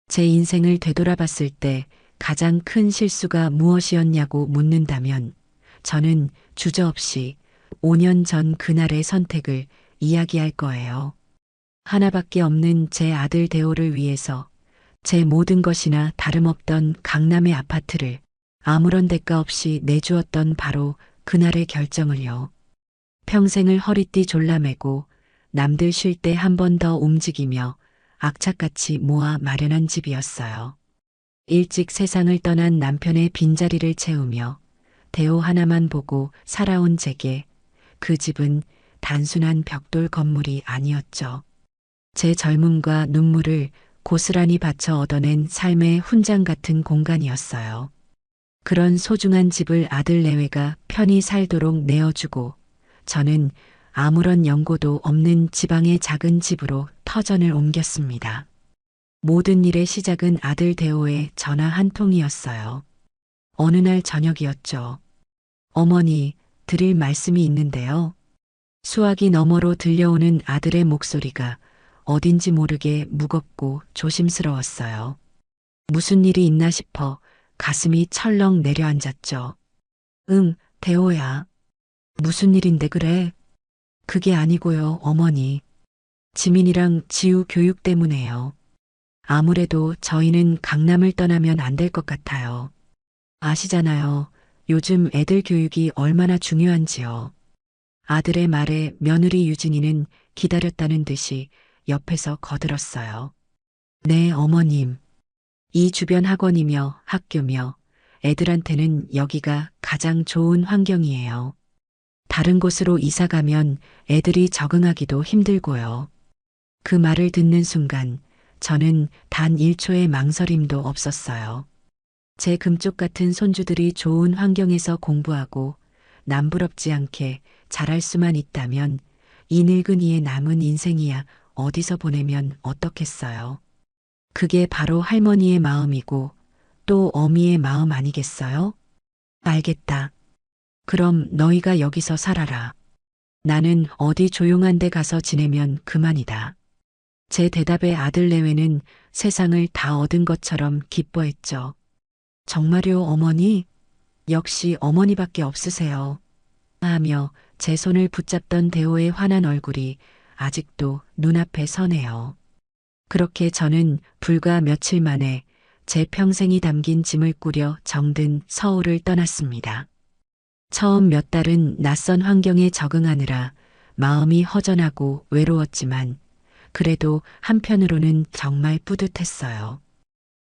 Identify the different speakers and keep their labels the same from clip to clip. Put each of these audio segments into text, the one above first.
Speaker 1: 제 인생을 되돌아봤을 때 가장 큰 실수가 무엇이었냐고 묻는다면 저는 주저없이 5년 전 그날의 선택을 이야기할 거예요. 하나밖에 없는 제 아들 대호를 위해서 제 모든 것이나 다름없던 강남의 아파트를 아무런 대가 없이 내주었던 바로 그날의 결정을요. 평생을 허리띠 졸라매고 남들 쉴 때 한 번 더 움직이며 악착같이 모아 마련한 집이었어요. 일찍 세상을 떠난 남편의 빈자리를 채우며 대호 하나만 보고 살아온 제게 그 집은 단순한 벽돌 건물이 아니었죠. 제 젊음과 눈물을 고스란히 바쳐 얻어낸 삶의 훈장 같은 공간이었어요. 그런 소중한 집을 아들 내외가 편히 살도록 내어주고 저는 아무런 연고도 없는 지방의 작은 집으로 터전을 옮겼습니다. 모든 일의 시작은 아들 대호의 전화 한 통이었어요. 어느 날 저녁이었죠. 어머니, 드릴 말씀이 있는데요. 수화기 너머로 들려오는 아들의 목소리가 어딘지 모르게 무겁고 조심스러웠어요. 무슨 일이 있나 싶어 가슴이 철렁 내려앉았죠. 응, 대호야. 무슨 일인데 그래? 그게 아니고요, 어머니. 지민이랑 지우 교육 때문에요. 아무래도 저희는 강남을 떠나면 안 될 것 같아요. 아시잖아요. 요즘 애들 교육이 얼마나 중요한지요. 아들의 말에 며느리 유진이는 기다렸다는 듯이 옆에서 거들었어요. 네, 어머님. 이 주변 학원이며 학교며 애들한테는 여기가 가장 좋은 환경이에요. 다른 곳으로 이사 가면 애들이 적응하기도 힘들고요. 그 말을 듣는 순간 저는 단 1초의 망설임도 없었어요. 제 금쪽 같은 손주들이 좋은 환경에서 공부하고 남부럽지 않게 잘할 수만 있다면 이 늙은이의 남은 인생이야 어디서 보내면 어떻겠어요. 그게 바로 할머니의 마음이고 또 어미의 마음 아니겠어요? 알겠다. 그럼 너희가 여기서 살아라. 나는 어디 조용한 데 가서 지내면 그만이다. 제 대답에 아들 내외는 세상을 다 얻은 것처럼 기뻐했죠. 정말요, 어머니? 역시 어머니밖에 없으세요. 하며 제 손을 붙잡던 대호의 환한 얼굴이 아직도 눈앞에 서네요. 그렇게 저는 불과 며칠 만에 제 평생이 담긴 짐을 꾸려 정든 서울을 떠났습니다. 처음 몇 달은 낯선 환경에 적응하느라 마음이 허전하고 외로웠지만 그래도 한편으로는 정말 뿌듯했어요.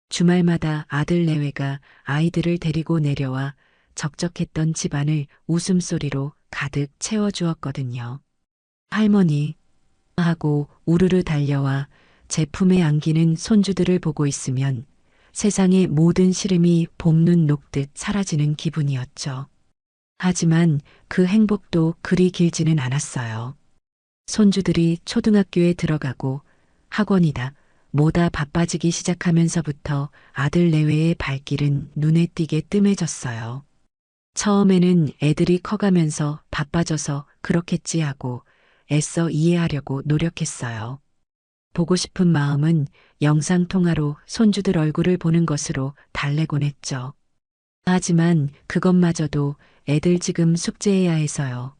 Speaker 1: 주말마다 아들 내외가 아이들을 데리고 내려와 적적했던 집안을 웃음소리로 가득 채워주었거든요. 할머니 하고 우르르 달려와 제 품에 안기는 손주들을 보고 있으면 세상의 모든 시름이 봄눈 녹듯 사라지는 기분이었죠. 하지만 그 행복도 그리 길지는 않았어요. 손주들이 초등학교에 들어가고 학원이다 뭐다 바빠지기 시작하면서부터 아들 내외의 발길은 눈에 띄게 뜸해졌어요. 처음에는 애들이 커가면서 바빠져서 그렇겠지 하고 애써 이해하려고 노력했어요. 보고 싶은 마음은 영상통화로 손주들 얼굴을 보는 것으로 달래곤 했죠. 하지만 그것마저도 애들 지금 숙제해야 해서요.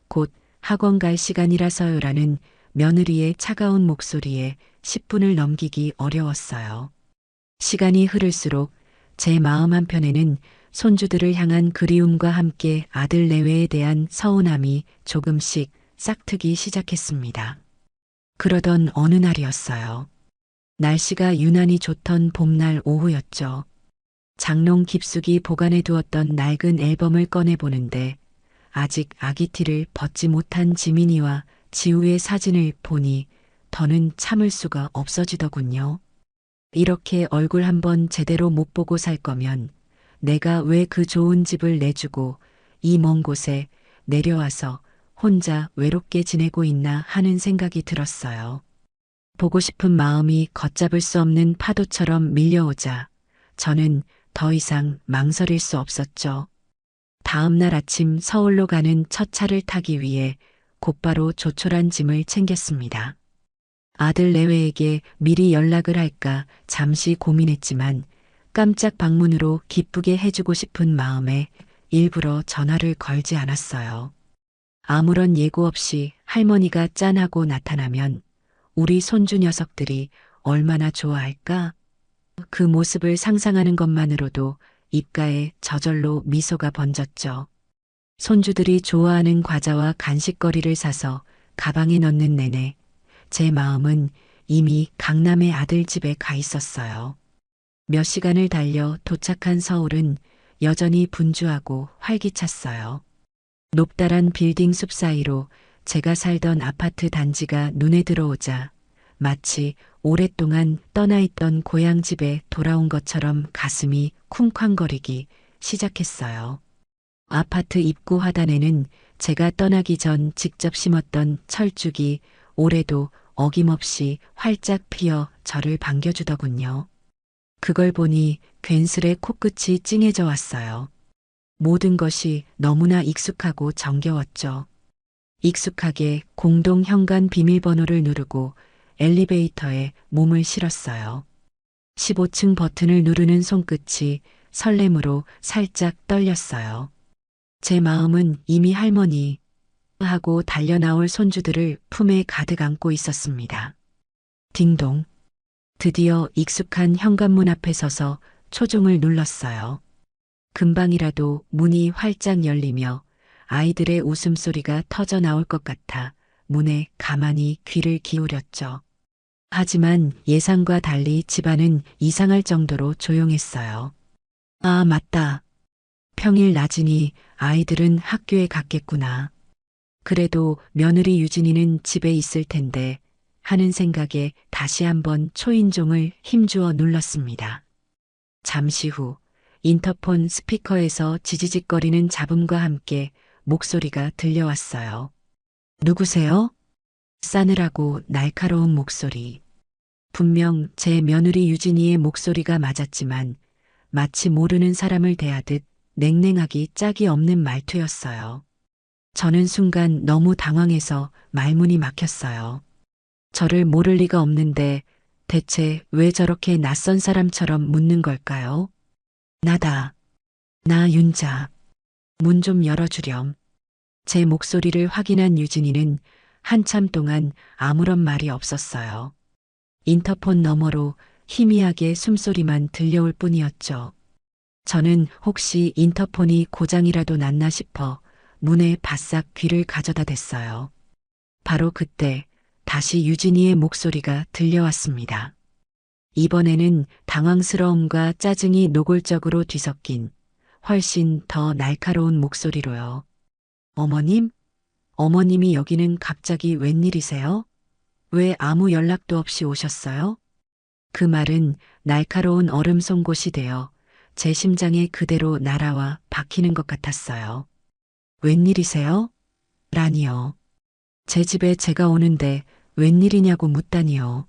Speaker 1: 곧 학원 갈 시간이라서요라는 며느리의 차가운 목소리에 10분을 넘기기 어려웠어요. 시간이 흐를수록 제 마음 한편에는 손주들을 향한 그리움과 함께 아들 내외에 대한 서운함이 조금씩 싹트기 시작했습니다. 그러던 어느 날이었어요. 날씨가 유난히 좋던 봄날 오후였죠. 장롱 깊숙이 보관해 두었던 낡은 앨범을 꺼내 보는데 아직 아기티를 벗지 못한 지민이와 지우의 사진을 보니 더는 참을 수가 없어지더군요. 이렇게 얼굴 한번 제대로 못 보고 살 거면 내가 왜 그 좋은 집을 내주고 이 먼 곳에 내려와서 혼자 외롭게 지내고 있나 하는 생각이 들었어요. 보고 싶은 마음이 걷잡을 수 없는 파도처럼 밀려오자 저는 더 이상 망설일 수 없었죠. 다음 날 아침 서울로 가는 첫 차를 타기 위해 곧바로 조촐한 짐을 챙겼습니다. 아들 내외에게 미리 연락을 할까 잠시 고민했지만 깜짝 방문으로 기쁘게 해주고 싶은 마음에 일부러 전화를 걸지 않았어요. 아무런 예고 없이 할머니가 짠하고 나타나면 우리 손주 녀석들이 얼마나 좋아할까? 그 모습을 상상하는 것만으로도 입가에 저절로 미소가 번졌죠. 손주들이 좋아하는 과자와 간식거리를 사서 가방에 넣는 내내 제 마음은 이미 강남의 아들 집에 가 있었어요. 몇 시간을 달려 도착한 서울은 여전히 분주하고 활기찼어요. 높다란 빌딩 숲 사이로 제가 살던 아파트 단지가 눈에 들어오자 마치 오랫동안 떠나있던 고향 집에 돌아온 것처럼 가슴이 쿵쾅거리기 시작했어요. 아파트 입구 화단에는 제가 떠나기 전 직접 심었던 철쭉이 올해도 어김없이 활짝 피어 저를 반겨주더군요. 그걸 보니 괜스레 코끝이 찡해져 왔어요. 모든 것이 너무나 익숙하고 정겨웠죠. 익숙하게 공동 현관 비밀번호를 누르고 엘리베이터에 몸을 실었어요. 15층 버튼을 누르는 손끝이 설렘으로 살짝 떨렸어요. 제 마음은 이미 할머니 하고 달려나올 손주들을 품에 가득 안고 있었습니다. 딩동. 드디어 익숙한 현관문 앞에 서서 초종을 눌렀어요. 금방이라도 문이 활짝 열리며 아이들의 웃음소리가 터져 나올 것 같아 문에 가만히 귀를 기울였죠. 하지만 예상과 달리 집안은 이상할 정도로 조용했어요. 아, 맞다. 평일 낮이니 아이들은 학교에 갔겠구나. 그래도 며느리 유진이는 집에 있을 텐데 하는 생각에 다시 한번 초인종을 힘주어 눌렀습니다. 잠시 후 인터폰 스피커에서 지지직거리는 잡음과 함께 목소리가 들려왔어요. 누구세요? 싸늘하고 날카로운 목소리. 분명 제 며느리 유진이의 목소리가 맞았지만 마치 모르는 사람을 대하듯 냉랭하기 짝이 없는 말투였어요. 저는 순간 너무 당황해서 말문이 막혔어요. 저를 모를 리가 없는데 대체 왜 저렇게 낯선 사람처럼 묻는 걸까요? 나다. 나 윤자. 문 좀 열어주렴. 제 목소리를 확인한 유진이는 한참 동안 아무런 말이 없었어요. 인터폰 너머로 희미하게 숨소리만 들려올 뿐이었죠. 저는 혹시 인터폰이 고장이라도 났나 싶어 문에 바싹 귀를 가져다 댔어요. 바로 그때 다시 유진이의 목소리가 들려왔습니다. 이번에는 당황스러움과 짜증이 노골적으로 뒤섞인 훨씬 더 날카로운 목소리로요. 어머님? 어머님이 여기는 갑자기 웬일이세요? 왜 아무 연락도 없이 오셨어요? 그 말은 날카로운 얼음 송곳이 되어 제 심장에 그대로 날아와 박히는 것 같았어요. 웬일이세요? 라니요. 제 집에 제가 오는데 웬일이냐고 묻다니요.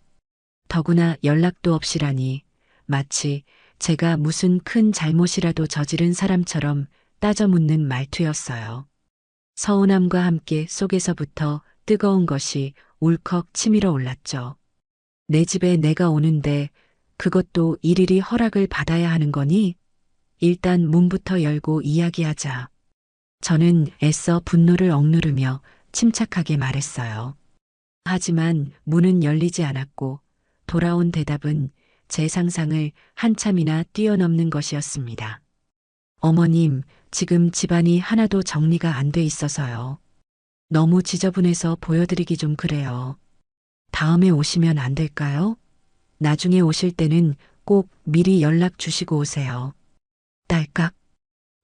Speaker 1: 더구나 연락도 없이라니 마치 제가 무슨 큰 잘못이라도 저지른 사람처럼 따져 묻는 말투였어요. 서운함과 함께 속에서부터 뜨거운 것이 울컥 치밀어 올랐죠. 내 집에 내가 오는데 그것도 일일이 허락을 받아야 하는 거니? 일단 문부터 열고 이야기하자. 저는 애써 분노를 억누르며 침착하게 말했어요. 하지만 문은 열리지 않았고 돌아온 대답은 제 상상을 한참이나 뛰어넘는 것이었습니다. 어머님, 지금 집안이 하나도 정리가 안 돼 있어서요. 너무 지저분해서 보여드리기 좀 그래요. 다음에 오시면 안 될까요? 나중에 오실 때는 꼭 미리 연락 주시고 오세요. 딸깍.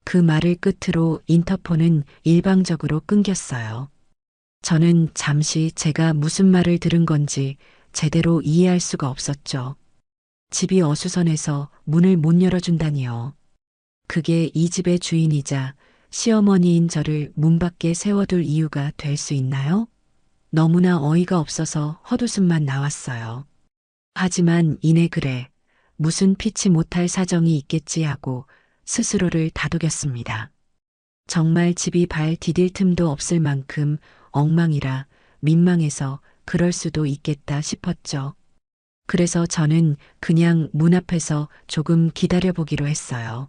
Speaker 1: 그 말을 끝으로 인터폰은 일방적으로 끊겼어요. 저는 잠시 제가 무슨 말을 들은 건지 제대로 이해할 수가 없었죠. 집이 어수선해서 문을 못 열어준다니요. 그게 이 집의 주인이자 시어머니인 저를 문 밖에 세워둘 이유가 될 수 있나요? 너무나 어이가 없어서 헛웃음만 나왔어요. 하지만 이내 그래 무슨 피치 못할 사정이 있겠지 하고 스스로를 다독였습니다. 정말 집이 발 디딜 틈도 없을 만큼 엉망이라 민망해서 그럴 수도 있겠다 싶었죠. 그래서 저는 그냥 문 앞에서 조금 기다려보기로 했어요.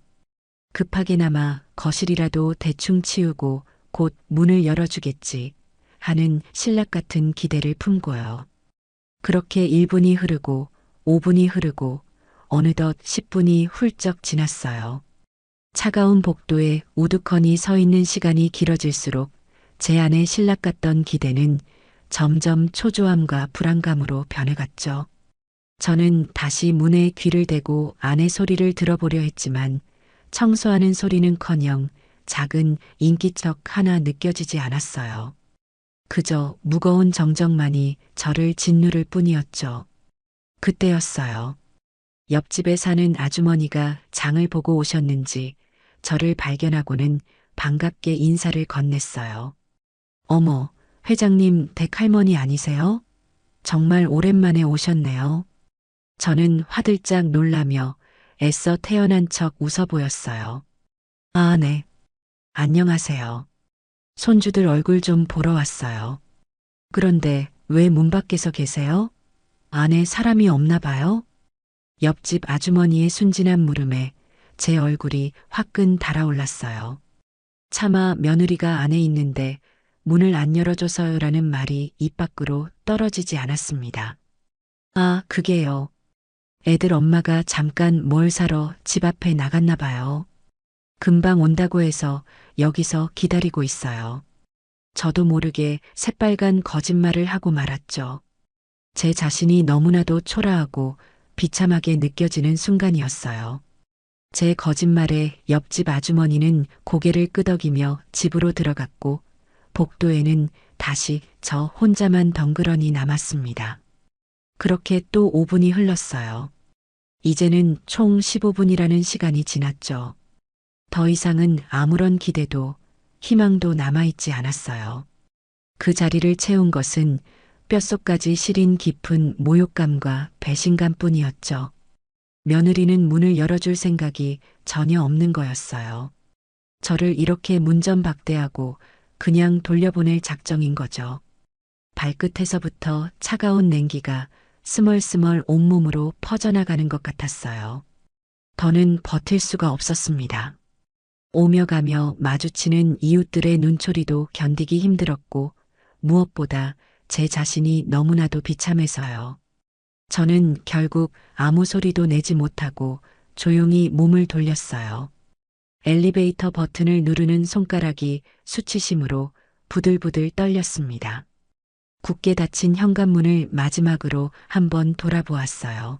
Speaker 1: 급하게나마 거실이라도 대충 치우고 곧 문을 열어주겠지 하는 신락 같은 기대를 품고요. 그렇게 1분이 흐르고 5분이 흐르고 어느덧 10분이 훌쩍 지났어요. 차가운 복도에 우두커니 서 있는 시간이 길어질수록 제 안에 신락 같던 기대는 점점 초조함과 불안감으로 변해갔죠. 저는 다시 문에 귀를 대고 안의 소리를 들어보려 했지만 청소하는 소리는커녕 작은 인기척 하나 느껴지지 않았어요. 그저 무거운 정적만이 저를 짓누를 뿐이었죠. 그때였어요. 옆집에 사는 아주머니가 장을 보고 오셨는지 저를 발견하고는 반갑게 인사를 건넸어요. 어머, 회장님 댁 할머니 아니세요? 정말 오랜만에 오셨네요. 저는 화들짝 놀라며 애써 태어난 척 웃어 보였어요. 아, 네. 안녕하세요. 손주들 얼굴 좀 보러 왔어요. 그런데 왜 문 밖에서 계세요? 안에 사람이 없나 봐요? 옆집 아주머니의 순진한 물음에 제 얼굴이 화끈 달아올랐어요. 차마 며느리가 안에 있는데 문을 안 열어줘서요라는 말이 입 밖으로 떨어지지 않았습니다. 아, 그게요. 애들 엄마가 잠깐 뭘 사러 집 앞에 나갔나 봐요. 금방 온다고 해서 여기서 기다리고 있어요. 저도 모르게 새빨간 거짓말을 하고 말았죠. 제 자신이 너무나도 초라하고 비참하게 느껴지는 순간이었어요. 제 거짓말에 옆집 아주머니는 고개를 끄덕이며 집으로 들어갔고 복도에는 다시 저 혼자만 덩그러니 남았습니다. 그렇게 또 5분이 흘렀어요. 이제는 총 15분이라는 시간이 지났죠. 더 이상은 아무런 기대도 희망도 남아있지 않았어요. 그 자리를 채운 것은 뼛속까지 시린 깊은 모욕감과 배신감 뿐이었죠. 며느리는 문을 열어줄 생각이 전혀 없는 거였어요. 저를 이렇게 문전박대하고 그냥 돌려보낼 작정인 거죠. 발끝에서부터 차가운 냉기가 스멀스멀 온몸으로 퍼져나가는 것 같았어요. 더는 버틸 수가 없었습니다. 오며 가며 마주치는 이웃들의 눈초리도 견디기 힘들었고 무엇보다 제 자신이 너무나도 비참해서요. 저는 결국 아무 소리도 내지 못하고 조용히 몸을 돌렸어요. 엘리베이터 버튼을 누르는 손가락이 수치심으로 부들부들 떨렸습니다. 굳게 닫힌 현관문을 마지막으로 한번 돌아보았어요.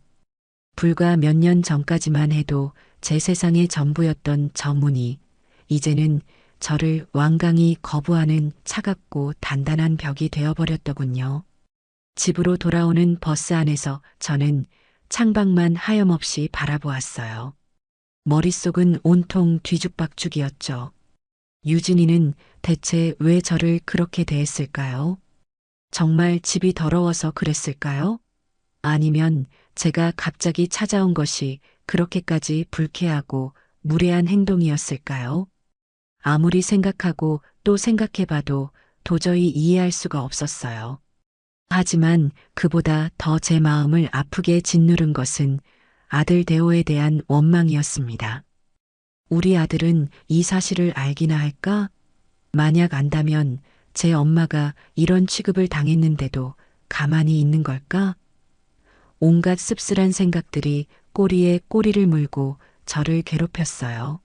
Speaker 1: 불과 몇 년 전까지만 해도 제 세상의 전부였던 저 문이 이제는 저를 완강히 거부하는 차갑고 단단한 벽이 되어버렸더군요. 집으로 돌아오는 버스 안에서 저는 창밖만 하염없이 바라보았어요. 머릿속은 온통 뒤죽박죽이었죠. 유진이는 대체 왜 저를 그렇게 대했을까요? 정말 집이 더러워서 그랬을까요? 아니면 제가 갑자기 찾아온 것이 그렇게까지 불쾌하고 무례한 행동이었을까요? 아무리 생각하고 또 생각해봐도 도저히 이해할 수가 없었어요. 하지만 그보다 더 제 마음을 아프게 짓누른 것은 아들 대호에 대한 원망이었습니다. 우리 아들은 이 사실을 알기나 할까? 만약 안다면 제 엄마가 이런 취급을 당했는데도 가만히 있는 걸까? 온갖 씁쓸한 생각들이 꼬리에 꼬리를 물고 저를 괴롭혔어요.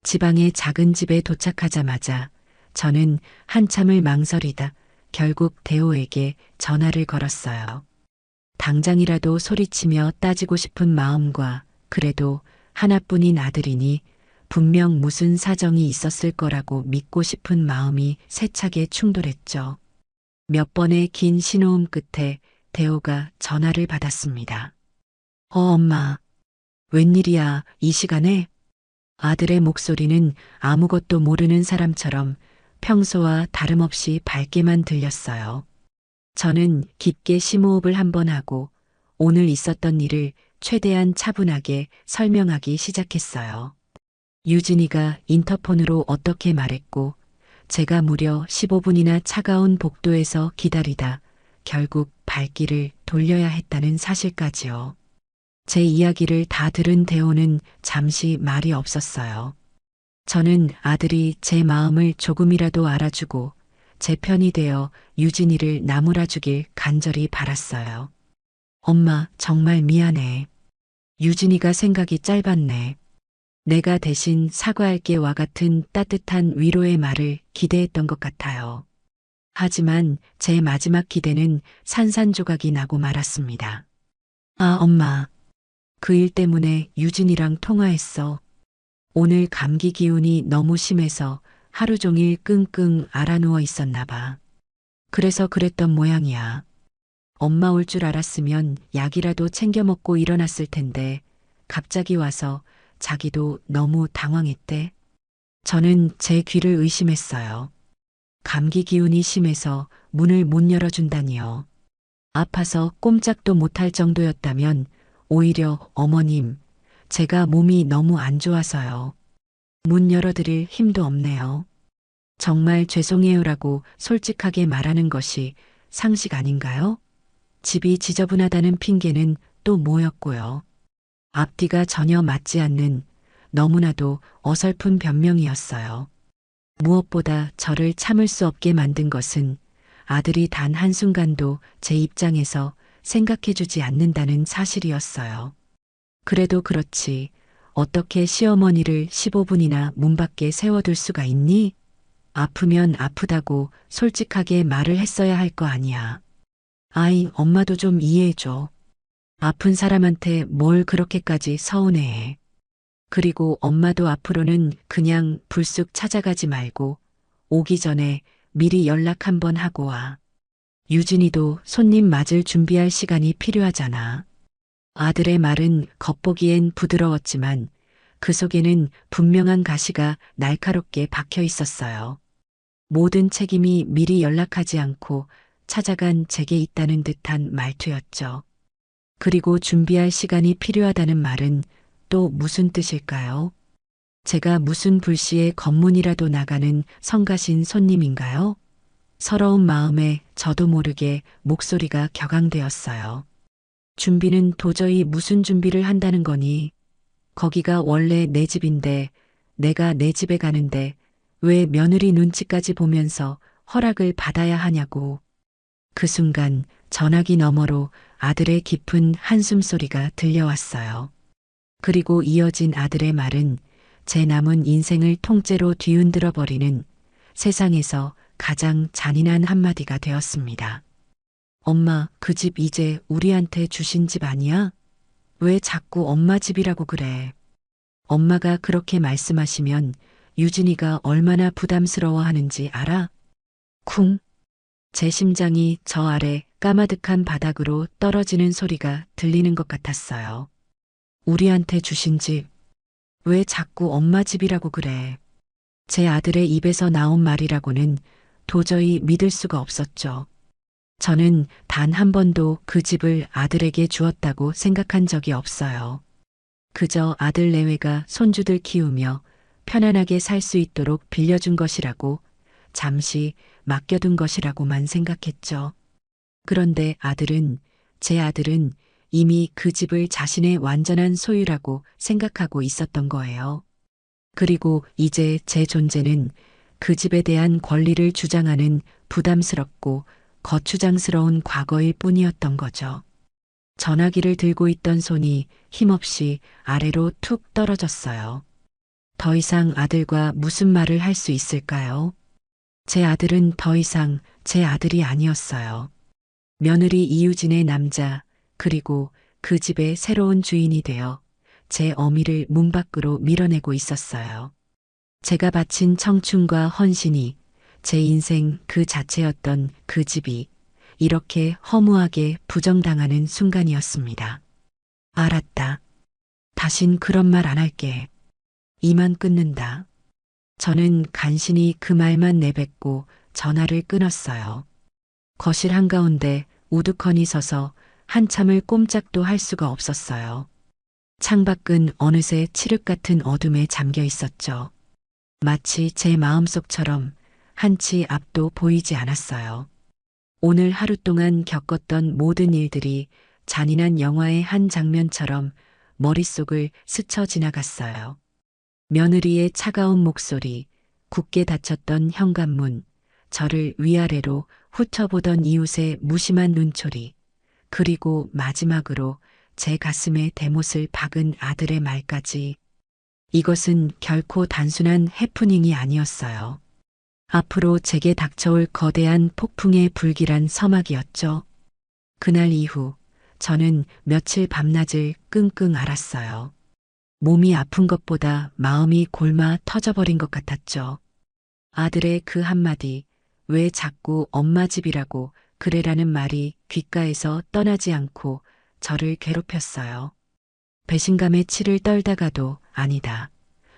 Speaker 1: 지방의 작은 집에 도착하자마자 저는 한참을 망설이다 결국 대호에게 전화를 걸었어요. 당장이라도 소리치며 따지고 싶은 마음과 그래도 하나뿐인 아들이니 분명 무슨 사정이 있었을 거라고 믿고 싶은 마음이 세차게 충돌했죠. 몇 번의 긴 신호음 끝에 대호가 전화를 받았습니다. 엄마. 웬일이야, 이 시간에? 아들의 목소리는 아무것도 모르는 사람처럼 평소와 다름없이 밝게만 들렸어요. 저는 깊게 심호흡을 한번 하고 오늘 있었던 일을 최대한 차분하게 설명하기 시작했어요. 유진이가 인터폰으로 어떻게 말했고 제가 무려 15분이나 차가운 복도에서 기다리다 결국 발길을 돌려야 했다는 사실까지요. 제 이야기를 다 들은 대호는 잠시 말이 없었어요. 저는 아들이 제 마음을 조금이라도 알아주고 제 편이 되어 유진이를 나무라주길 간절히 바랐어요. 엄마, 정말 미안해. 유진이가 생각이 짧았네. 내가 대신 사과할게와 같은 따뜻한 위로의 말을 기대했던 것 같아요. 하지만 제 마지막 기대는 산산조각이 나고 말았습니다. 아, 엄마. 그 일 때문에 유진이랑 통화했어. 오늘 감기 기운이 너무 심해서 하루 종일 끙끙 앓아누워 있었나 봐. 그래서 그랬던 모양이야. 엄마 올 줄 알았으면 약이라도 챙겨 먹고 일어났을 텐데 갑자기 와서 자기도 너무 당황했대. 저는 제 귀를 의심했어요. 감기 기운이 심해서 문을 못 열어준다니요. 아파서 꼼짝도 못할 정도였다면 오히려 어머님, 제가 몸이 너무 안 좋아서요. 문 열어드릴 힘도 없네요. 정말 죄송해요라고 솔직하게 말하는 것이 상식 아닌가요? 집이 지저분하다는 핑계는 또 뭐였고요. 앞뒤가 전혀 맞지 않는 너무나도 어설픈 변명이었어요. 무엇보다 저를 참을 수 없게 만든 것은 아들이 단 한순간도 제 입장에서 생각해주지 않는다는 사실이었어요. 그래도 그렇지, 어떻게 시어머니를 15분이나 문 밖에 세워둘 수가 있니? 아프면 아프다고 솔직하게 말을 했어야 할 거 아니야. 아이, 엄마도 좀 이해해줘. 아픈 사람한테 뭘 그렇게까지 서운해해. 그리고 엄마도 앞으로는 그냥 불쑥 찾아가지 말고 오기 전에 미리 연락 한번 하고 와. 유진이도 손님 맞을 준비할 시간이 필요하잖아. 아들의 말은 겉보기엔 부드러웠지만 그 속에는 분명한 가시가 날카롭게 박혀 있었어요. 모든 책임이 미리 연락하지 않고 찾아간 제게 있다는 듯한 말투였죠. 그리고 준비할 시간이 필요하다는 말은 또 무슨 뜻일까요? 제가 무슨 불시에 검문이라도 나가는 성가신 손님인가요? 서러운 마음에 저도 모르게 목소리가 격앙되었어요. 준비는 도저히 무슨 준비를 한다는 거니? 거기가 원래 내 집인데 내가 내 집에 가는데 왜 며느리 눈치까지 보면서 허락을 받아야 하냐고. 그 순간 전화기 너머로 아들의 깊은 한숨 소리가 들려왔어요. 그리고 이어진 아들의 말은 제 남은 인생을 통째로 뒤흔들어 버리는 세상에서 가장 잔인한 한마디가 되었습니다. 엄마, 그 집 이제 우리한테 주신 집 아니야? 왜 자꾸 엄마 집이라고 그래? 엄마가 그렇게 말씀하시면 유진이가 얼마나 부담스러워하는지 알아? 쿵. 제 심장이 저 아래 까마득한 바닥으로 떨어지는 소리가 들리는 것 같았어요. 우리한테 주신 집. 왜 자꾸 엄마 집이라고 그래? 제 아들의 입에서 나온 말이라고는 도저히 믿을 수가 없었죠. 저는 단 한 번도 그 집을 아들에게 주었다고 생각한 적이 없어요. 그저 아들 내외가 손주들 키우며 편안하게 살 수 있도록 빌려준 것이라고, 잠시 맡겨둔 것이라고만 생각했죠. 그런데 제 아들은 이미 그 집을 자신의 완전한 소유라고 생각하고 있었던 거예요. 그리고 이제 제 존재는 그 집에 대한 권리를 주장하는 부담스럽고 거추장스러운 과거일 뿐이었던 거죠. 전화기를 들고 있던 손이 힘없이 아래로 툭 떨어졌어요. 더 이상 아들과 무슨 말을 할 수 있을까요? 제 아들은 더 이상 제 아들이 아니었어요. 며느리 이유진의 남자, 그리고 그 집의 새로운 주인이 되어 제 어미를 문 밖으로 밀어내고 있었어요. 제가 바친 청춘과 헌신이, 제 인생 그 자체였던 그 집이 이렇게 허무하게 부정당하는 순간이었습니다. 알았다. 다신 그런 말 안 할게. 이만 끊는다. 저는 간신히 그 말만 내뱉고 전화를 끊었어요. 거실 한가운데 우두커니 서서 한참을 꼼짝도 할 수가 없었어요. 창밖은 어느새 칠흑 같은 어둠에 잠겨 있었죠. 마치 제 마음속처럼 한치 앞도 보이지 않았어요. 오늘 하루 동안 겪었던 모든 일들이 잔인한 영화의 한 장면처럼 머릿속을 스쳐 지나갔어요. 며느리의 차가운 목소리, 굳게 닫혔던 현관문, 저를 위아래로 훑어보던 이웃의 무심한 눈초리, 그리고 마지막으로 제 가슴에 대못을 박은 아들의 말까지. 이것은 결코 단순한 해프닝이 아니었어요. 앞으로 제게 닥쳐올 거대한 폭풍의 불길한 서막이었죠. 그날 이후 저는 며칠 밤낮을 끙끙 앓았어요. 몸이 아픈 것보다 마음이 골마 터져버린 것 같았죠. 아들의 그 한마디, 왜 자꾸 엄마 집이라고 그래라는 말이 귓가에서 떠나지 않고 저를 괴롭혔어요. 배신감에 치를 떨다가도 아니다.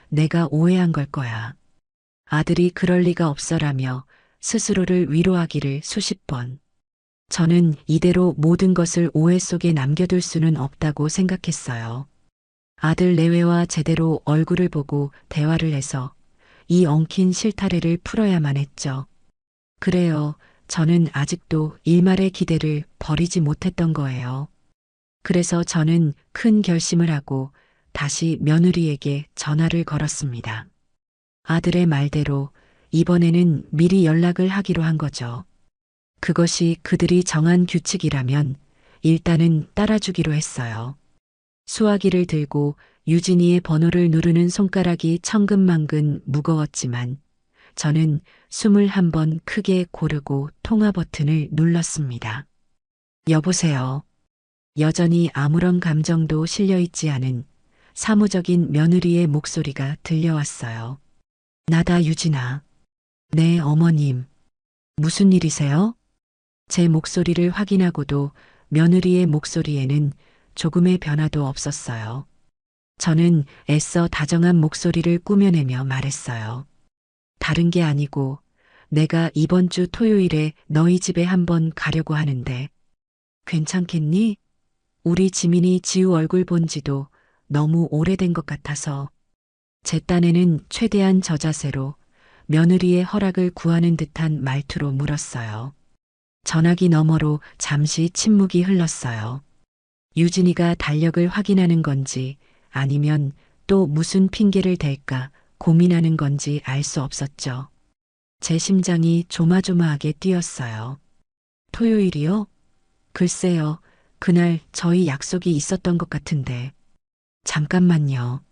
Speaker 1: 내가 오해한 걸 거야. 아들이 그럴 리가 없어라며 스스로를 위로하기를 수십 번. 저는 이대로 모든 것을 오해 속에 남겨둘 수는 없다고 생각했어요. 아들 내외와 제대로 얼굴을 보고 대화를 해서 이 엉킨 실타래를 풀어야만 했죠. 그래요. 저는 아직도 일말의 기대를 버리지 못했던 거예요. 그래서 저는 큰 결심을 하고 다시 며느리에게 전화를 걸었습니다. 아들의 말대로 이번에는 미리 연락을 하기로 한 거죠. 그것이 그들이 정한 규칙이라면 일단은 따라주기로 했어요. 수화기를 들고 유진이의 번호를 누르는 손가락이 천근만근 무거웠지만 저는 숨을 한 번 크게 고르고 통화 버튼을 눌렀습니다. 여보세요. 여전히 아무런 감정도 실려 있지 않은 사무적인 며느리의 목소리가 들려왔어요. 나다 유진아. 네, 어머님. 무슨 일이세요? 제 목소리를 확인하고도 며느리의 목소리에는 조금의 변화도 없었어요. 저는 애써 다정한 목소리를 꾸며내며 말했어요. 다른 게 아니고 내가 이번 주 토요일에 너희 집에 한번 가려고 하는데 괜찮겠니? 우리 지민이 지우 얼굴 본 지도 너무 오래된 것 같아서. 제 딴에는 최대한 저자세로 며느리의 허락을 구하는 듯한 말투로 물었어요. 전화기 너머로 잠시 침묵이 흘렀어요. 유진이가 달력을 확인하는 건지 아니면 또 무슨 핑계를 댈까 고민하는 건지 알 수 없었죠. 제 심장이 조마조마하게 뛰었어요. 토요일이요? 글쎄요. 그날 저희 약속이 있었던 것 같은데. 잠깐만요.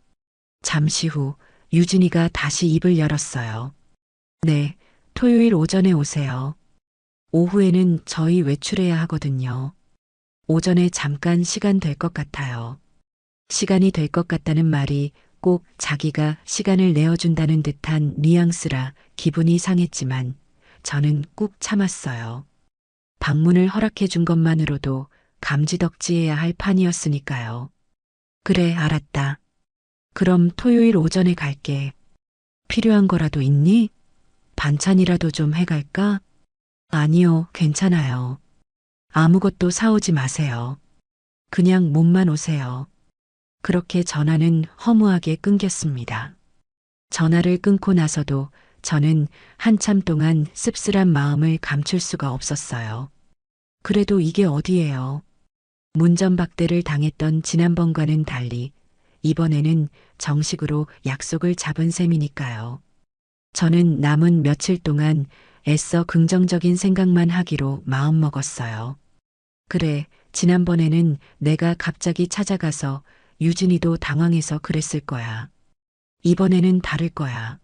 Speaker 1: 잠시 후 유진이가 다시 입을 열었어요. 네, 토요일 오전에 오세요. 오후에는 저희 외출해야 하거든요. 오전에 잠깐 시간 될 것 같아요. 시간이 될 것 같다는 말이 꼭 자기가 시간을 내어준다는 듯한 뉘앙스라 기분이 상했지만 저는 꾹 참았어요. 방문을 허락해 준 것만으로도 감지덕지해야 할 판이었으니까요. 그래, 알았다. 그럼 토요일 오전에 갈게. 필요한 거라도 있니? 반찬이라도 좀 해갈까? 아니요, 괜찮아요. 아무것도 사오지 마세요. 그냥 몸만 오세요. 그렇게 전화는 허무하게 끊겼습니다. 전화를 끊고 나서도 저는 한참 동안 씁쓸한 마음을 감출 수가 없었어요. 그래도 이게 어디예요? 문전박대를 당했던 지난번과는 달리 이번에는 정식으로 약속을 잡은 셈이니까요. 저는 남은 며칠 동안 애써 긍정적인 생각만 하기로 마음먹었어요. 그래, 지난번에는 내가 갑자기 찾아가서 유진이도 당황해서 그랬을 거야. 이번에는 다를 거야.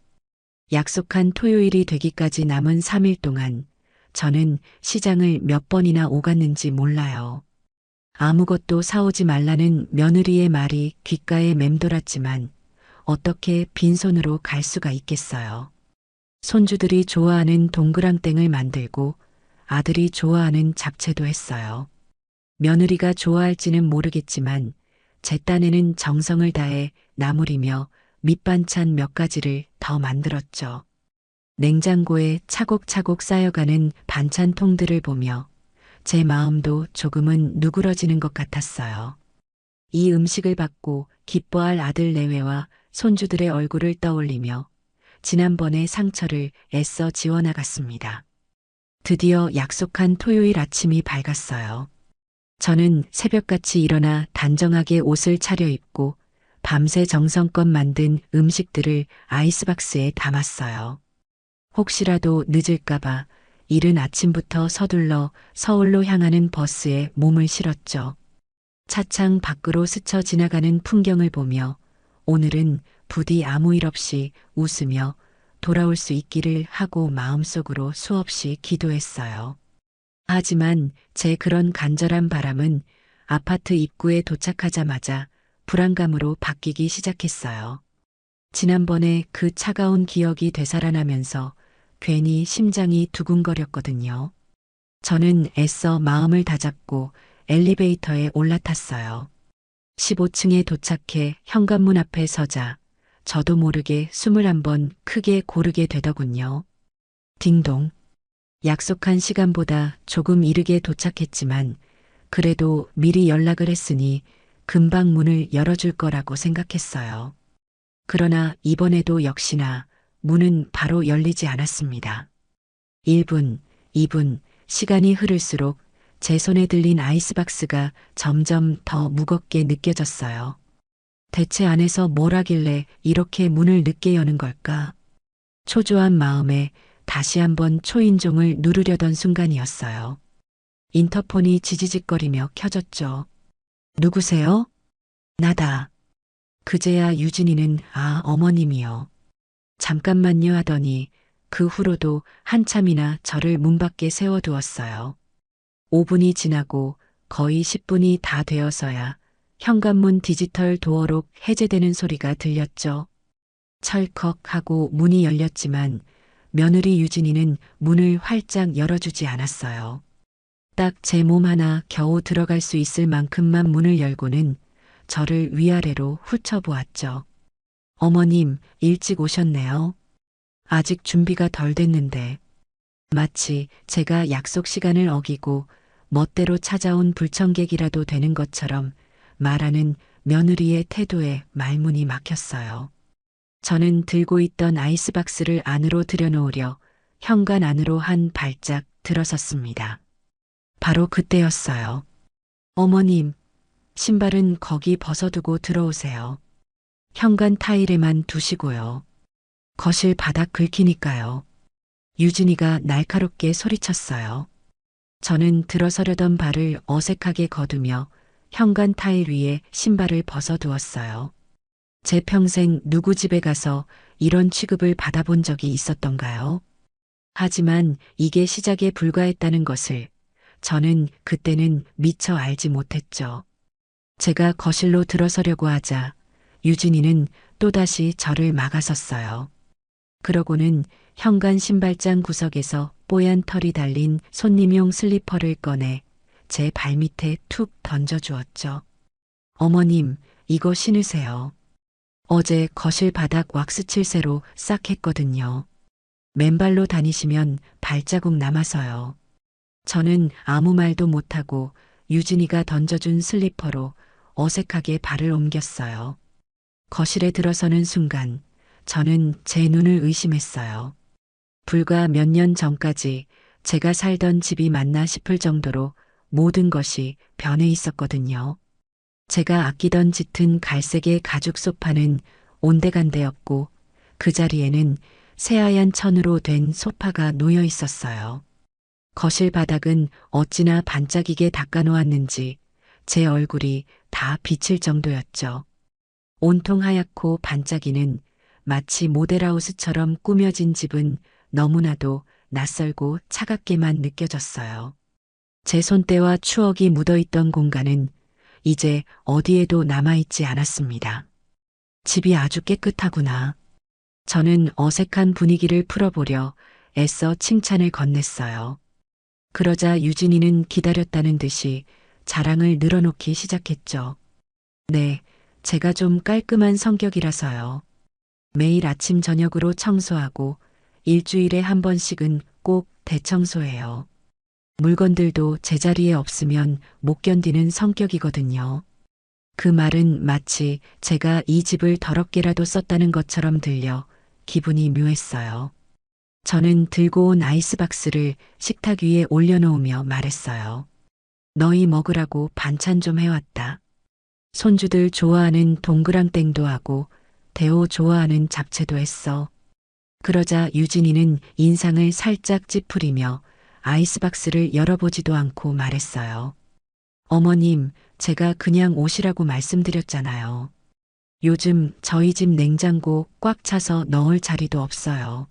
Speaker 1: 약속한 토요일이 되기까지 남은 3일 동안 저는 시장을 몇 번이나 오갔는지 몰라요. 아무것도 사오지 말라는 며느리의 말이 귓가에 맴돌았지만 어떻게 빈손으로 갈 수가 있겠어요. 손주들이 좋아하는 동그랑땡을 만들고 아들이 좋아하는 잡채도 했어요. 며느리가 좋아할지는 모르겠지만 제 딴에는 정성을 다해 나물이며 밑반찬 몇 가지를 더 만들었죠. 냉장고에 차곡차곡 쌓여가는 반찬통들을 보며 제 마음도 조금은 누그러지는 것 같았어요. 이 음식을 받고 기뻐할 아들 내외와 손주들의 얼굴을 떠올리며 지난번의 상처를 애써 지워나갔습니다. 드디어 약속한 토요일 아침이 밝았어요. 저는 새벽같이 일어나 단정하게 옷을 차려입고 밤새 정성껏 만든 음식들을 아이스박스에 담았어요. 혹시라도 늦을까봐 이른 아침부터 서둘러 서울로 향하는 버스에 몸을 실었죠. 차창 밖으로 스쳐 지나가는 풍경을 보며 오늘은 부디 아무 일 없이 웃으며 돌아올 수 있기를 하고 마음속으로 수없이 기도했어요. 하지만 제 그런 간절한 바람은 아파트 입구에 도착하자마자 불안감으로 바뀌기 시작했어요. 지난번에 그 차가운 기억이 되살아나면서 괜히 심장이 두근거렸거든요. 저는 애써 마음을 다잡고 엘리베이터에 올라탔어요. 15층에 도착해 현관문 앞에 서자 저도 모르게 숨을 한번 크게 고르게 되더군요. 딩동. 약속한 시간보다 조금 이르게 도착했지만 그래도 미리 연락을 했으니 금방 문을 열어줄 거라고 생각했어요. 그러나 이번에도 역시나 문은 바로 열리지 않았습니다. 1분, 2분, 시간이 흐를수록 제 손에 들린 아이스박스가 점점 더 무겁게 느껴졌어요. 대체 안에서 뭘 하길래 이렇게 문을 늦게 여는 걸까? 초조한 마음에 다시 한번 초인종을 누르려던 순간이었어요. 인터폰이 지지직거리며 켜졌죠. 누구세요? 나다. 그제야 유진이는 어머님이요. 잠깐만요 하더니 그 후로도 한참이나 저를 문 밖에 세워두었어요. 5분이 지나고 거의 10분이 다 되어서야 현관문 디지털 도어록 해제되는 소리가 들렸죠. 철컥 하고 문이 열렸지만 며느리 유진이는 문을 활짝 열어주지 않았어요. 딱 제 몸 하나 겨우 들어갈 수 있을 만큼만 문을 열고는 저를 위아래로 훑어보았죠. 어머님, 일찍 오셨네요. 아직 준비가 덜 됐는데. 마치 제가 약속 시간을 어기고 멋대로 찾아온 불청객이라도 되는 것처럼 말하는 며느리의 태도에 말문이 막혔어요. 저는 들고 있던 아이스박스를 안으로 들여놓으려 현관 안으로 한 발짝 들어섰습니다. 바로 그때였어요. 어머님, 신발은 거기 벗어두고 들어오세요. 현관 타일에만 두시고요. 거실 바닥 긁히니까요. 유진이가 날카롭게 소리쳤어요. 저는 들어서려던 발을 어색하게 거두며 현관 타일 위에 신발을 벗어두었어요. 제 평생 누구 집에 가서 이런 취급을 받아본 적이 있었던가요? 하지만 이게 시작에 불과했다는 것을 저는 그때는 미처 알지 못했죠. 제가 거실로 들어서려고 하자 유진이는 또다시 저를 막아섰어요. 그러고는 현관 신발장 구석에서 뽀얀 털이 달린 손님용 슬리퍼를 꺼내 제 발밑에 툭 던져주었죠. 어머님, 이거 신으세요. 어제 거실 바닥 왁스칠새로 싹 했거든요. 맨발로 다니시면 발자국 남아서요. 저는 아무 말도 못하고 유진이가 던져준 슬리퍼로 어색하게 발을 옮겼어요. 거실에 들어서는 순간 저는 제 눈을 의심했어요. 불과 몇 년 전까지 제가 살던 집이 맞나 싶을 정도로 모든 것이 변해 있었거든요. 제가 아끼던 짙은 갈색의 가죽 소파는 온데간데였고 그 자리에는 새하얀 천으로 된 소파가 놓여 있었어요. 거실 바닥은 어찌나 반짝이게 닦아놓았는지 제 얼굴이 다 비칠 정도였죠. 온통 하얗고 반짝이는 마치 모델하우스처럼 꾸며진 집은 너무나도 낯설고 차갑게만 느껴졌어요. 제 손때와 추억이 묻어있던 공간은 이제 어디에도 남아있지 않았습니다. 집이 아주 깨끗하구나. 저는 어색한 분위기를 풀어보려 애써 칭찬을 건넸어요. 그러자 유진이는 기다렸다는 듯이 자랑을 늘어놓기 시작했죠. 네, 제가 좀 깔끔한 성격이라서요. 매일 아침 저녁으로 청소하고 일주일에 한 번씩은 꼭 대청소해요. 물건들도 제자리에 없으면 못 견디는 성격이거든요. 그 말은 마치 제가 이 집을 더럽게라도 썼다는 것처럼 들려 기분이 묘했어요. 저는 들고 온 아이스박스를 식탁 위에 올려놓으며 말했어요. 너희 먹으라고 반찬 좀 해왔다. 손주들 좋아하는 동그랑땡도 하고 대호 좋아하는 잡채도 했어. 그러자 유진이는 인상을 살짝 찌푸리며 아이스박스를 열어보지도 않고 말했어요. 어머님, 제가 그냥 오시라고 말씀드렸잖아요. 요즘 저희 집 냉장고 꽉 차서 넣을 자리도 없어요.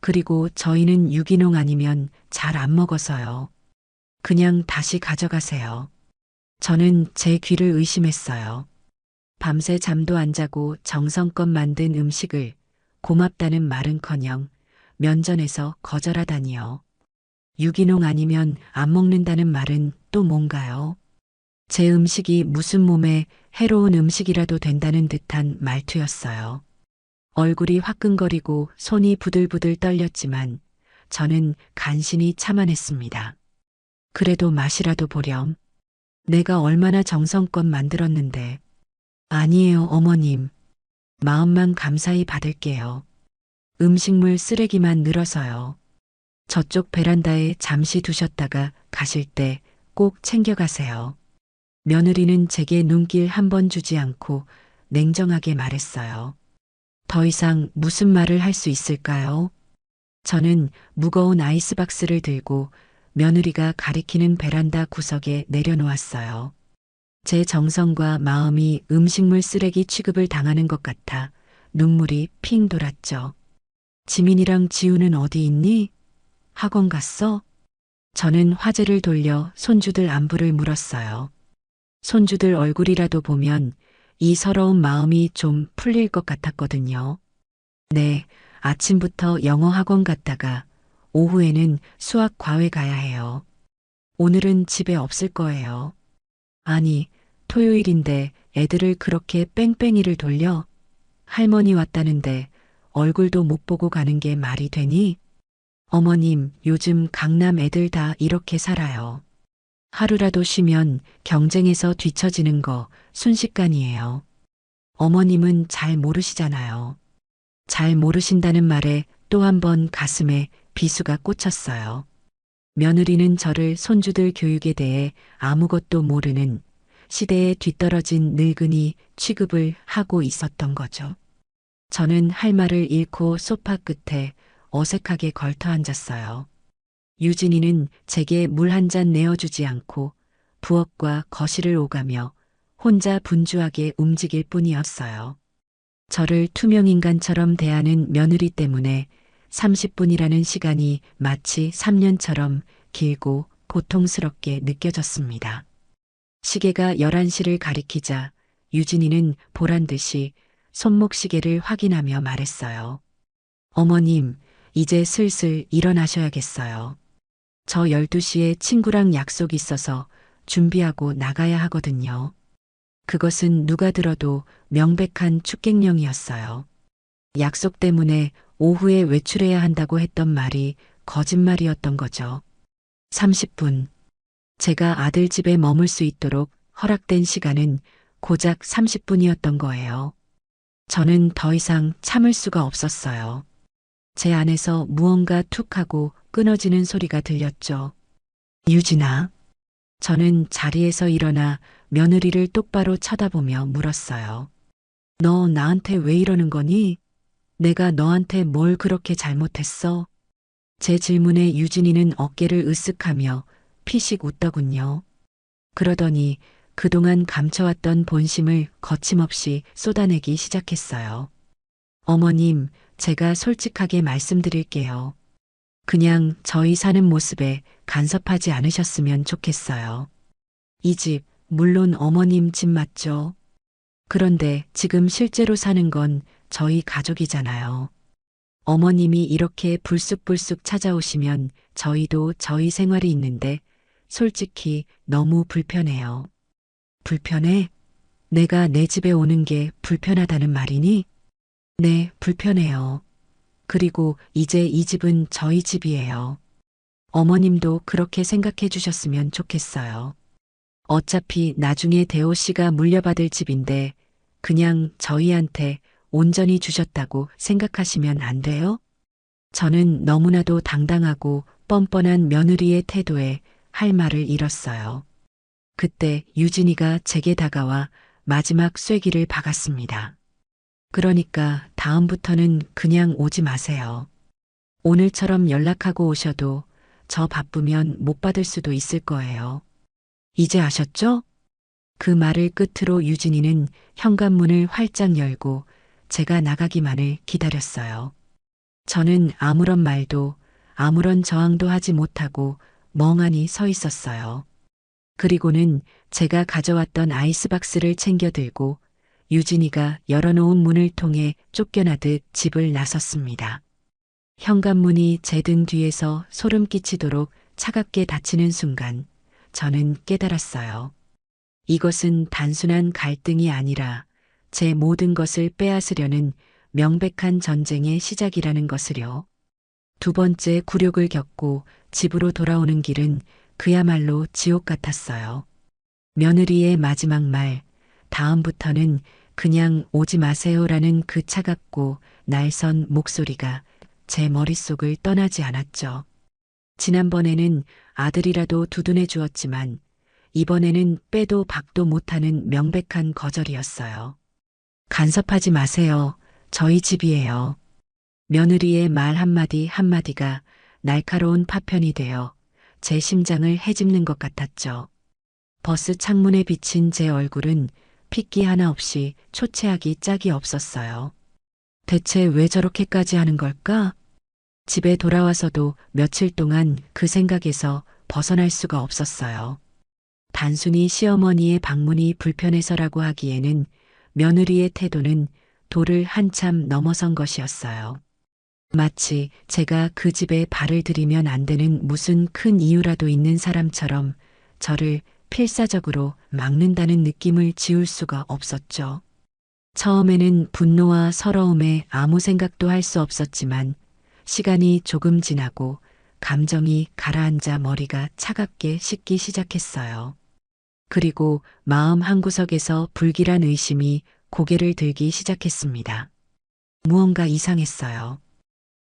Speaker 1: 그리고 저희는 유기농 아니면 잘 안 먹어서요. 그냥 다시 가져가세요. 저는 제 귀를 의심했어요. 밤새 잠도 안 자고 정성껏 만든 음식을 고맙다는 말은커녕 면전에서 거절하다니요. 유기농 아니면 안 먹는다는 말은 또 뭔가요? 제 음식이 무슨 몸에 해로운 음식이라도 된다는 듯한 말투였어요. 얼굴이 화끈거리고 손이 부들부들 떨렸지만 저는 간신히 참아냈습니다. 그래도 맛이라도 보렴. 내가 얼마나 정성껏 만들었는데. 아니에요, 어머님. 마음만 감사히 받을게요. 음식물 쓰레기만 늘어서요. 저쪽 베란다에 잠시 두셨다가 가실 때 꼭 챙겨가세요. 며느리는 제게 눈길 한 번 주지 않고 냉정하게 말했어요. 더 이상 무슨 말을 할 수 있을까요? 저는 무거운 아이스박스를 들고 며느리가 가리키는 베란다 구석에 내려놓았어요. 제 정성과 마음이 음식물 쓰레기 취급을 당하는 것 같아 눈물이 핑 돌았죠. 지민이랑 지우는 어디 있니? 학원 갔어? 저는 화제를 돌려 손주들 안부를 물었어요. 손주들 얼굴이라도 보면 이 서러운 마음이 좀 풀릴 것 같았거든요. 네, 아침부터 영어 학원 갔다가 오후에는 수학 과외 가야 해요. 오늘은 집에 없을 거예요. 아니, 토요일인데 애들을 그렇게 뺑뺑이를 돌려? 할머니 왔다는데 얼굴도 못 보고 가는 게 말이 되니? 어머님, 요즘 강남 애들 다 이렇게 살아요. 하루라도 쉬면 경쟁에서 뒤처지는 거 순식간이에요. 어머님은 잘 모르시잖아요. 잘 모르신다는 말에 또 한 번 가슴에 비수가 꽂혔어요. 며느리는 저를 손주들 교육에 대해 아무것도 모르는 시대에 뒤떨어진 늙은이 취급을 하고 있었던 거죠. 저는 할 말을 잃고 소파 끝에 어색하게 걸터 앉았어요. 유진이는 제게 물 한 잔 내어주지 않고 부엌과 거실을 오가며 혼자 분주하게 움직일 뿐이었어요. 저를 투명인간처럼 대하는 며느리 때문에 30분이라는 시간이 마치 3년처럼 길고 고통스럽게 느껴졌습니다. 시계가 11시를 가리키자 유진이는 보란 듯이 손목시계를 확인하며 말했어요. 어머님, 이제 슬슬 일어나셔야겠어요. 저 12시에 친구랑 약속 있어서 준비하고 나가야 하거든요. 그것은 누가 들어도 명백한 축객령이었어요. 약속 때문에 오후에 외출해야 한다고 했던 말이 거짓말이었던 거죠. 30분. 제가 아들 집에 머물 수 있도록 허락된 시간은 고작 30분이었던 거예요. 저는 더 이상 참을 수가 없었어요. 제 안에서 무언가 툭 하고 끊어지는 소리가 들렸죠. 유진아. 저는 자리에서 일어나 며느리를 똑바로 쳐다보며 물었어요. 너 나한테 왜 이러는 거니? 내가 너한테 뭘 그렇게 잘못했어? 제 질문에 유진이는 어깨를 으쓱하며 피식 웃더군요. 그러더니 그동안 감춰왔던 본심을 거침없이 쏟아내기 시작했어요. 어머님, 제가 솔직하게 말씀드릴게요. 그냥 저희 사는 모습에 간섭하지 않으셨으면 좋겠어요. 이 집, 물론 어머님 집 맞죠? 그런데 지금 실제로 사는 건 저희 가족이잖아요. 어머님이 이렇게 불쑥불쑥 찾아오시면 저희도 저희 생활이 있는데 솔직히 너무 불편해요. 불편해? 내가 내 집에 오는 게 불편하다는 말이니? 네, 불편해요. 그리고 이제 이 집은 저희 집이에요. 어머님도 그렇게 생각해 주셨으면 좋겠어요. 어차피 나중에 대호 씨가 물려받을 집인데 그냥 저희한테 온전히 주셨다고 생각하시면 안 돼요? 저는 너무나도 당당하고 뻔뻔한 며느리의 태도에 할 말을 잃었어요. 그때 유진이가 제게 다가와 마지막 쐐기를 박았습니다. 그러니까 다음부터는 그냥 오지 마세요. 오늘처럼 연락하고 오셔도 저 바쁘면 못 받을 수도 있을 거예요. 이제 아셨죠? 그 말을 끝으로 유진이는 현관문을 활짝 열고 제가 나가기만을 기다렸어요. 저는 아무런 말도 아무런 저항도 하지 못하고 멍하니 서 있었어요. 그리고는 제가 가져왔던 아이스박스를 챙겨 들고 유진이가 열어놓은 문을 통해 쫓겨나듯 집을 나섰습니다. 현관문이 제 등 뒤에서 소름 끼치도록 차갑게 닫히는 순간 저는 깨달았어요. 이것은 단순한 갈등이 아니라 제 모든 것을 빼앗으려는 명백한 전쟁의 시작이라는 것을요. 두 번째 굴욕을 겪고 집으로 돌아오는 길은 그야말로 지옥 같았어요. 며느리의 마지막 말, 다음부터는 그냥 오지 마세요라는 그 차갑고 날선 목소리가 제 머릿속을 떠나지 않았죠. 지난번에는 아들이라도 두둔해 주었지만 이번에는 빼도 박도 못하는 명백한 거절이었어요. 간섭하지 마세요. 저희 집이에요. 며느리의 말 한마디 한마디가 날카로운 파편이 되어 제 심장을 헤집는 것 같았죠. 버스 창문에 비친 제 얼굴은 핏기 하나 없이 초췌하기 짝이 없었어요. 대체 왜 저렇게까지 하는 걸까? 집에 돌아와서도 며칠 동안 그 생각에서 벗어날 수가 없었어요. 단순히 시어머니의 방문이 불편해서라고 하기에는 며느리의 태도는 도를 한참 넘어선 것이었어요. 마치 제가 그 집에 발을 들이면 안 되는 무슨 큰 이유라도 있는 사람처럼 저를 필사적으로 막는다는 느낌을 지울 수가 없었죠. 처음에는 분노와 서러움에 아무 생각도 할 수 없었지만 시간이 조금 지나고 감정이 가라앉아 머리가 차갑게 식기 시작했어요. 그리고 마음 한구석에서 불길한 의심이 고개를 들기 시작했습니다. 무언가 이상했어요.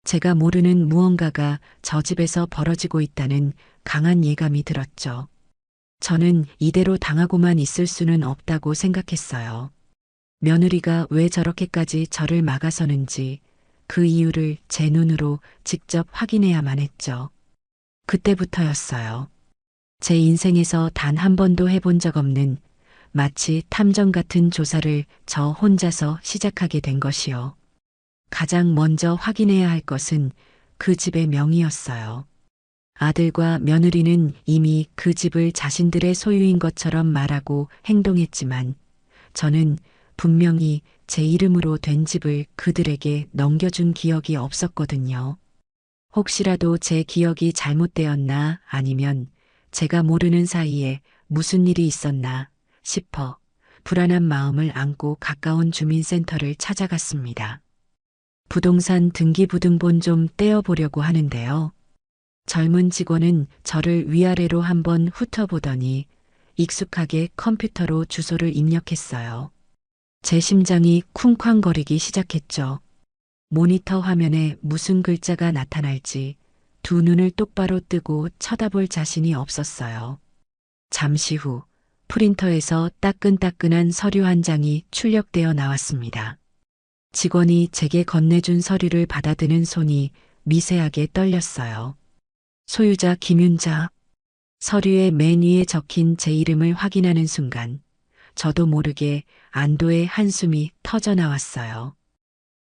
Speaker 1: 제가 모르는 무언가가 저 집에서 벌어지고 있다는 강한 예감이 들었죠. 저는 이대로 당하고만 있을 수는 없다고 생각했어요. 며느리가 왜 저렇게까지 저를 막아서는지 그 이유를 제 눈으로 직접 확인해야만 했죠. 그때부터였어요. 제 인생에서 단 한 번도 해본 적 없는 마치 탐정 같은 조사를 저 혼자서 시작하게 된 것이요. 가장 먼저 확인해야 할 것은 그 집의 명의였어요. 아들과 며느리는 이미 그 집을 자신들의 소유인 것처럼 말하고 행동했지만 저는 분명히 제 이름으로 된 집을 그들에게 넘겨준 기억이 없었거든요. 혹시라도 제 기억이 잘못되었나 아니면 제가 모르는 사이에 무슨 일이 있었나 싶어 불안한 마음을 안고 가까운 주민센터를 찾아갔습니다. 부동산 등기부등본 좀 떼어보려고 하는데요. 젊은 직원은 저를 위아래로 한번 훑어보더니 익숙하게 컴퓨터로 주소를 입력했어요. 제 심장이 쿵쾅거리기 시작했죠. 모니터 화면에 무슨 글자가 나타날지 두 눈을 똑바로 뜨고 쳐다볼 자신이 없었어요. 잠시 후 프린터에서 따끈따끈한 서류 한 장이 출력되어 나왔습니다. 직원이 제게 건네준 서류를 받아드는 손이 미세하게 떨렸어요. 소유자 김윤자. 서류의 맨 위에 적힌 제 이름을 확인하는 순간 저도 모르게 안도의 한숨이 터져 나왔어요.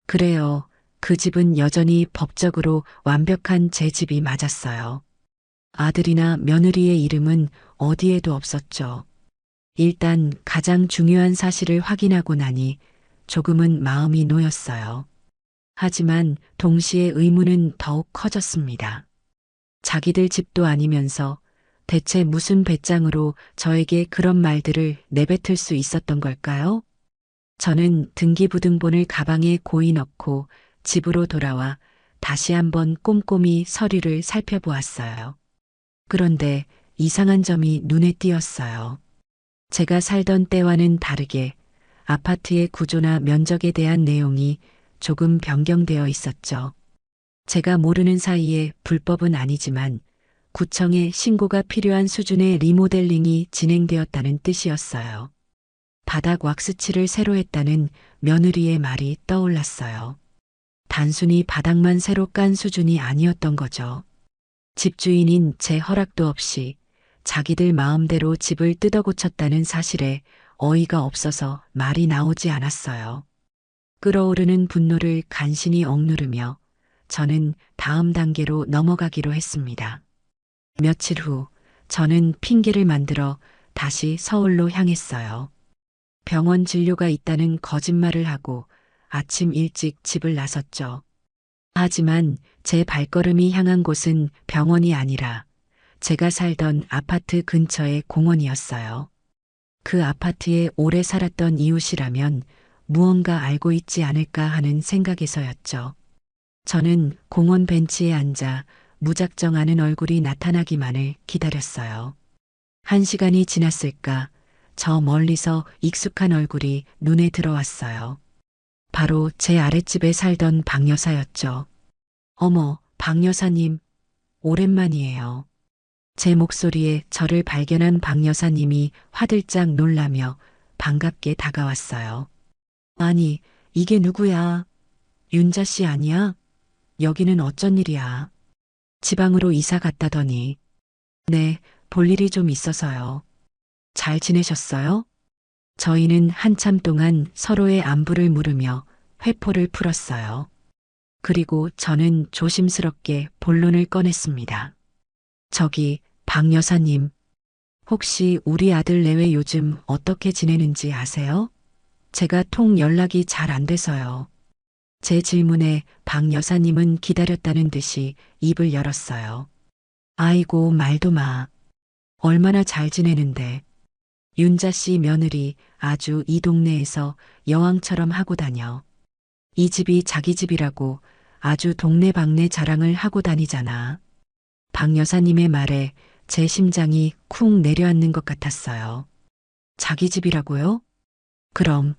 Speaker 1: 그래요. 그 집은 여전히 법적으로 완벽한 제 집이 맞았어요. 아들이나 며느리의 이름은 어디에도 없었죠. 일단 가장 중요한 사실을 확인하고 나니 조금은 마음이 놓였어요. 하지만 동시에 의문은 더욱 커졌습니다. 자기들 집도 아니면서 대체 무슨 배짱으로 저에게 그런 말들을 내뱉을 수 있었던 걸까요? 저는 등기부등본을 가방에 고이 넣고 집으로 돌아와 다시 한번 꼼꼼히 서류를 살펴보았어요. 그런데 이상한 점이 눈에 띄었어요. 제가 살던 때와는 다르게 아파트의 구조나 면적에 대한 내용이 조금 변경되어 있었죠. 제가 모르는 사이에 불법은 아니지만 구청에 신고가 필요한 수준의 리모델링이 진행되었다는 뜻이었어요. 바닥 왁스칠을 새로 했다는 며느리의 말이 떠올랐어요. 단순히 바닥만 새로 깐 수준이 아니었던 거죠. 집주인인 제 허락도 없이 자기들 마음대로 집을 뜯어고쳤다는 사실에 어이가 없어서 말이 나오지 않았어요. 끓어오르는 분노를 간신히 억누르며 저는 다음 단계로 넘어가기로 했습니다. 며칠 후 저는 핑계를 만들어 다시 서울로 향했어요. 병원 진료가 있다는 거짓말을 하고 아침 일찍 집을 나섰죠. 하지만 제 발걸음이 향한 곳은 병원이 아니라 제가 살던 아파트 근처의 공원이었어요. 그 아파트에 오래 살았던 이웃이라면 무언가 알고 있지 않을까 하는 생각에서였죠. 저는 공원 벤치에 앉아 무작정 아는 얼굴이 나타나기만을 기다렸어요. 1시간이 지났을까 저 멀리서 익숙한 얼굴이 눈에 들어왔어요. 바로 제 아랫집에 살던 박 여사였죠. 어머, 박 여사님, 오랜만이에요. 제 목소리에 저를 발견한 박 여사님이 화들짝 놀라며 반갑게 다가왔어요. 아니, 이게 누구야? 윤자 씨 아니야? 여기는 어쩐 일이야? 지방으로 이사 갔다더니. 네, 볼 일이 좀 있어서요. 잘 지내셨어요? 저희는 한참 동안 서로의 안부를 물으며 회포를 풀었어요. 그리고 저는 조심스럽게 본론을 꺼냈습니다. 저기, 박 여사님, 혹시 우리 아들 내외 요즘 어떻게 지내는지 아세요? 제가 통 연락이 잘 안 돼서요. 제 질문에 박 여사님은 기다렸다는 듯이 입을 열었어요. 아이고, 말도 마. 얼마나 잘 지내는데. 윤자 씨 며느리 아주 이 동네에서 여왕처럼 하고 다녀. 이 집이 자기 집이라고 아주 동네방네 자랑을 하고 다니잖아. 박 여사님의 말에 제 심장이 쿵 내려앉는 것 같았어요. 자기 집이라고요? 그럼.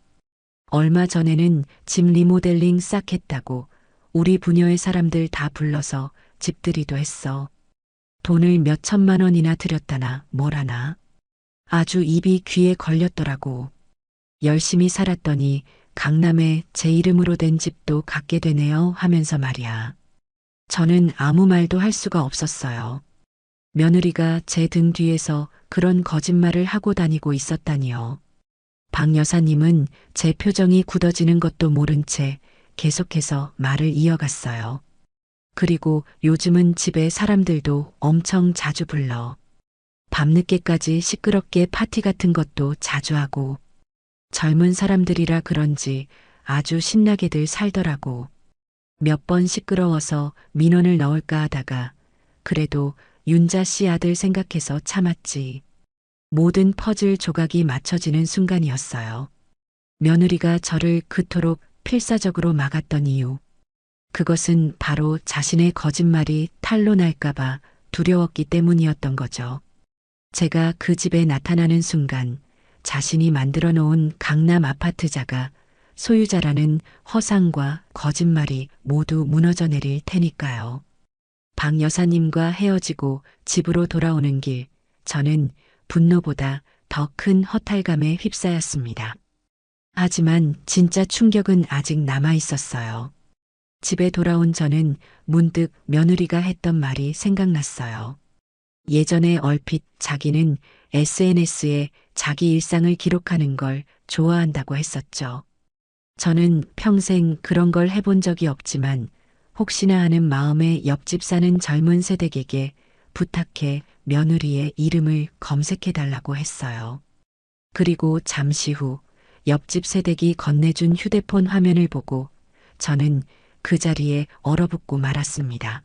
Speaker 1: 얼마 전에는 집 리모델링 싹 했다고 우리 부녀의 사람들 다 불러서 집들이도 했어. 돈을 몇 천만 원이나 들였다나 뭐라나. 아주 입이 귀에 걸렸더라고. 열심히 살았더니 강남에 제 이름으로 된 집도 갖게 되네요 하면서 말이야. 저는 아무 말도 할 수가 없었어요. 며느리가 제 등 뒤에서 그런 거짓말을 하고 다니고 있었다니요. 박 여사님은 제 표정이 굳어지는 것도 모른 채 계속해서 말을 이어갔어요. 그리고 요즘은 집에 사람들도 엄청 자주 불러. 밤늦게까지 시끄럽게 파티 같은 것도 자주 하고 젊은 사람들이라 그런지 아주 신나게들 살더라고. 몇 번 시끄러워서 민원을 넣을까 하다가 그래도 윤자 씨 아들 생각해서 참았지. 모든 퍼즐 조각이 맞춰지는 순간이었어요. 며느리가 저를 그토록 필사적으로 막았던 이유. 그것은 바로 자신의 거짓말이 탄로 날까봐 두려웠기 때문이었던 거죠. 제가 그 집에 나타나는 순간 자신이 만들어 놓은 강남 아파트자가 소유자라는 허상과 거짓말이 모두 무너져 내릴 테니까요. 박 여사님과 헤어지고 집으로 돌아오는 길, 저는 분노보다 더 큰 허탈감에 휩싸였습니다. 하지만 진짜 충격은 아직 남아 있었어요. 집에 돌아온 저는 문득 며느리가 했던 말이 생각났어요. 예전에 얼핏 자기는 SNS에 자기 일상을 기록하는 걸 좋아한다고 했었죠. 저는 평생 그런 걸 해본 적이 없지만 혹시나 하는 마음에 옆집 사는 젊은 세댁에게 부탁해 며느리의 이름을 검색해 달라고 했어요. 그리고 잠시 후 옆집 세댁이 건네준 휴대폰 화면을 보고 저는 그 자리에 얼어붙고 말았습니다.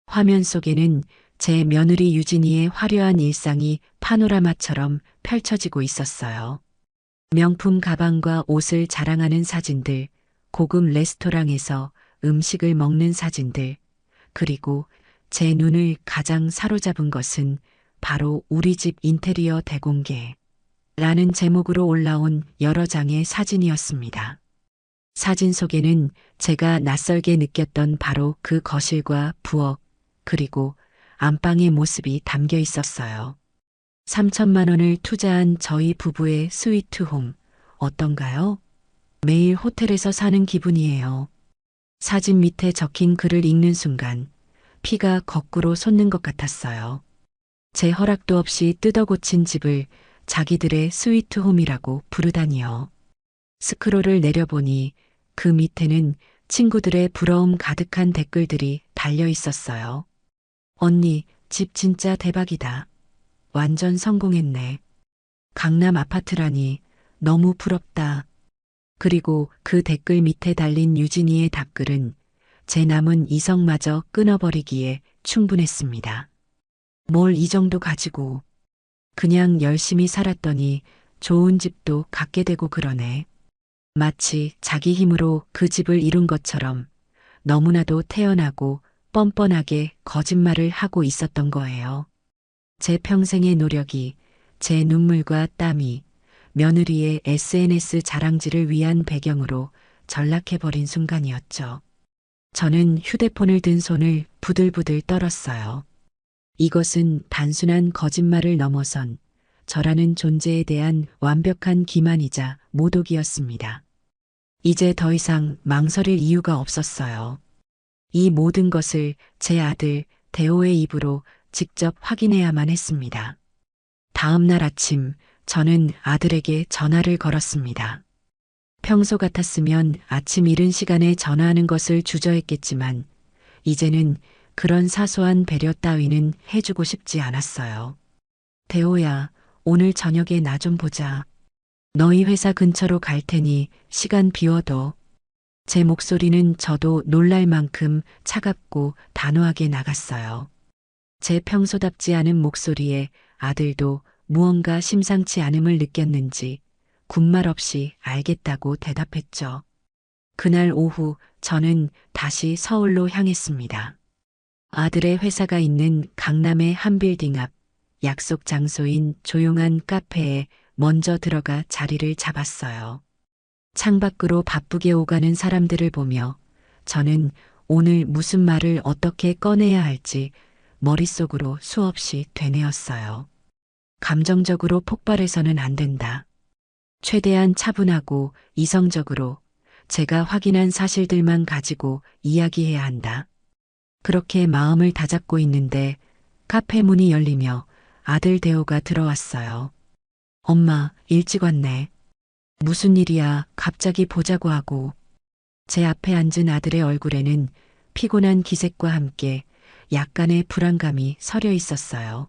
Speaker 1: 화면 속에는 제 며느리 유진이의 화려한 일상이 파노라마처럼 펼쳐지고 있었어요. 명품 가방과 옷을 자랑하는 사진들, 고급 레스토랑에서 음식을 먹는 사진들, 그리고 제 눈을 가장 사로잡은 것은 바로 우리 집 인테리어 대공개 라는 제목으로 올라온 여러 장의 사진이었습니다. 사진 속에는 제가 낯설게 느꼈던 바로 그 거실과 부엌, 그리고 안방의 모습이 담겨 있었어요. 3천만 원을 투자한 저희 부부의 스위트홈, 어떤가요? 매일 호텔에서 사는 기분이에요. 사진 밑에 적힌 글을 읽는 순간 피가 거꾸로 솟는 것 같았어요. 제 허락도 없이 뜯어 고친 집을 자기들의 스위트홈이라고 부르다니요. 스크롤을 내려보니 그 밑에는 친구들의 부러움 가득한 댓글들이 달려 있었어요. 언니, 집 진짜 대박이다. 완전 성공했네. 강남 아파트라니 너무 부럽다. 그리고 그 댓글 밑에 달린 유진이의 답글은 제 남은 이성마저 끊어버리기에 충분했습니다. 뭘 이 정도 가지고 그냥 열심히 살았더니 좋은 집도 갖게 되고 그러네. 마치 자기 힘으로 그 집을 이룬 것처럼 너무나도 태연하고 뻔뻔하게 거짓말을 하고 있었던 거예요. 제 평생의 노력이, 제 눈물과 땀이 며느리의 SNS 자랑질을 위한 배경으로 전락해버린 순간이었죠. 저는 휴대폰을 든 손을 부들부들 떨었어요. 이것은 단순한 거짓말을 넘어선 저라는 존재에 대한 완벽한 기만이자 모독이었습니다. 이제 더 이상 망설일 이유가 없었어요. 이 모든 것을 제 아들 대호의 입으로 직접 확인해야만 했습니다. 다음 날 아침 저는 아들에게 전화를 걸었습니다. 평소 같았으면 아침 이른 시간에 전화하는 것을 주저했겠지만 이제는 그런 사소한 배려 따위는 해주고 싶지 않았어요. 대호야, 오늘 저녁에 나 좀 보자. 너희 회사 근처로 갈 테니 시간 비워둬. 제 목소리는 저도 놀랄 만큼 차갑고 단호하게 나갔어요. 제 평소답지 않은 목소리에 아들도 무언가 심상치 않음을 느꼈는지 군말 없이 알겠다고 대답했죠. 그날 오후 저는 다시 서울로 향했습니다. 아들의 회사가 있는 강남의 한 빌딩 앞 약속 장소인 조용한 카페에 먼저 들어가 자리를 잡았어요. 창밖으로 바쁘게 오가는 사람들을 보며 저는 오늘 무슨 말을 어떻게 꺼내야 할지 머릿속으로 수없이 되뇌었어요. 감정적으로 폭발해서는 안 된다. 최대한 차분하고 이성적으로 제가 확인한 사실들만 가지고 이야기해야 한다. 그렇게 마음을 다잡고 있는데 카페 문이 열리며 아들 대호가 들어왔어요. 엄마, 일찍 왔네. 무슨 일이야, 갑자기 보자고 하고. 제 앞에 앉은 아들의 얼굴에는 피곤한 기색과 함께 약간의 불안감이 서려 있었어요.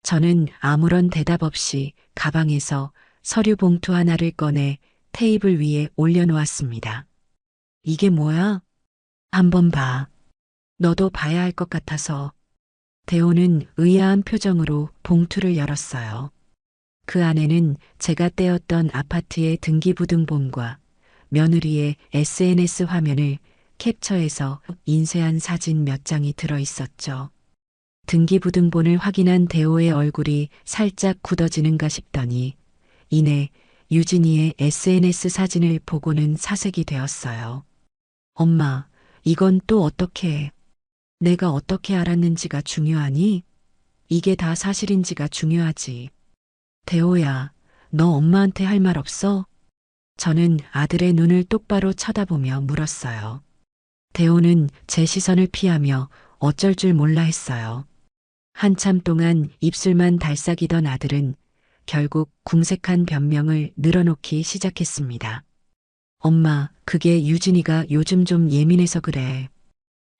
Speaker 1: 저는 아무런 대답 없이 가방에서 서류 봉투 하나를 꺼내 테이블 위에 올려놓았습니다. 이게 뭐야? 한번 봐. 너도 봐야 할 것 같아서. 대호는 의아한 표정으로 봉투를 열었어요. 그 안에는 제가 떼었던 아파트의 등기부등본과 며느리의 SNS 화면을 캡처해서 인쇄한 사진 몇 장이 들어 있었죠. 등기부등본을 확인한 대호의 얼굴이 살짝 굳어지는가 싶더니 이내 유진이의 SNS 사진을 보고는 사색이 되었어요. 엄마, 이건 또 어떻게 해? 내가 어떻게 알았는지가 중요하니? 이게 다 사실인지가 중요하지. 대호야, 너 엄마한테 할 말 없어? 저는 아들의 눈을 똑바로 쳐다보며 물었어요. 대호는 제 시선을 피하며 어쩔 줄 몰라 했어요. 한참 동안 입술만 달싹이던 아들은 결국 궁색한 변명을 늘어놓기 시작했습니다. 엄마, 그게 유진이가 요즘 좀 예민해서 그래.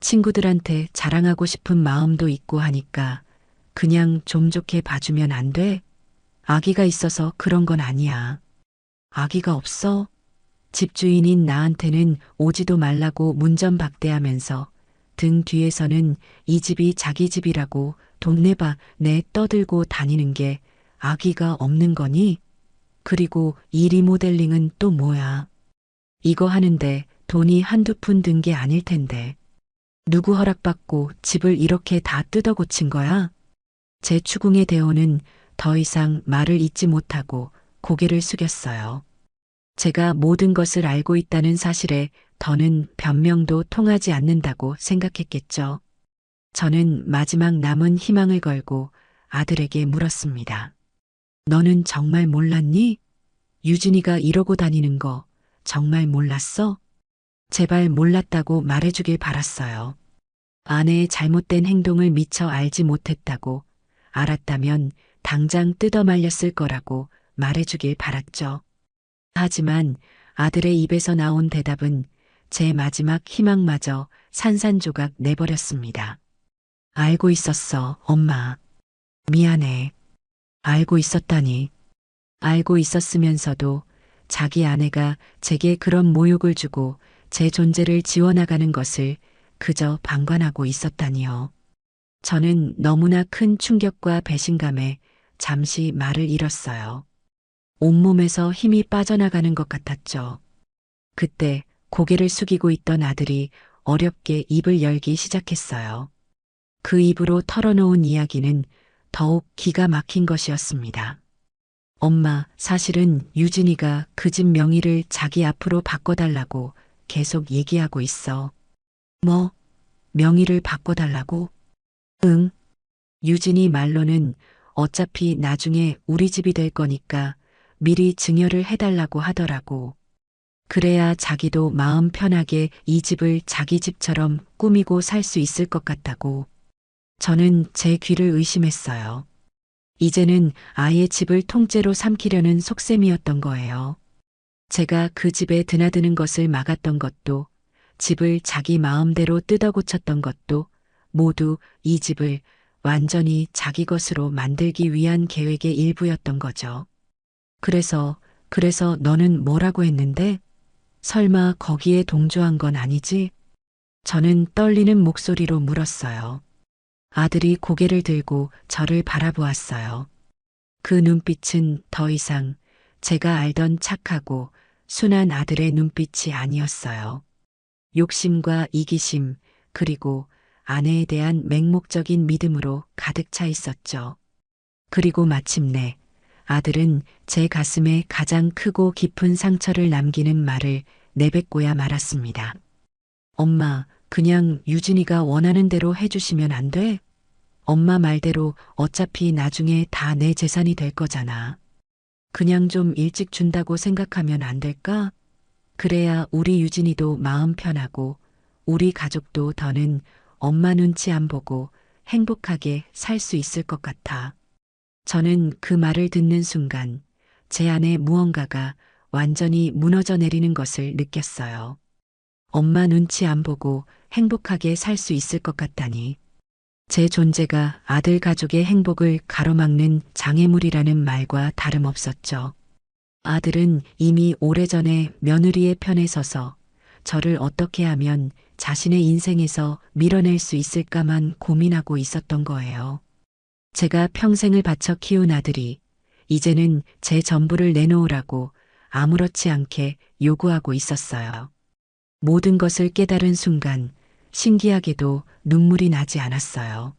Speaker 1: 친구들한테 자랑하고 싶은 마음도 있고 하니까 그냥 좀 좋게 봐주면 안 돼? 아기가 있어서 그런 건 아니야. 아기가 없어? 집주인인 나한테는 오지도 말라고 문전박대하면서 등 뒤에서는 이 집이 자기 집이라고 돈내봐 내 떠들고 다니는 게 아기가 없는 거니? 그리고 이 리모델링은 또 뭐야? 이거 하는데 돈이 한두 푼 든 게 아닐 텐데. 누구 허락받고 집을 이렇게 다 뜯어 고친 거야? 제 추궁의 대호는 더 이상 말을 잇지 못하고 고개를 숙였어요. 제가 모든 것을 알고 있다는 사실에 더는 변명도 통하지 않는다고 생각했겠죠. 저는 마지막 남은 희망을 걸고 아들에게 물었습니다. 너는 정말 몰랐니? 유진이가 이러고 다니는 거 정말 몰랐어? 제발 몰랐다고 말해주길 바랐어요. 아내의 잘못된 행동을 미처 알지 못했다고, 알았다면 당장 뜯어말렸을 거라고 말해주길 바랐죠. 하지만 아들의 입에서 나온 대답은 제 마지막 희망마저 산산조각 내버렸습니다. 알고 있었어, 엄마. 미안해. 알고 있었다니. 알고 있었으면서도 자기 아내가 제게 그런 모욕을 주고 제 존재를 지워나가는 것을 그저 방관하고 있었다니요. 저는 너무나 큰 충격과 배신감에 잠시 말을 잃었어요. 온몸에서 힘이 빠져나가는 것 같았죠. 그때 고개를 숙이고 있던 아들이 어렵게 입을 열기 시작했어요. 그 입으로 털어놓은 이야기는 더욱 기가 막힌 것이었습니다. 엄마, 사실은 유진이가 그 집 명의를 자기 앞으로 바꿔달라고 계속 얘기하고 있어. 뭐? 명의를 바꿔달라고? 응. 유진이 말로는 어차피 나중에 우리 집이 될 거니까 미리 증여를 해달라고 하더라고. 그래야 자기도 마음 편하게 이 집을 자기 집처럼 꾸미고 살 수 있을 것 같다고. 저는 제 귀를 의심했어요. 이제는 아예 집을 통째로 삼키려는 속셈이었던 거예요. 제가 그 집에 드나드는 것을 막았던 것도, 집을 자기 마음대로 뜯어고쳤던 것도 모두 이 집을 완전히 자기 것으로 만들기 위한 계획의 일부였던 거죠. 그래서 너는 뭐라고 했는데? 설마 거기에 동조한 건 아니지? 저는 떨리는 목소리로 물었어요. 아들이 고개를 들고 저를 바라보았어요. 그 눈빛은 더 이상 제가 알던 착하고 순한 아들의 눈빛이 아니었어요. 욕심과 이기심, 그리고 아내에 대한 맹목적인 믿음으로 가득 차 있었죠. 그리고 마침내 아들은 제 가슴에 가장 크고 깊은 상처를 남기는 말을 내뱉고야 말았습니다. 엄마, 그냥 유진이가 원하는 대로 해주시면 안 돼? 엄마 말대로 어차피 나중에 다 내 재산이 될 거잖아. 그냥 좀 일찍 준다고 생각하면 안 될까? 그래야 우리 유진이도 마음 편하고 우리 가족도 더는 엄마 눈치 안 보고 행복하게 살 수 있을 것 같아. 저는 그 말을 듣는 순간 제 안에 무언가가 완전히 무너져 내리는 것을 느꼈어요. 엄마 눈치 안 보고 행복하게 살 수 있을 것 같다니. 제 존재가 아들 가족의 행복을 가로막는 장애물이라는 말과 다름없었죠. 아들은 이미 오래전에 며느리의 편에 서서 저를 어떻게 하면 자신의 인생에서 밀어낼 수 있을까만 고민하고 있었던 거예요. 제가 평생을 바쳐 키운 아들이 이제는 제 전부를 내놓으라고 아무렇지 않게 요구하고 있었어요. 모든 것을 깨달은 순간 신기하게도 눈물이 나지 않았어요.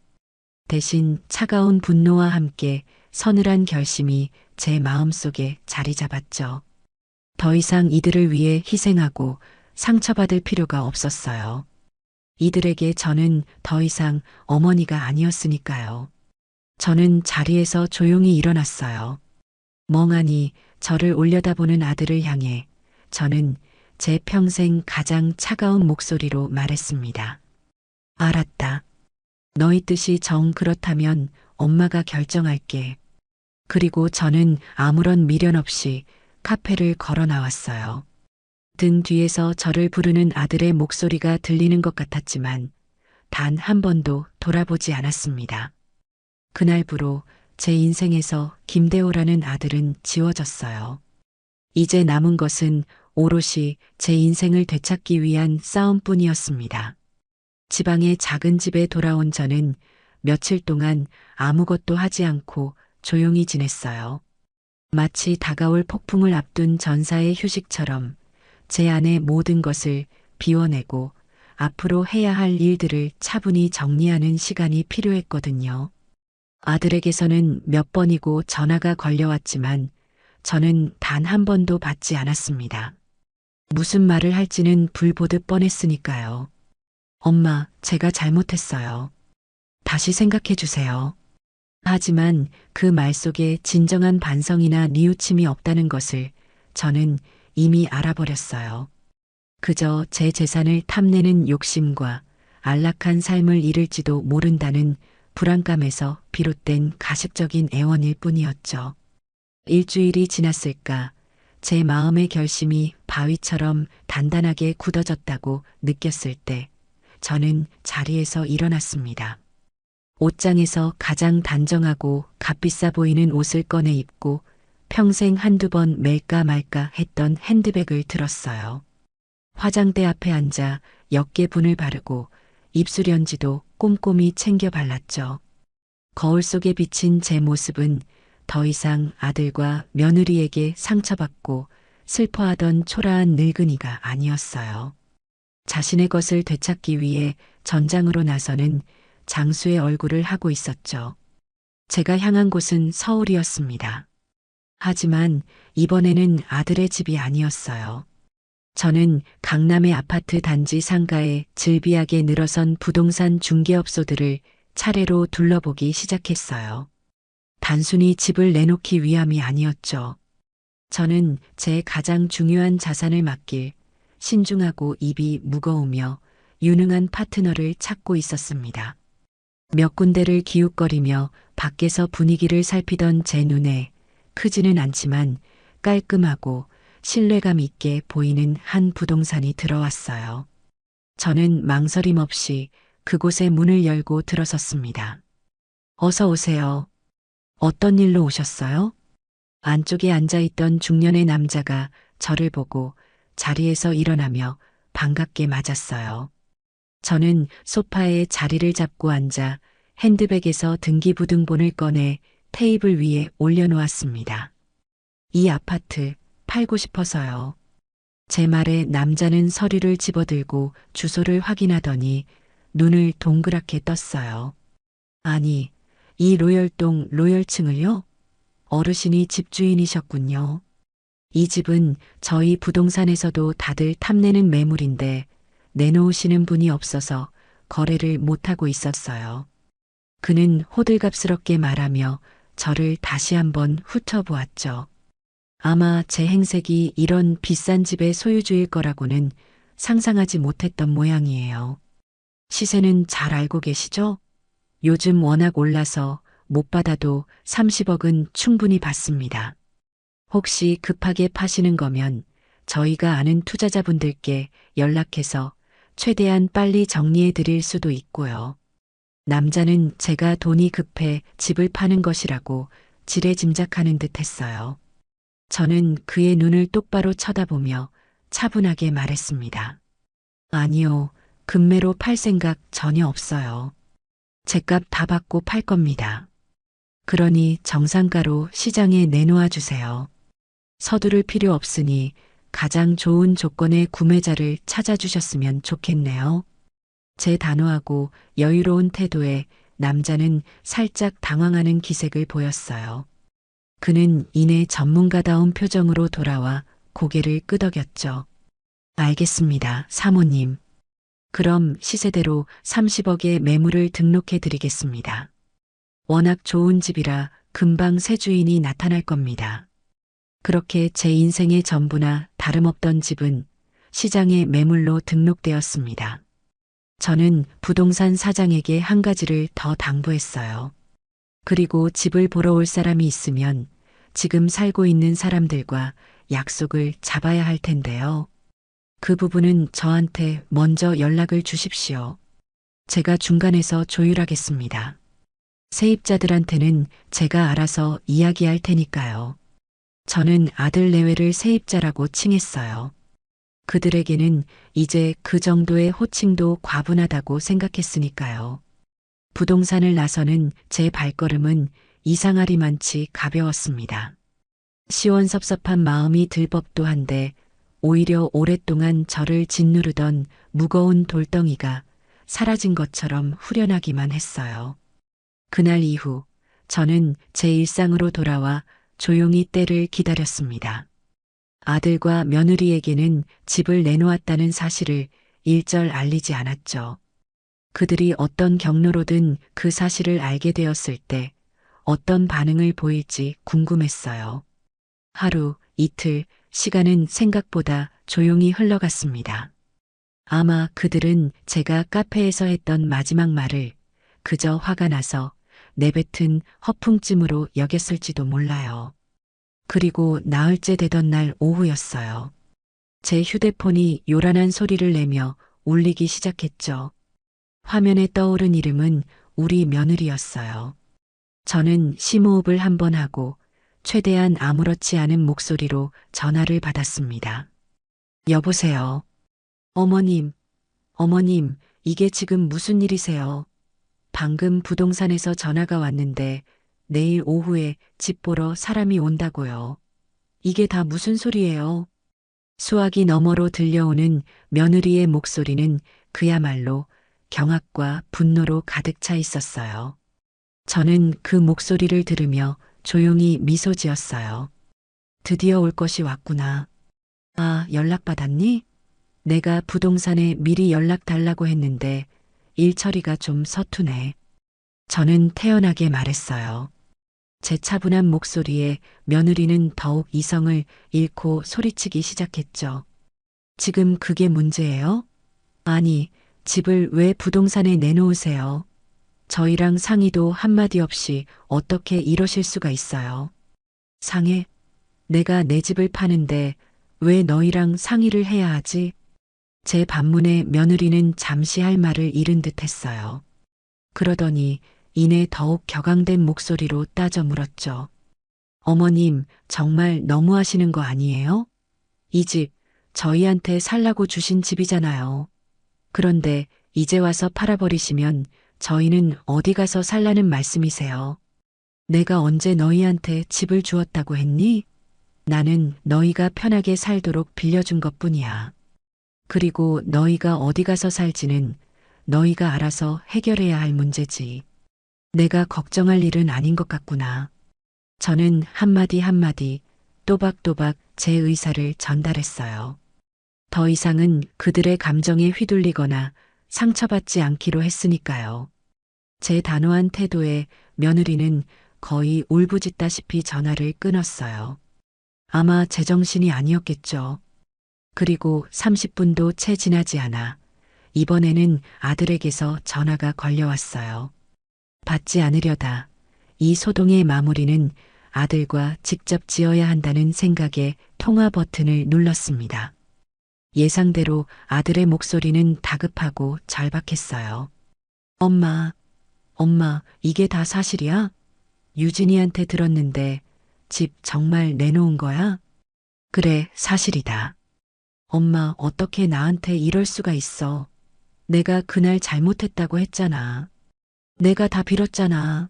Speaker 1: 대신 차가운 분노와 함께 서늘한 결심이 제 마음속에 자리 잡았죠. 더 이상 이들을 위해 희생하고 상처받을 필요가 없었어요. 이들에게 저는 더 이상 어머니가 아니었으니까요. 저는 자리에서 조용히 일어났어요. 멍하니 저를 올려다보는 아들을 향해 저는 제 평생 가장 차가운 목소리로 말했습니다. 알았다. 너희 뜻이 정 그렇다면 엄마가 결정할게. 그리고 저는 아무런 미련 없이 카페를 걸어 나왔어요. 등 뒤에서 저를 부르는 아들의 목소리가 들리는 것 같았지만 단 한 번도 돌아보지 않았습니다. 그날부로 제 인생에서 김대호라는 아들은 지워졌어요. 이제 남은 것은 오롯이 제 인생을 되찾기 위한 싸움뿐이었습니다. 지방의 작은 집에 돌아온 저는 며칠 동안 아무것도 하지 않고 조용히 지냈어요. 마치 다가올 폭풍을 앞둔 전사의 휴식처럼 제 안의 모든 것을 비워내고 앞으로 해야 할 일들을 차분히 정리하는 시간이 필요했거든요. 아들에게서는 몇 번이고 전화가 걸려왔지만 저는 단 한 번도 받지 않았습니다. 무슨 말을 할지는 불 보듯 뻔했으니까요. 엄마, 제가 잘못했어요. 다시 생각해 주세요. 하지만 그 말 속에 진정한 반성이나 뉘우침이 없다는 것을 저는 이미 알아버렸어요. 그저 제 재산을 탐내는 욕심과 안락한 삶을 잃을지도 모른다는 불안감에서 비롯된 가식적인 애원일 뿐이었죠. 일주일이 지났을까, 제 마음의 결심이 바위처럼 단단하게 굳어졌다고 느꼈을 때, 저는 자리에서 일어났습니다. 옷장에서 가장 단정하고 값비싸 보이는 옷을 꺼내 입고 평생 한두 번 멜까 말까 했던 핸드백을 들었어요. 화장대 앞에 앉아 역계분을 바르고 입술연지도 꼼꼼히 챙겨 발랐죠. 거울 속에 비친 제 모습은 더 이상 아들과 며느리에게 상처받고 슬퍼하던 초라한 늙은이가 아니었어요. 자신의 것을 되찾기 위해 전장으로 나서는 장수의 얼굴을 하고 있었죠. 제가 향한 곳은 서울이었습니다. 하지만 이번에는 아들의 집이 아니었어요. 저는 강남의 아파트 단지 상가에 즐비하게 늘어선 부동산 중개업소들을 차례로 둘러보기 시작했어요. 단순히 집을 내놓기 위함이 아니었죠. 저는 제 가장 중요한 자산을 맡길 신중하고 입이 무거우며 유능한 파트너를 찾고 있었습니다. 몇 군데를 기웃거리며 밖에서 분위기를 살피던 제 눈에 크지는 않지만 깔끔하고 신뢰감 있게 보이는 한 부동산이 들어왔어요. 저는 망설임 없이 그곳의 문을 열고 들어섰습니다. 어서 오세요. 어떤 일로 오셨어요? 안쪽에 앉아있던 중년의 남자가 저를 보고 자리에서 일어나며 반갑게 맞았어요. 저는 소파에 자리를 잡고 앉아 핸드백에서 등기부등본을 꺼내 테이블 위에 올려놓았습니다. 이 아파트 팔고 싶어서요. 제 말에 남자는 서류를 집어들고 주소를 확인하더니 눈을 동그랗게 떴어요. 아니, 이 로열동 로열층을요? 어르신이 집주인이셨군요. 이 집은 저희 부동산에서도 다들 탐내는 매물인데 내놓으시는 분이 없어서 거래를 못하고 있었어요. 그는 호들갑스럽게 말하며 저를 다시 한번 훑어보았죠. 아마 제 행색이 이런 비싼 집의 소유주일 거라고는 상상하지 못했던 모양이에요. 시세는 잘 알고 계시죠? 요즘 워낙 올라서 못 받아도 30억은 충분히 받습니다. 혹시 급하게 파시는 거면 저희가 아는 투자자분들께 연락해서 최대한 빨리 정리해 드릴 수도 있고요. 남자는 제가 돈이 급해 집을 파는 것이라고 지레짐작하는 듯 했어요. 저는 그의 눈을 똑바로 쳐다보며 차분하게 말했습니다. 아니요, 금매로 팔 생각 전혀 없어요. 제값 다 받고 팔 겁니다. 그러니 정상가로 시장에 내놓아 주세요. 서두를 필요 없으니 가장 좋은 조건의 구매자를 찾아주셨으면 좋겠네요. 제 단호하고 여유로운 태도에 남자는 살짝 당황하는 기색을 보였어요. 그는 이내 전문가다운 표정으로 돌아와 고개를 끄덕였죠. 알겠습니다, 사모님. 그럼 시세대로 30억의 매물을 등록해 드리겠습니다. 워낙 좋은 집이라 금방 새 주인이 나타날 겁니다. 그렇게 제 인생의 전부나 다름없던 집은 시장에 매물로 등록되었습니다. 저는 부동산 사장에게 한 가지를 더 당부했어요. 그리고 집을 보러 올 사람이 있으면 지금 살고 있는 사람들과 약속을 잡아야 할 텐데요. 그 부분은 저한테 먼저 연락을 주십시오. 제가 중간에서 조율하겠습니다. 세입자들한테는 제가 알아서 이야기할 테니까요. 저는 아들 내외를 세입자라고 칭했어요. 그들에게는 이제 그 정도의 호칭도 과분하다고 생각했으니까요. 부동산을 나서는 제 발걸음은 이상하리만치 가벼웠습니다. 시원섭섭한 마음이 들 법도 한데 오히려 오랫동안 저를 짓누르던 무거운 돌덩이가 사라진 것처럼 후련하기만 했어요. 그날 이후 저는 제 일상으로 돌아와 조용히 때를 기다렸습니다. 아들과 며느리에게는 집을 내놓았다는 사실을 일절 알리지 않았죠. 그들이 어떤 경로로든 그 사실을 알게 되었을 때 어떤 반응을 보일지 궁금했어요. 하루, 이틀, 시간은 생각보다 조용히 흘러갔습니다. 아마 그들은 제가 카페에서 했던 마지막 말을 그저 화가 나서 내뱉은 허풍찜으로 여겼을지도 몰라요. 그리고 나흘째 되던 날 오후였어요. 제 휴대폰이 요란한 소리를 내며 울리기 시작했죠. 화면에 떠오른 이름은 우리 며느리였어요. 저는 심호흡을 한 번 하고 최대한 아무렇지 않은 목소리로 전화를 받았습니다. 여보세요. 어머님, 어머님, 이게 지금 무슨 일이세요? 방금 부동산에서 전화가 왔는데 내일 오후에 집 보러 사람이 온다고요. 이게 다 무슨 소리예요? 수화기 너머로 들려오는 며느리의 목소리는 그야말로 경악과 분노로 가득 차 있었어요. 저는 그 목소리를 들으며 조용히 미소 지었어요. 드디어 올 것이 왔구나. 아, 연락받았니? 내가 부동산에 미리 연락 달라고 했는데 일 처리가 좀 서투네. 저는 태연하게 말했어요. 제 차분한 목소리에 며느리는 더욱 이성을 잃고 소리치기 시작했죠. 지금 그게 문제예요? 아니, 집을 왜 부동산에 내놓으세요? 저희랑 상의도 한마디 없이 어떻게 이러실 수가 있어요? 상해? 내가 내 집을 파는데 왜 너희랑 상의를 해야 하지? 제 반문에 며느리는 잠시 할 말을 잃은 듯 했어요. 그러더니 이내 더욱 격앙된 목소리로 따져 물었죠. 어머님, 정말 너무하시는 거 아니에요? 이 집, 저희한테 살라고 주신 집이잖아요. 그런데 이제 와서 팔아버리시면 저희는 어디 가서 살라는 말씀이세요? 내가 언제 너희한테 집을 주었다고 했니? 나는 너희가 편하게 살도록 빌려준 것뿐이야. 그리고 너희가 어디 가서 살지는 너희가 알아서 해결해야 할 문제지. 내가 걱정할 일은 아닌 것 같구나. 저는 한마디 한마디 또박또박 제 의사를 전달했어요. 더 이상은 그들의 감정에 휘둘리거나 상처받지 않기로 했으니까요. 제 단호한 태도에 며느리는 거의 울부짖다시피 전화를 끊었어요. 아마 제정신이 아니었겠죠. 그리고 30분도 채 지나지 않아 이번에는 아들에게서 전화가 걸려왔어요. 받지 않으려다 이 소동의 마무리는 아들과 직접 지어야 한다는 생각에 통화 버튼을 눌렀습니다. 예상대로 아들의 목소리는 다급하고 절박했어요. 엄마, 엄마, 이게 다 사실이야? 유진이한테 들었는데 집 정말 내놓은 거야? 그래, 사실이다. 엄마, 어떻게 나한테 이럴 수가 있어? 내가 그날 잘못했다고 했잖아. 내가 다 빌었잖아.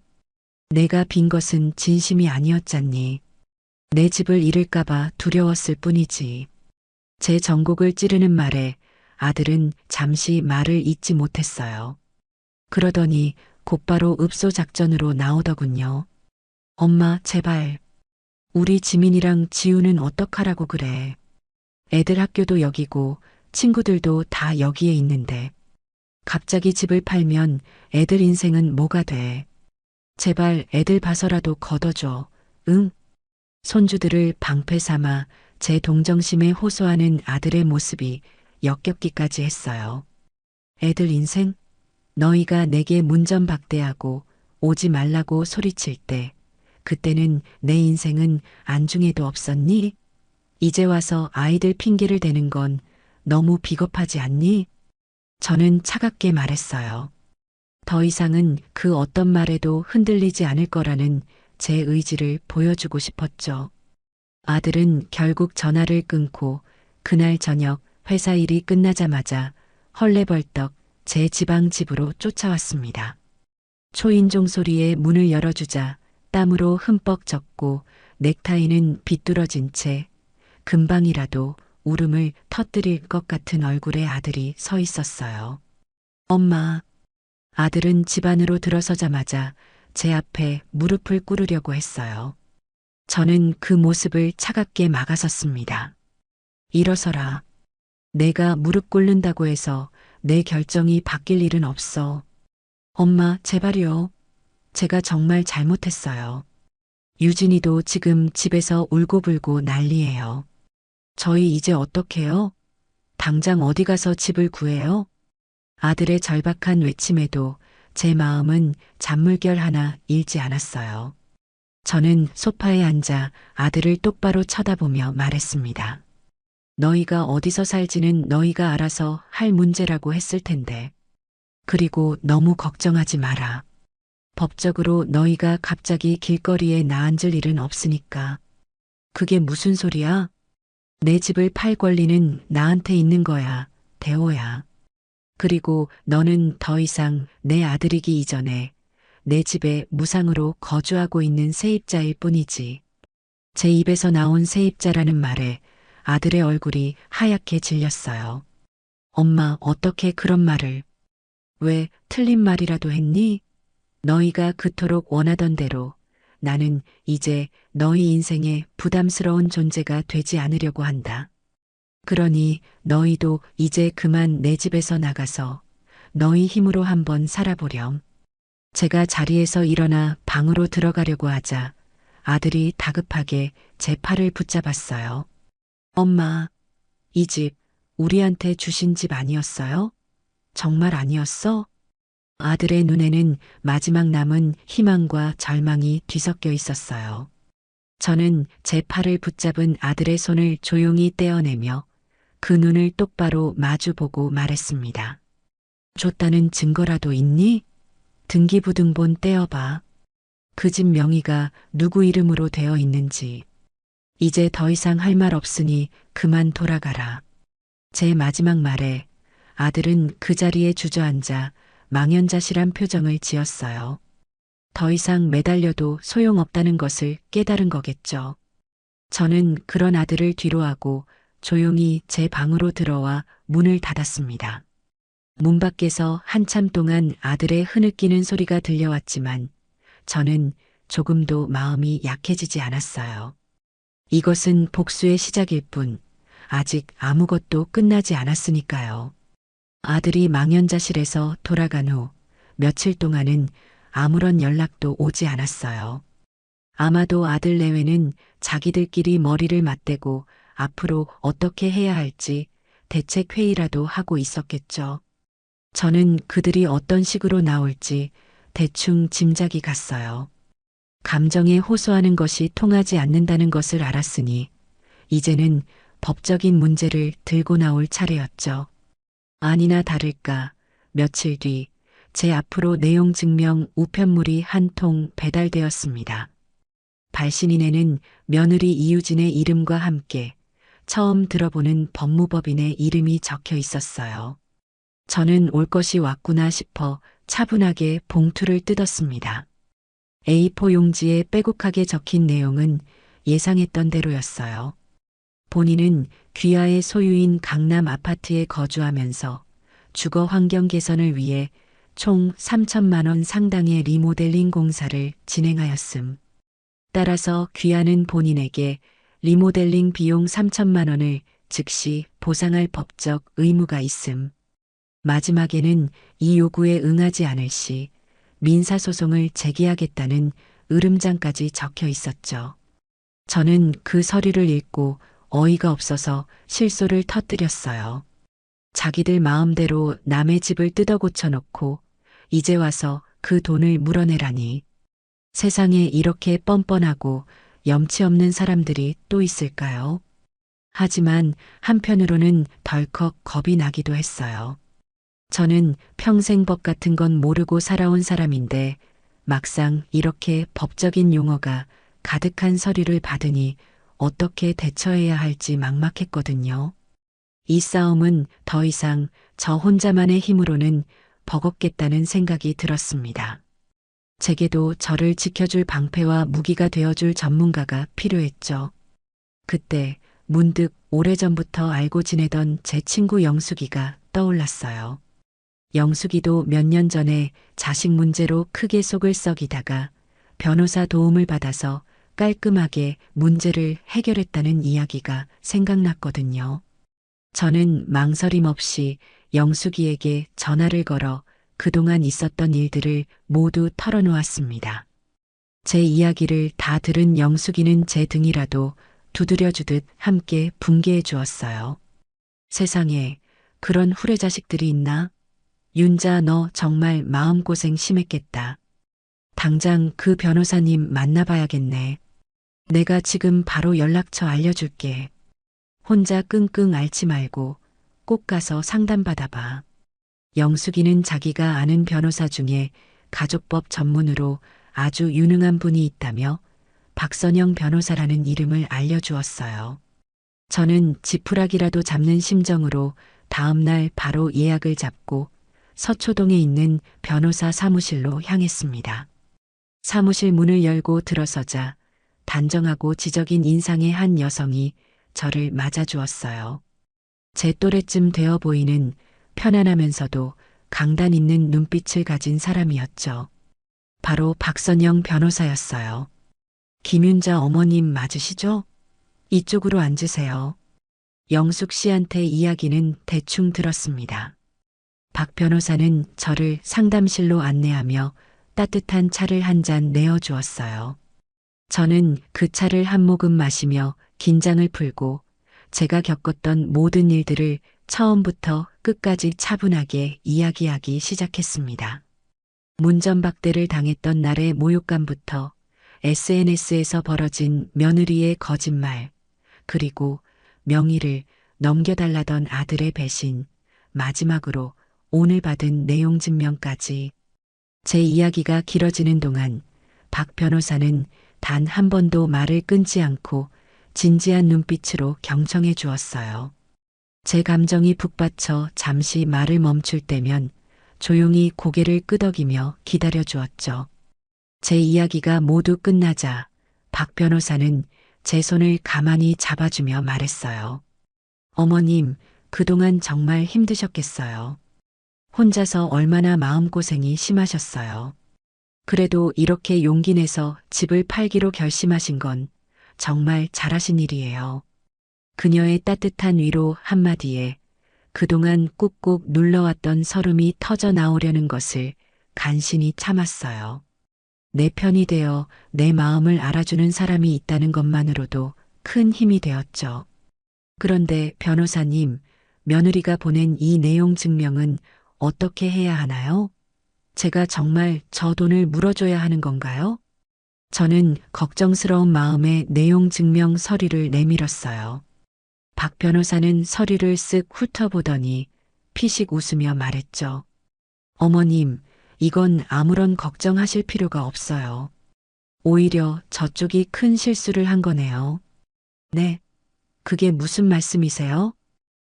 Speaker 1: 내가 빈 것은 진심이 아니었잖니. 내 집을 잃을까봐 두려웠을 뿐이지. 제 전곡을 찌르는 말에 아들은 잠시 말을 잇지 못했어요. 그러더니 곧바로 읍소 작전으로 나오더군요. 엄마, 제발. 우리 지민이랑 지우는 어떡하라고 그래. 애들 학교도 여기고 친구들도 다 여기에 있는데 갑자기 집을 팔면 애들 인생은 뭐가 돼. 제발 애들 봐서라도 걷어줘. 응? 손주들을 방패 삼아 제 동정심에 호소하는 아들의 모습이 역겹기까지 했어요. 애들 인생? 너희가 내게 문전박대하고 오지 말라고 소리칠 때 그때는 내 인생은 안중에도 없었니? 이제 와서 아이들 핑계를 대는 건 너무 비겁하지 않니? 저는 차갑게 말했어요. 더 이상은 그 어떤 말에도 흔들리지 않을 거라는 제 의지를 보여주고 싶었죠. 아들은 결국 전화를 끊고 그날 저녁 회사 일이 끝나자마자 헐레벌떡 제 지방 집으로 쫓아왔습니다. 초인종 소리에 문을 열어주자 땀으로 흠뻑 젖고 넥타이는 비뚤어진 채 금방이라도 울음을 터뜨릴 것 같은 얼굴의 아들이 서 있었어요. 엄마. 아들은 집 안으로 들어서자마자 제 앞에 무릎을 꿇으려고 했어요. 저는 그 모습을 차갑게 막아섰습니다. 일어서라. 내가 무릎 꿇는다고 해서 내 결정이 바뀔 일은 없어. 엄마, 제발요. 제가 정말 잘못했어요. 유진이도 지금 집에서 울고불고 난리예요. 저희 이제 어떡해요? 당장 어디 가서 집을 구해요? 아들의 절박한 외침에도 제 마음은 잔물결 하나 잃지 않았어요. 저는 소파에 앉아 아들을 똑바로 쳐다보며 말했습니다. 너희가 어디서 살지는 너희가 알아서 할 문제라고 했을 텐데. 그리고 너무 걱정하지 마라. 법적으로 너희가 갑자기 길거리에 나앉을 일은 없으니까. 그게 무슨 소리야? 내 집을 팔 권리는 나한테 있는 거야, 대호야. 그리고 너는 더 이상 내 아들이기 이전에 내 집에 무상으로 거주하고 있는 세입자일 뿐이지. 제 입에서 나온 세입자라는 말에 아들의 얼굴이 하얗게 질렸어요. 엄마, 어떻게 그런 말을? 왜 틀린 말이라도 했니? 너희가 그토록 원하던 대로 나는 이제 너희 인생에 부담스러운 존재가 되지 않으려고 한다. 그러니 너희도 이제 그만 내 집에서 나가서 너희 힘으로 한번 살아보렴. 제가 자리에서 일어나 방으로 들어가려고 하자 아들이 다급하게 제 팔을 붙잡았어요. 엄마, 이 집 우리한테 주신 집 아니었어요? 정말 아니었어? 아들의 눈에는 마지막 남은 희망과 절망이 뒤섞여 있었어요. 저는 제 팔을 붙잡은 아들의 손을 조용히 떼어내며 그 눈을 똑바로 마주보고 말했습니다. 줬다는 증거라도 있니? 등기부등본 떼어봐. 그 집 명의가 누구 이름으로 되어 있는지. 이제 더 이상 할 말 없으니 그만 돌아가라. 제 마지막 말에 아들은 그 자리에 주저앉아 망연자실한 표정을 지었어요. 더 이상 매달려도 소용없다는 것을 깨달은 거겠죠. 저는 그런 아들을 뒤로하고 조용히 제 방으로 들어와 문을 닫았습니다. 문 밖에서 한참 동안 아들의 흐느끼는 소리가 들려왔지만 저는 조금도 마음이 약해지지 않았어요. 이것은 복수의 시작일 뿐 아직 아무것도 끝나지 않았으니까요. 아들이 망연자실에서 돌아간 후 며칠 동안은 아무런 연락도 오지 않았어요. 아마도 아들 내외는 자기들끼리 머리를 맞대고 앞으로 어떻게 해야 할지 대책 회의라도 하고 있었겠죠. 저는 그들이 어떤 식으로 나올지 대충 짐작이 갔어요. 감정에 호소하는 것이 통하지 않는다는 것을 알았으니 이제는 법적인 문제를 들고 나올 차례였죠. 아니나 다를까 며칠 뒤 제 앞으로 내용 증명 우편물이 한 통 배달되었습니다. 발신인에는 며느리 이유진의 이름과 함께 처음 들어보는 법무법인의 이름이 적혀 있었어요. 저는 올 것이 왔구나 싶어 차분하게 봉투를 뜯었습니다. A4 용지에 빼곡하게 적힌 내용은 예상했던 대로였어요. 본인은 귀하의 소유인 강남 아파트에 거주하면서 주거 환경 개선을 위해 총 3천만 원 상당의 리모델링 공사를 진행하였음. 따라서 귀하는 본인에게 리모델링 비용 3천만 원을 즉시 보상할 법적 의무가 있음. 마지막에는 이 요구에 응하지 않을 시 민사소송을 제기하겠다는 으름장까지 적혀 있었죠. 저는 그 서류를 읽고 어이가 없어서 실소를 터뜨렸어요. 자기들 마음대로 남의 집을 뜯어 고쳐놓고 이제 와서 그 돈을 물어내라니. 세상에 이렇게 뻔뻔하고 염치 없는 사람들이 또 있을까요? 하지만 한편으로는 덜컥 겁이 나기도 했어요. 저는 평생 법 같은 건 모르고 살아온 사람인데 막상 이렇게 법적인 용어가 가득한 서류를 받으니 어떻게 대처해야 할지 막막했거든요. 이 싸움은 더 이상 저 혼자만의 힘으로는 버겁겠다는 생각이 들었습니다. 제게도 저를 지켜줄 방패와 무기가 되어줄 전문가가 필요했죠. 그때 문득 오래전부터 알고 지내던 제 친구 영숙이가 떠올랐어요. 영숙이도 몇 년 전에 자식 문제로 크게 속을 썩이다가 변호사 도움을 받아서 깔끔하게 문제를 해결했다는 이야기가 생각났거든요. 저는 망설임 없이 영숙이에게 전화를 걸어 그동안 있었던 일들을 모두 털어놓았습니다. 제 이야기를 다 들은 영숙이는 제 등이라도 두드려주듯 함께 분개해 주었어요. 세상에 그런 후레자식들이 있나? 윤자 너 정말 마음고생 심했겠다. 당장 그 변호사님 만나봐야겠네. 내가 지금 바로 연락처 알려줄게. 혼자 끙끙 앓지 말고 꼭 가서 상담받아봐. 영숙이는 자기가 아는 변호사 중에 가족법 전문으로 아주 유능한 분이 있다며 박선영 변호사라는 이름을 알려주었어요. 저는 지푸라기라도 잡는 심정으로 다음날 바로 예약을 잡고 서초동에 있는 변호사 사무실로 향했습니다. 사무실 문을 열고 들어서자 단정하고 지적인 인상의 한 여성이 저를 맞아주었어요. 제 또래쯤 되어 보이는 편안하면서도 강단 있는 눈빛을 가진 사람이었죠. 바로 박선영 변호사였어요. 김윤자 어머님 맞으시죠? 이쪽으로 앉으세요. 영숙 씨한테 이야기는 대충 들었습니다. 박 변호사는 저를 상담실로 안내하며 따뜻한 차를 한 잔 내어주었어요. 저는 그 차를 한 모금 마시며 긴장을 풀고 제가 겪었던 모든 일들을 처음부터 끝까지 차분하게 이야기하기 시작했습니다. 문전박대를 당했던 날의 모욕감부터 SNS에서 벌어진 며느리의 거짓말, 그리고 명의를 넘겨달라던 아들의 배신, 마지막으로 오늘 받은 내용 증명까지. 제 이야기가 길어지는 동안 박 변호사는 단 한 번도 말을 끊지 않고 진지한 눈빛으로 경청해 주었어요. 제 감정이 북받쳐 잠시 말을 멈출 때면 조용히 고개를 끄덕이며 기다려 주었죠. 제 이야기가 모두 끝나자 박 변호사는 제 손을 가만히 잡아주며 말했어요. 어머님, 그동안 정말 힘드셨겠어요. 혼자서 얼마나 마음고생이 심하셨어요. 그래도 이렇게 용기 내서 집을 팔기로 결심하신 건 정말 잘하신 일이에요. 그녀의 따뜻한 위로 한마디에 그동안 꾹꾹 눌러왔던 서름이 터져 나오려는 것을 간신히 참았어요. 내 편이 되어 내 마음을 알아주는 사람이 있다는 것만으로도 큰 힘이 되었죠. 그런데 변호사님, 며느리가 보낸 이 내용 증명은 어떻게 해야 하나요? 제가 정말 저 돈을 물어줘야 하는 건가요? 저는 걱정스러운 마음에 내용 증명 서류를 내밀었어요. 박 변호사는 서류를 쓱 훑어보더니 피식 웃으며 말했죠. 어머님, 이건 아무런 걱정하실 필요가 없어요. 오히려 저쪽이 큰 실수를 한 거네요. 네, 그게 무슨 말씀이세요?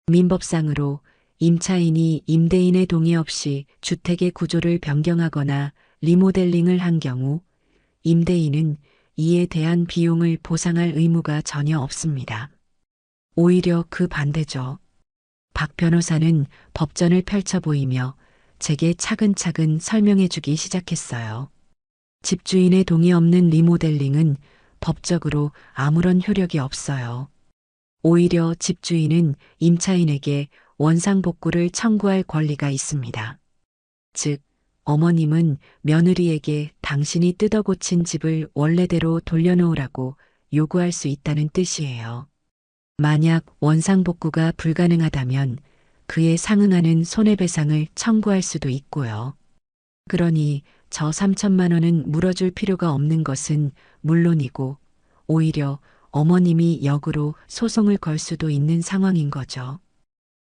Speaker 1: 민법상으로 임차인이 임대인의 동의 없이 주택의 구조를 변경하거나 리모델링을 한 경우 임대인은 이에 대한 비용을 보상할 의무가 전혀 없습니다. 오히려 그 반대죠. 박 변호사는 법전을 펼쳐 보이며 제게 차근차근 설명해 주기 시작했어요. 집주인의 동의 없는 리모델링은 법적으로 아무런 효력이 없어요. 오히려 집주인은 임차인에게 원상복구를 청구할 권리가 있습니다. 즉, 어머님은 며느리에게 당신이 뜯어 고친 집을 원래대로 돌려놓으라고 요구할 수 있다는 뜻이에요. 만약 원상복구가 불가능하다면 그에 상응하는 손해배상을 청구할 수도 있고요. 그러니 저 3천만 원은 물어줄 필요가 없는 것은 물론이고 오히려 어머님이 역으로 소송을 걸 수도 있는 상황인 거죠.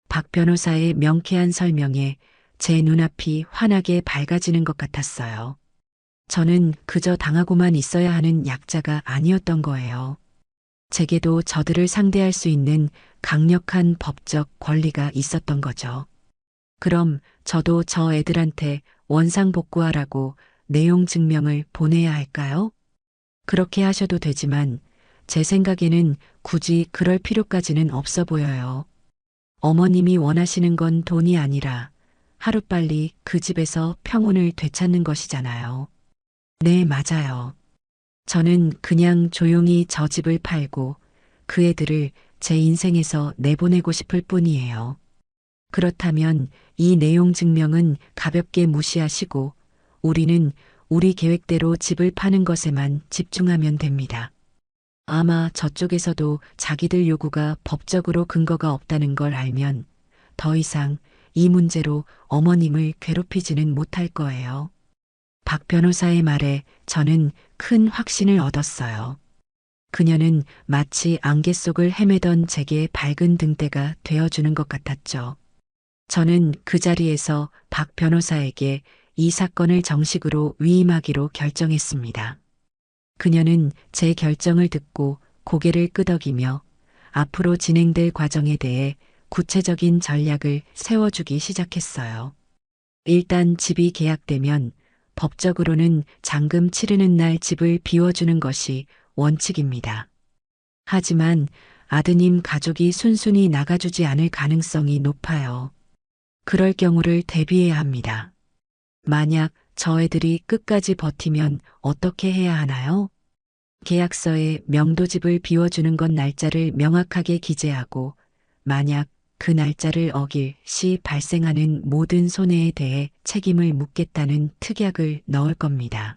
Speaker 1: 박 변호사의 명쾌한 설명에 제 눈앞이 환하게 밝아지는 것 같았어요. 저는 그저 당하고만 있어야 하는 약자가 아니었던 거예요. 제게도 저들을 상대할 수 있는 강력한 법적 권리가 있었던 거죠. 그럼 저도 저 애들한테 원상복구하라고 내용 증명을 보내야 할까요? 그렇게 하셔도 되지만 제 생각에는 굳이 그럴 필요까지는 없어 보여요. 어머님이 원하시는 건 돈이 아니라 하루빨리 그 집에서 평온을 되찾는 것이잖아요. 네, 맞아요. 저는 그냥 조용히 저 집을 팔고 그 애들을 제 인생에서 내보내고 싶을 뿐이에요. 그렇다면 이 내용 증명은 가볍게 무시하시고 우리는 우리 계획대로 집을 파는 것에만 집중하면 됩니다. 아마 저쪽에서도 자기들 요구가 법적으로 근거가 없다는 걸 알면 더 이상 이 문제로 어머님을 괴롭히지는 못할 거예요. 박 변호사의 말에 저는 큰 확신을 얻었어요. 그녀는 마치 안개 속을 헤매던 제게 밝은 등대가 되어주는 것 같았죠. 저는 그 자리에서 박 변호사에게 이 사건을 정식으로 위임하기로 결정했습니다. 그녀는 제 결정을 듣고 고개를 끄덕이며 앞으로 진행될 과정에 대해 구체적인 전략을 세워주기 시작했어요. 일단 집이 계약되면 법적으로는 잔금 치르는 날 집을 비워주는 것이 원칙입니다. 하지만 아드님 가족이 순순히 나가주지 않을 가능성이 높아요. 그럴 경우를 대비해야 합니다. 만약 저 애들이 끝까지 버티면 어떻게 해야 하나요? 계약서에 명도집을 비워주는 건 날짜를 명확하게 기재하고 만약 그 날짜를 어길 시 발생하는 모든 손해에 대해 책임을 묻겠다는 특약을 넣을 겁니다.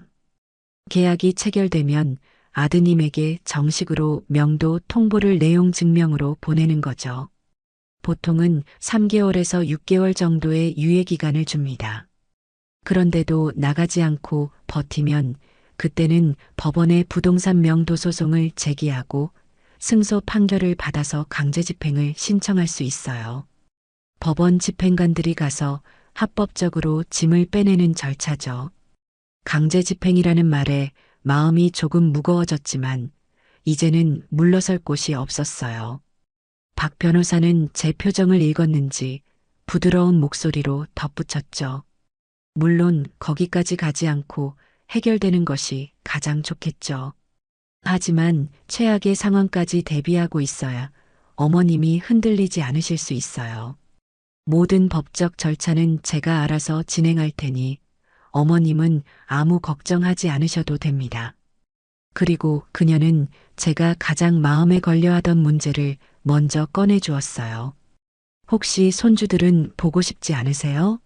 Speaker 1: 계약이 체결되면 아드님에게 정식으로 명도 통보를 내용 증명으로 보내는 거죠. 보통은 3개월에서 6개월 정도의 유예기간을 줍니다. 그런데도 나가지 않고 버티면 그때는 법원에 부동산 명도 소송을 제기하고 승소 판결을 받아서 강제 집행을 신청할 수 있어요. 법원 집행관들이 가서 합법적으로 짐을 빼내는 절차죠. 강제 집행이라는 말에 마음이 조금 무거워졌지만 이제는 물러설 곳이 없었어요. 박 변호사는 제 표정을 읽었는지 부드러운 목소리로 덧붙였죠. 물론 거기까지 가지 않고 해결되는 것이 가장 좋겠죠. 하지만 최악의 상황까지 대비하고 있어야 어머님이 흔들리지 않으실 수 있어요. 모든 법적 절차는 제가 알아서 진행할 테니 어머님은 아무 걱정하지 않으셔도 됩니다. 그리고 그녀는 제가 가장 마음에 걸려 하던 문제를 먼저 꺼내 주었어요. 혹시 손주들은 보고 싶지 않으세요?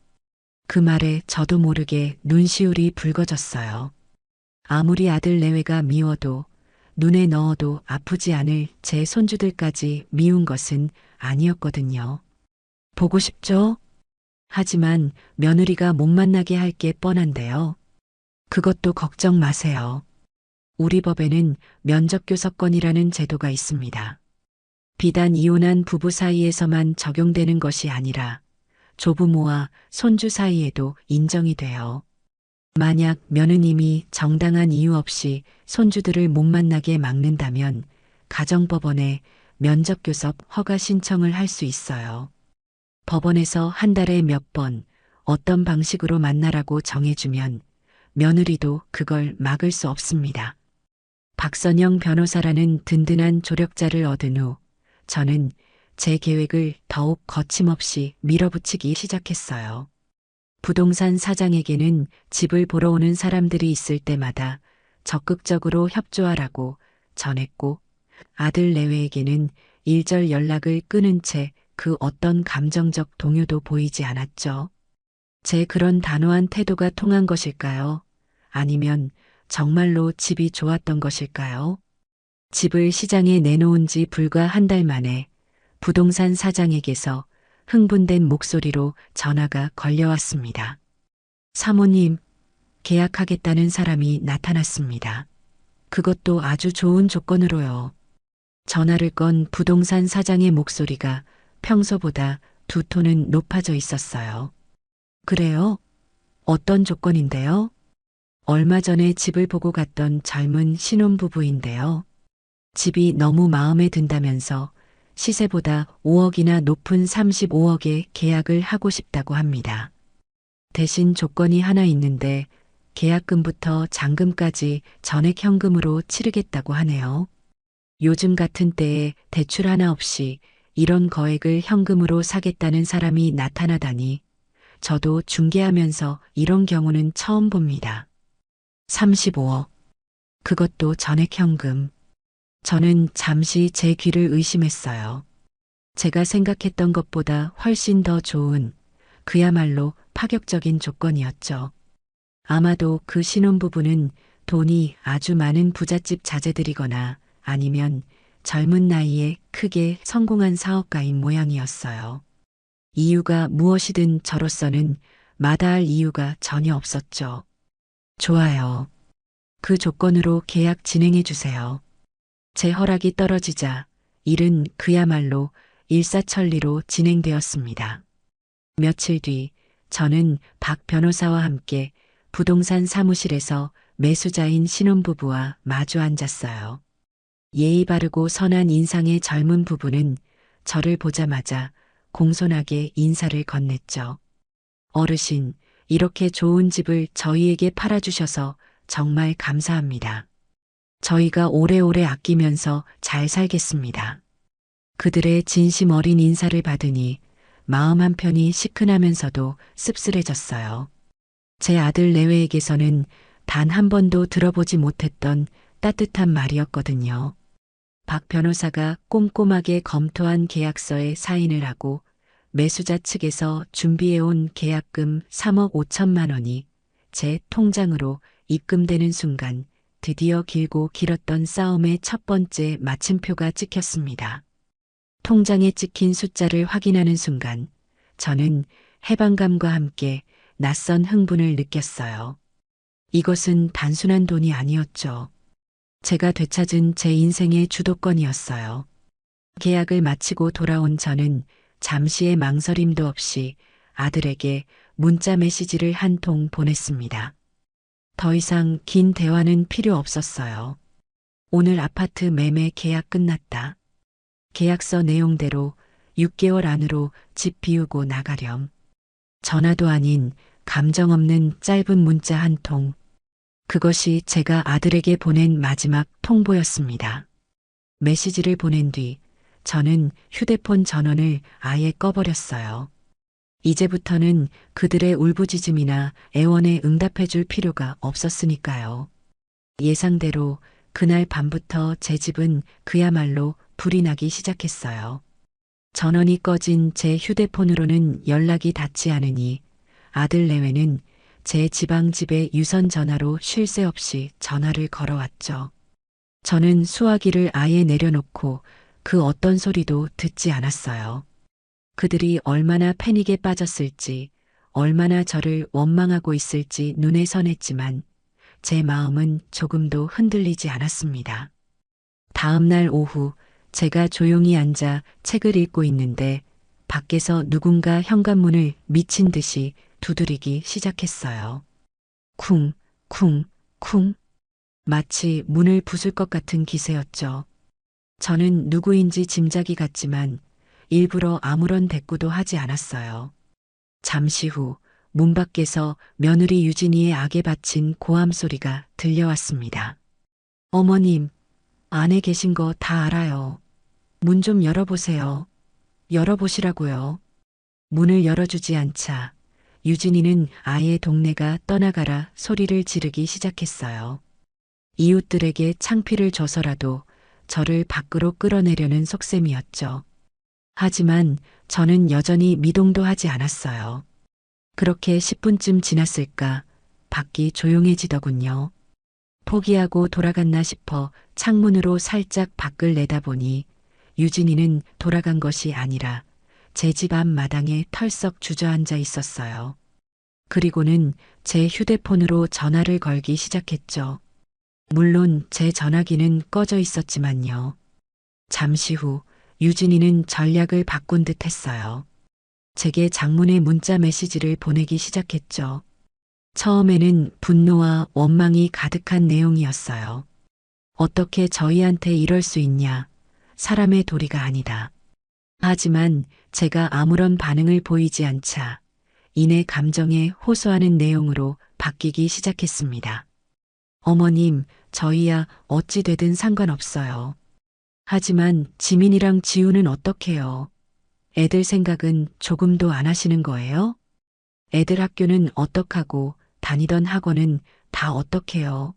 Speaker 1: 그 말에 저도 모르게 눈시울이 붉어졌어요. 아무리 아들 내외가 미워도 눈에 넣어도 아프지 않을 제 손주들까지 미운 것은 아니었거든요. 보고 싶죠? 하지만 며느리가 못 만나게 할 게 뻔한데요. 그것도 걱정 마세요. 우리 법에는 면접교섭권이라는 제도가 있습니다. 비단 이혼한 부부 사이에서만 적용되는 것이 아니라 조부모와 손주 사이에도 인정이 돼요. 만약 며느님이 정당한 이유 없이 손주들을 못 만나게 막는다면 가정법원에 면접교섭 허가 신청을 할 수 있어요. 법원에서 한 달에 몇 번 어떤 방식으로 만나라고 정해주면 며느리도 그걸 막을 수 없습니다. 박선영 변호사라는 든든한 조력자를 얻은 후 저는 제 계획을 더욱 거침없이 밀어붙이기 시작했어요. 부동산 사장에게는 집을 보러 오는 사람들이 있을 때마다 적극적으로 협조하라고 전했고 아들 내외에게는 일절 연락을 끊은 채 그 어떤 감정적 동요도 보이지 않았죠. 제 그런 단호한 태도가 통한 것일까요? 아니면 정말로 집이 좋았던 것일까요? 집을 시장에 내놓은 지 불과 한 달 만에 부동산 사장에게서 흥분된 목소리로 전화가 걸려왔습니다. 사모님, 계약하겠다는 사람이 나타났습니다. 그것도 아주 좋은 조건으로요. 전화를 건 부동산 사장의 목소리가 평소보다 두 톤은 높아져 있었어요. 그래요? 어떤 조건인데요? 얼마 전에 집을 보고 갔던 젊은 신혼부부인데요. 집이 너무 마음에 든다면서 시세보다 5억이나 높은 35억에 계약을 하고 싶다고 합니다. 대신 조건이 하나 있는데 계약금부터 잔금까지 전액 현금으로 치르겠다고 하네요. 요즘 같은 때에 대출 하나 없이 이런 거액을 현금으로 사겠다는 사람이 나타나다니 저도 중개하면서 이런 경우는 처음 봅니다. 35억. 그것도 전액 현금. 저는 잠시 제 귀를 의심했어요. 제가 생각했던 것보다 훨씬 더 좋은, 그야말로 파격적인 조건이었죠. 아마도 그 신혼부부는 돈이 아주 많은 부잣집 자제들이거나 아니면 젊은 나이에 크게 성공한 사업가인 모양이었어요. 이유가 무엇이든 저로서는 마다할 이유가 전혀 없었죠. 좋아요. 그 조건으로 계약 진행해 주세요. 제 허락이 떨어지자 일은 그야말로 일사천리로 진행되었습니다. 며칠 뒤 저는 박 변호사와 함께 부동산 사무실에서 매수자인 신혼부부와 마주 앉았어요. 예의 바르고 선한 인상의 젊은 부부는 저를 보자마자 공손하게 인사를 건넸죠. 어르신, 이렇게 좋은 집을 저희에게 팔아주셔서 정말 감사합니다. 저희가 오래오래 아끼면서 잘 살겠습니다. 그들의 진심 어린 인사를 받으니 마음 한편이 시큰하면서도 씁쓸해졌어요. 제 아들 내외에게서는 단 한 번도 들어보지 못했던 따뜻한 말이었거든요. 박 변호사가 꼼꼼하게 검토한 계약서에 사인을 하고 매수자 측에서 준비해온 계약금 3억 5천만 원이 제 통장으로 입금되는 순간 드디어 길고 길었던 싸움의 첫 번째 마침표가 찍혔습니다. 통장에 찍힌 숫자를 확인하는 순간 저는 해방감과 함께 낯선 흥분을 느꼈어요. 이것은 단순한 돈이 아니었죠. 제가 되찾은 제 인생의 주도권이었어요. 계약을 마치고 돌아온 저는 잠시의 망설임도 없이 아들에게 문자 메시지를 한 통 보냈습니다. 더 이상 긴 대화는 필요 없었어요. 오늘 아파트 매매 계약 끝났다. 계약서 내용대로 6개월 안으로 집 비우고 나가렴. 전화도 아닌 감정 없는 짧은 문자 한 통. 그것이 제가 아들에게 보낸 마지막 통보였습니다. 메시지를 보낸 뒤 저는 휴대폰 전원을 아예 꺼버렸어요. 이제부터는 그들의 울부짖음이나 애원에 응답해줄 필요가 없었으니까요. 예상대로 그날 밤부터 제 집은 그야말로 불이 나기 시작했어요. 전원이 꺼진 제 휴대폰으로는 연락이 닿지 않으니 아들 내외는 제 지방 집에 유선 전화로 쉴 새 없이 전화를 걸어왔죠. 저는 수화기를 아예 내려놓고 그 어떤 소리도 듣지 않았어요. 그들이 얼마나 패닉에 빠졌을지, 얼마나 저를 원망하고 있을지 눈에 선했지만 제 마음은 조금도 흔들리지 않았습니다. 다음 날 오후 제가 조용히 앉아 책을 읽고 있는데 밖에서 누군가 현관문을 미친 듯이 두드리기 시작했어요. 쿵, 쿵, 쿵. 마치 문을 부술 것 같은 기세였죠. 저는 누구인지 짐작이 갔지만 일부러 아무런 대꾸도 하지 않았어요. 잠시 후 문 밖에서 며느리 유진이의 악에 바친 고함 소리가 들려왔습니다. 어머님, 안에 계신 거 다 알아요. 문 좀 열어보세요. 열어보시라고요. 문을 열어주지 않자 유진이는 아예 동네가 떠나가라 소리를 지르기 시작했어요. 이웃들에게 창피를 줘서라도 저를 밖으로 끌어내려는 속셈이었죠. 하지만 저는 여전히 미동도 하지 않았어요. 그렇게 10분쯤 지났을까 밖이 조용해지더군요. 포기하고 돌아갔나 싶어 창문으로 살짝 밖을 내다보니 유진이는 돌아간 것이 아니라 제 집 앞 마당에 털썩 주저앉아 있었어요. 그리고는 제 휴대폰으로 전화를 걸기 시작했죠. 물론 제 전화기는 꺼져 있었지만요. 잠시 후 유진이는 전략을 바꾼 듯 했어요. 제게 장문의 문자 메시지를 보내기 시작했죠. 처음에는 분노와 원망이 가득한 내용이었어요. 어떻게 저희한테 이럴 수 있냐. 사람의 도리가 아니다. 하지만 제가 아무런 반응을 보이지 않자 이내 감정에 호소하는 내용으로 바뀌기 시작했습니다. 어머님, 저희야 어찌 되든 상관없어요. 하지만 지민이랑 지우는 어떡해요? 애들 생각은 조금도 안 하시는 거예요? 애들 학교는 어떡하고 다니던 학원은 다 어떡해요?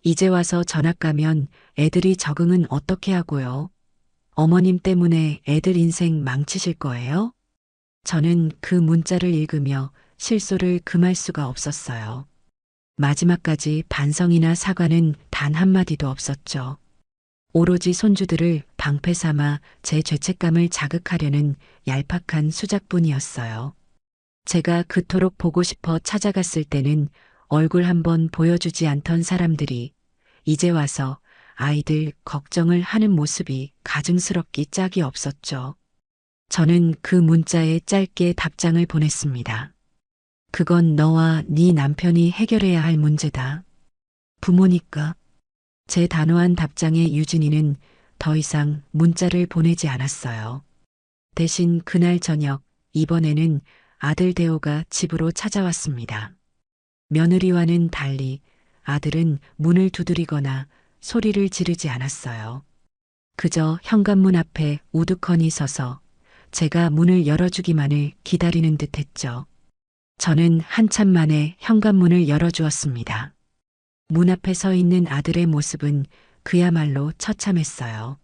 Speaker 1: 이제 와서 전학 가면 애들이 적응은 어떻게 하고요? 어머님 때문에 애들 인생 망치실 거예요? 저는 그 문자를 읽으며 실소를 금할 수가 없었어요. 마지막까지 반성이나 사과는 단 한마디도 없었죠. 오로지 손주들을 방패 삼아 제 죄책감을 자극하려는 얄팍한 수작뿐이었어요. 제가 그토록 보고 싶어 찾아갔을 때는 얼굴 한번 보여주지 않던 사람들이 이제 와서 아이들 걱정을 하는 모습이 가증스럽기 짝이 없었죠. 저는 그 문자에 짧게 답장을 보냈습니다. 그건 너와 네 남편이 해결해야 할 문제다. 부모니까. 제 단호한 답장에 유진이는 더 이상 문자를 보내지 않았어요. 대신 그날 저녁, 이번에는 아들 대호가 집으로 찾아왔습니다. 며느리와는 달리 아들은 문을 두드리거나 소리를 지르지 않았어요. 그저 현관문 앞에 우두커니 서서 제가 문을 열어주기만을 기다리는 듯 했죠. 저는 한참 만에 현관문을 열어주었습니다. 문 앞에 서 있는 아들의 모습은 그야말로 처참했어요.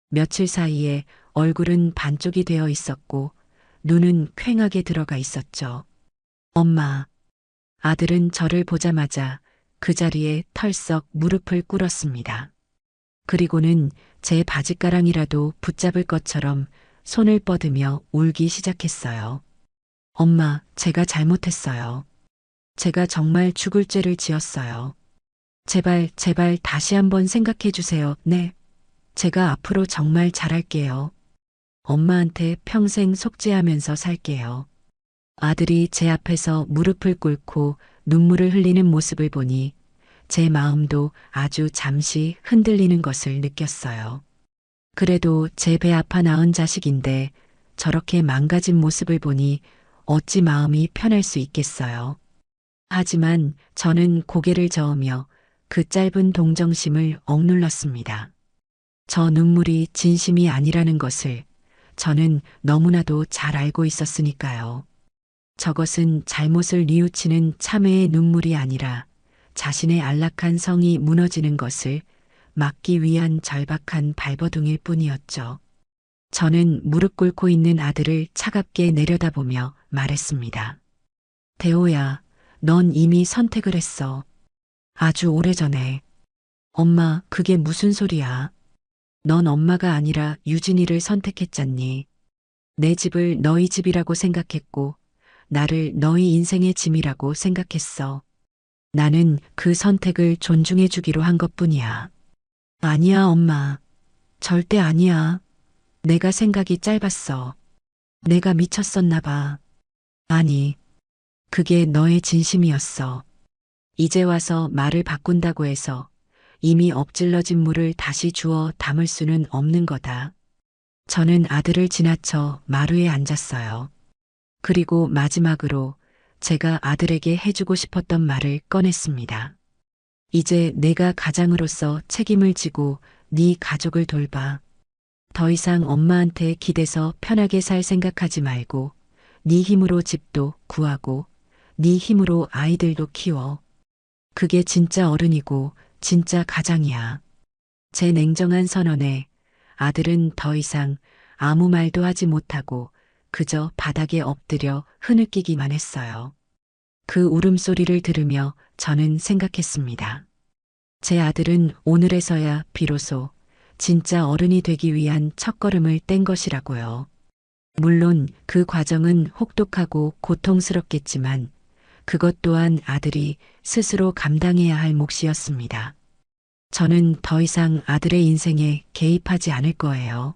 Speaker 1: 며칠 사이에 얼굴은 반쪽이 되어 있었고 눈은 퀭하게 들어가 있었죠. 엄마. 아들은 저를 보자마자 그 자리에 털썩 무릎을 꿇었습니다. 그리고는 제 바짓가랑이라도 붙잡을 것처럼 손을 뻗으며 울기 시작했어요. 엄마, 제가 잘못했어요. 제가 정말 죽을 죄를 지었어요. 제발, 제발 다시 한번 생각해 주세요. 네. 제가 앞으로 정말 잘할게요. 엄마한테 평생 속죄하면서 살게요. 아들이 제 앞에서 무릎을 꿇고 눈물을 흘리는 모습을 보니 제 마음도 아주 잠시 흔들리는 것을 느꼈어요. 그래도 제 배 아파 낳은 자식인데 저렇게 망가진 모습을 보니 어찌 마음이 편할 수 있겠어요. 하지만 저는 고개를 저으며 그 짧은 동정심을 억눌렀습니다. 저 눈물이 진심이 아니라는 것을 저는 너무나도 잘 알고 있었으니까요. 저것은 잘못을 뉘우치는 참회의 눈물이 아니라 자신의 안락한 성이 무너지는 것을 막기 위한 절박한 발버둥일 뿐이었죠. 저는 무릎 꿇고 있는 아들을 차갑게 내려다보며 말했습니다. 대호야, 넌 이미 선택을 했어. 아주 오래전에. 엄마, 그게 무슨 소리야? 넌 엄마가 아니라 유진이를 선택했잖니. 내 집을 너희 집이라고 생각했고, 나를 너희 인생의 짐이라고 생각했어. 나는 그 선택을 존중해 주기로 한 것뿐이야. 아니야, 엄마. 절대 아니야. 내가 생각이 짧았어. 내가 미쳤었나 봐. 아니, 그게 너의 진심이었어. 이제 와서 말을 바꾼다고 해서 이미 엎질러진 물을 다시 주워 담을 수는 없는 거다. 저는 아들을 지나쳐 마루에 앉았어요. 그리고 마지막으로 제가 아들에게 해주고 싶었던 말을 꺼냈습니다. 이제 내가 가장으로서 책임을 지고 네 가족을 돌봐. 더 이상 엄마한테 기대서 편하게 살 생각하지 말고 네 힘으로 집도 구하고 네 힘으로 아이들도 키워. 그게 진짜 어른이고 진짜 가장이야. 제 냉정한 선언에 아들은 더 이상 아무 말도 하지 못하고 그저 바닥에 엎드려 흐느끼기만 했어요. 그 울음소리를 들으며 저는 생각했습니다. 제 아들은 오늘에서야 비로소 진짜 어른이 되기 위한 첫걸음을 뗀 것이라고요. 물론 그 과정은 혹독하고 고통스럽겠지만 그것 또한 아들이 스스로 감당해야 할 몫이었습니다. 저는 더 이상 아들의 인생에 개입하지 않을 거예요.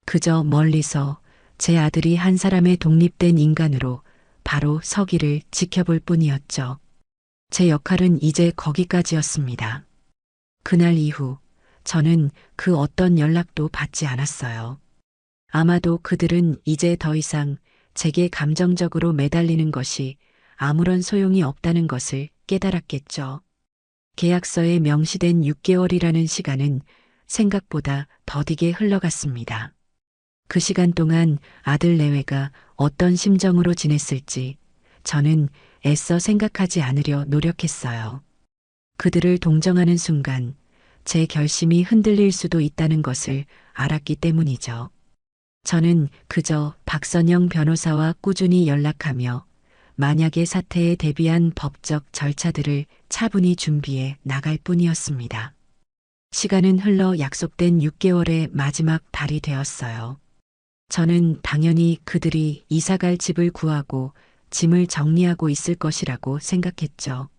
Speaker 1: 그저 멀리서 제 아들이 한 사람의 독립된 인간으로 바로 서기를 지켜볼 뿐이었죠. 제 역할은 이제 거기까지였습니다. 그날 이후 저는 그 어떤 연락도 받지 않았어요. 아마도 그들은 이제 더 이상 제게 감정적으로 매달리는 것이 아무런 소용이 없다는 것을 깨달았겠죠. 계약서에 명시된 6개월이라는 시간은 생각보다 더디게 흘러갔습니다. 그 시간 동안 아들 내외가 어떤 심정으로 지냈을지 저는 애써 생각하지 않으려 노력했어요. 그들을 동정하는 순간 제 결심이 흔들릴 수도 있다는 것을 알았기 때문이죠. 저는 그저 박선영 변호사와 꾸준히 연락하며 만약의 사태에 대비한 법적 절차들을 차분히 준비해 나갈 뿐이었습니다. 시간은 흘러 약속된 6개월의 마지막 달이 되었어요. 저는 당연히 그들이 이사갈 집을 구하고 짐을 정리하고 있을 것이라고 생각했죠.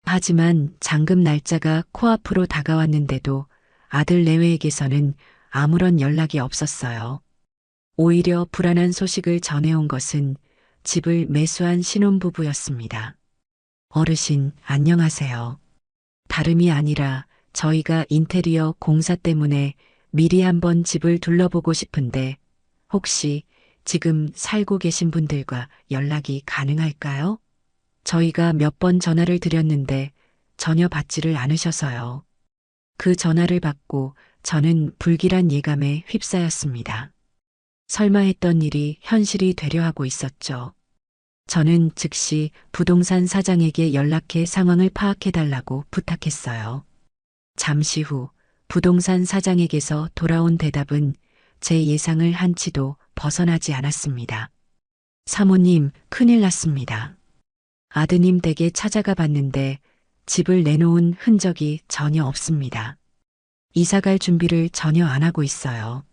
Speaker 1: 하지만 잔금 날짜가 코앞으로 다가왔는데도 아들 내외에게서는 아무런 연락이 없었어요. 오히려 불안한 소식을 전해온 것은 집을 매수한 신혼부부였습니다. 어르신, 안녕하세요. 다름이 아니라 저희가 인테리어 공사 때문에 미리 한번 집을 둘러보고 싶은데 혹시 지금 살고 계신 분들과 연락이 가능할까요? 저희가 몇 번 전화를 드렸는데 전혀 받지를 않으셔서요. 그 전화를 받고 저는 불길한 예감에 휩싸였습니다. 설마 했던 일이 현실이 되려 하고 있었죠. 저는 즉시 부동산 사장에게 연락해 상황을 파악해달라고 부탁했어요. 잠시 후 부동산 사장에게서 돌아온 대답은 제 예상을 한치도 벗어나지 않았습니다. 사모님, 큰일 났습니다. 아드님 댁에 찾아가 봤는데 집을 내놓은 흔적이 전혀 없습니다. 이사갈 준비를 전혀 안 하고 있어요.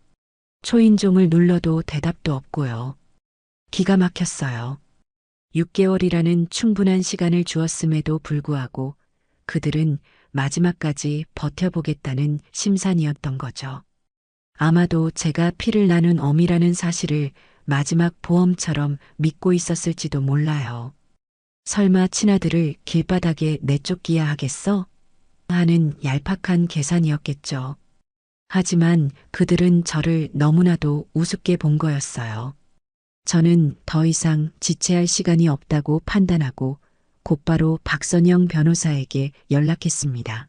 Speaker 1: 초인종을 눌러도 대답도 없고요. 기가 막혔어요. 6개월이라는 충분한 시간을 주었음에도 불구하고 그들은 마지막까지 버텨보겠다는 심산이었던 거죠. 아마도 제가 피를 나눈 어미라는 사실을 마지막 보험처럼 믿고 있었을지도 몰라요. 설마 친아들을 길바닥에 내쫓기야 하겠어? 하는 얄팍한 계산이었겠죠. 하지만 그들은 저를 너무나도 우습게 본 거였어요. 저는 더 이상 지체할 시간이 없다고 판단하고 곧바로 박선영 변호사에게 연락했습니다.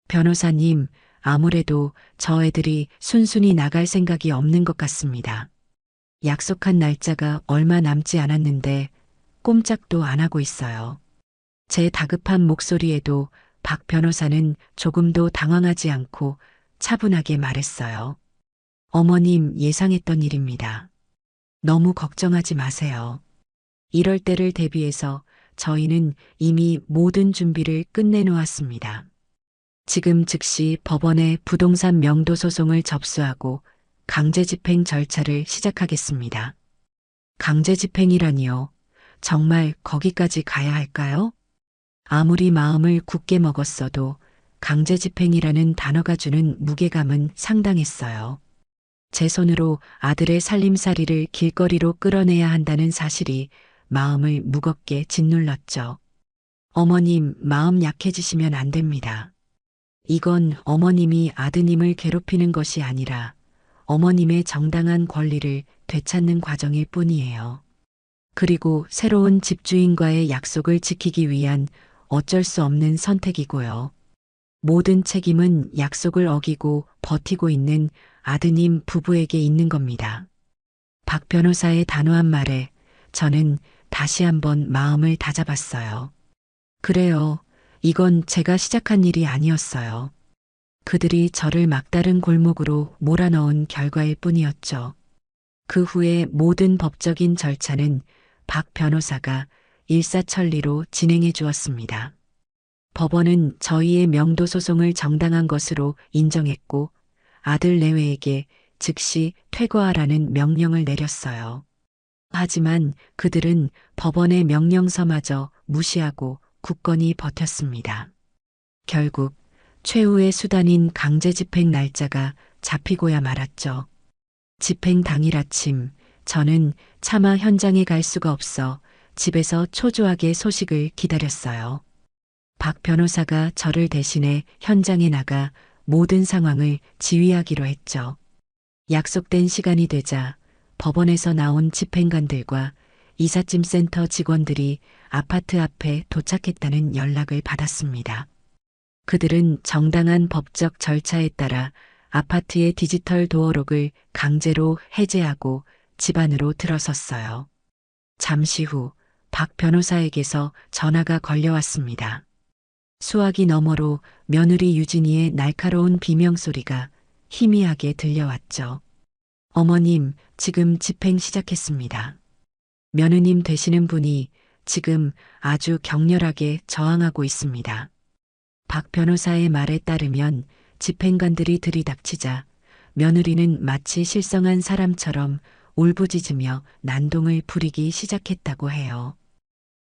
Speaker 1: 변호사님, 아무래도 저 애들이 순순히 나갈 생각이 없는 것 같습니다. 약속한 날짜가 얼마 남지 않았는데 꼼짝도 안 하고 있어요. 제 다급한 목소리에도 박 변호사는 조금도 당황하지 않고 차분하게 말했어요. 어머님, 예상했던 일입니다. 너무 걱정하지 마세요. 이럴 때를 대비해서 저희는 이미 모든 준비를 끝내놓았습니다. 지금 즉시 법원에 부동산 명도 소송을 접수하고 강제 집행 절차를 시작하겠습니다. 강제 집행이라니요. 정말 거기까지 가야 할까요? 아무리 마음을 굳게 먹었어도 강제 집행이라는 단어가 주는 무게감은 상당했어요. 제 손으로 아들의 살림살이를 길거리로 끌어내야 한다는 사실이 마음을 무겁게 짓눌렀죠. 어머님, 마음 약해지시면 안 됩니다. 이건 어머님이 아드님을 괴롭히는 것이 아니라 어머님의 정당한 권리를 되찾는 과정일 뿐이에요. 그리고 새로운 집주인과의 약속을 지키기 위한 어쩔 수 없는 선택이고요. 모든 책임은 약속을 어기고 버티고 있는 아드님 부부에게 있는 겁니다. 박 변호사의 단호한 말에 저는 다시 한번 마음을 다잡았어요. 그래요. 이건 제가 시작한 일이 아니었어요. 그들이 저를 막다른 골목으로 몰아넣은 결과일 뿐이었죠. 그 후에 모든 법적인 절차는 박 변호사가 일사천리로 진행해 주었습니다. 법원은 저희의 명도 소송을 정당한 것으로 인정했고 아들 내외에게 즉시 퇴거하라는 명령을 내렸어요. 하지만 그들은 법원의 명령서마저 무시하고 굳건히 버텼습니다. 결국 최후의 수단인 강제 집행 날짜가 잡히고야 말았죠. 집행 당일 아침 저는 차마 현장에 갈 수가 없어 집에서 초조하게 소식을 기다렸어요. 박 변호사가 저를 대신해 현장에 나가 모든 상황을 지휘하기로 했죠. 약속된 시간이 되자 법원에서 나온 집행관들과 이삿짐 센터 직원들이 아파트 앞에 도착했다는 연락을 받았습니다. 그들은 정당한 법적 절차에 따라 아파트의 디지털 도어록을 강제로 해제하고 집 안으로 들어섰어요. 잠시 후 박 변호사에게서 전화가 걸려왔습니다. 수화기 너머로 며느리 유진이의 날카로운 비명소리가 희미하게 들려왔죠. 어머님, 지금 집행 시작했습니다. 며느님 되시는 분이 지금 아주 격렬하게 저항하고 있습니다. 박 변호사의 말에 따르면 집행관들이 들이닥치자 며느리는 마치 실성한 사람처럼 울부짖으며 난동을 부리기 시작했다고 해요.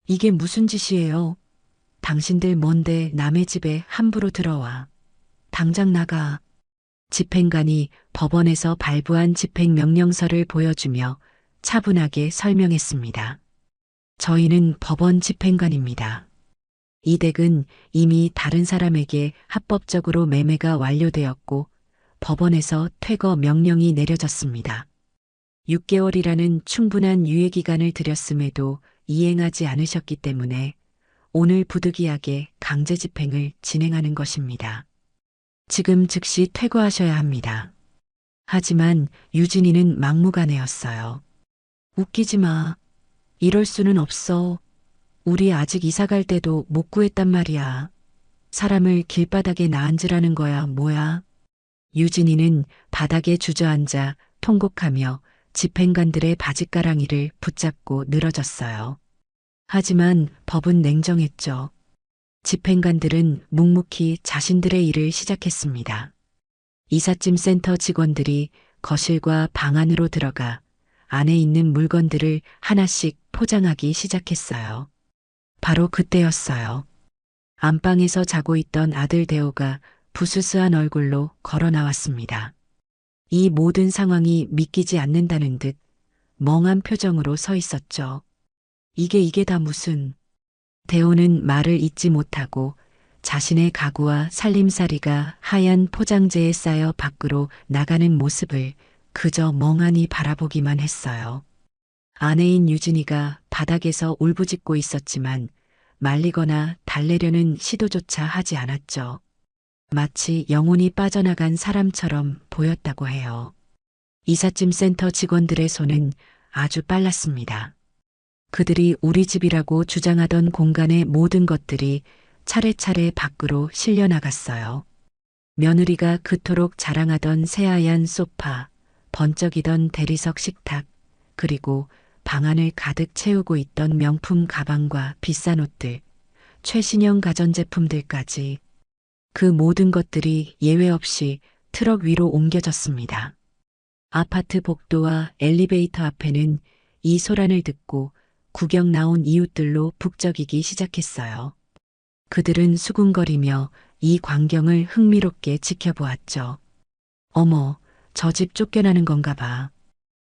Speaker 1: 이게 무슨 짓이에요? 당신들 뭔데 남의 집에 함부로 들어와. 당장 나가. 집행관이 법원에서 발부한 집행명령서를 보여주며 차분하게 설명했습니다. 저희는 법원 집행관입니다. 이 댁은 이미 다른 사람에게 합법적으로 매매가 완료되었고 법원에서 퇴거 명령이 내려졌습니다. 6개월이라는 충분한 유예기간을 들였음에도 이행하지 않으셨기 때문에 오늘 부득이하게 강제 집행을 진행하는 것입니다. 지금 즉시 퇴거하셔야 합니다. 하지만 유진이는 막무가내였어요. 웃기지 마. 이럴 수는 없어. 우리 아직 이사 갈 때도 못 구했단 말이야. 사람을 길바닥에 놔앉으라는 거야, 뭐야. 유진이는 바닥에 주저앉아 통곡하며 집행관들의 바짓가랑이를 붙잡고 늘어졌어요. 하지만 법은 냉정했죠. 집행관들은 묵묵히 자신들의 일을 시작했습니다. 이삿짐 센터 직원들이 거실과 방 안으로 들어가 안에 있는 물건들을 하나씩 포장하기 시작했어요. 바로 그때였어요. 안방에서 자고 있던 아들 대호가 부스스한 얼굴로 걸어 나왔습니다. 이 모든 상황이 믿기지 않는다는 듯 멍한 표정으로 서 있었죠. 이게 다 무슨... 대호는 말을 잇지 못하고 자신의 가구와 살림살이가 하얀 포장재에 쌓여 밖으로 나가는 모습을 그저 멍하니 바라보기만 했어요. 아내인 유진이가 바닥에서 울부짖고 있었지만 말리거나 달래려는 시도조차 하지 않았죠. 마치 영혼이 빠져나간 사람처럼 보였다고 해요. 이삿짐 센터 직원들의 손은 아주 빨랐습니다. 그들이 우리 집이라고 주장하던 공간의 모든 것들이 차례차례 밖으로 실려나갔어요. 며느리가 그토록 자랑하던 새하얀 소파, 번쩍이던 대리석 식탁, 그리고 방 안을 가득 채우고 있던 명품 가방과 비싼 옷들, 최신형 가전제품들까지 그 모든 것들이 예외 없이 트럭 위로 옮겨졌습니다. 아파트 복도와 엘리베이터 앞에는 이 소란을 듣고 구경 나온 이웃들로 북적이기 시작했어요. 그들은 수군거리며 이 광경을 흥미롭게 지켜보았죠. 어머, 저 집 쫓겨나는 건가 봐.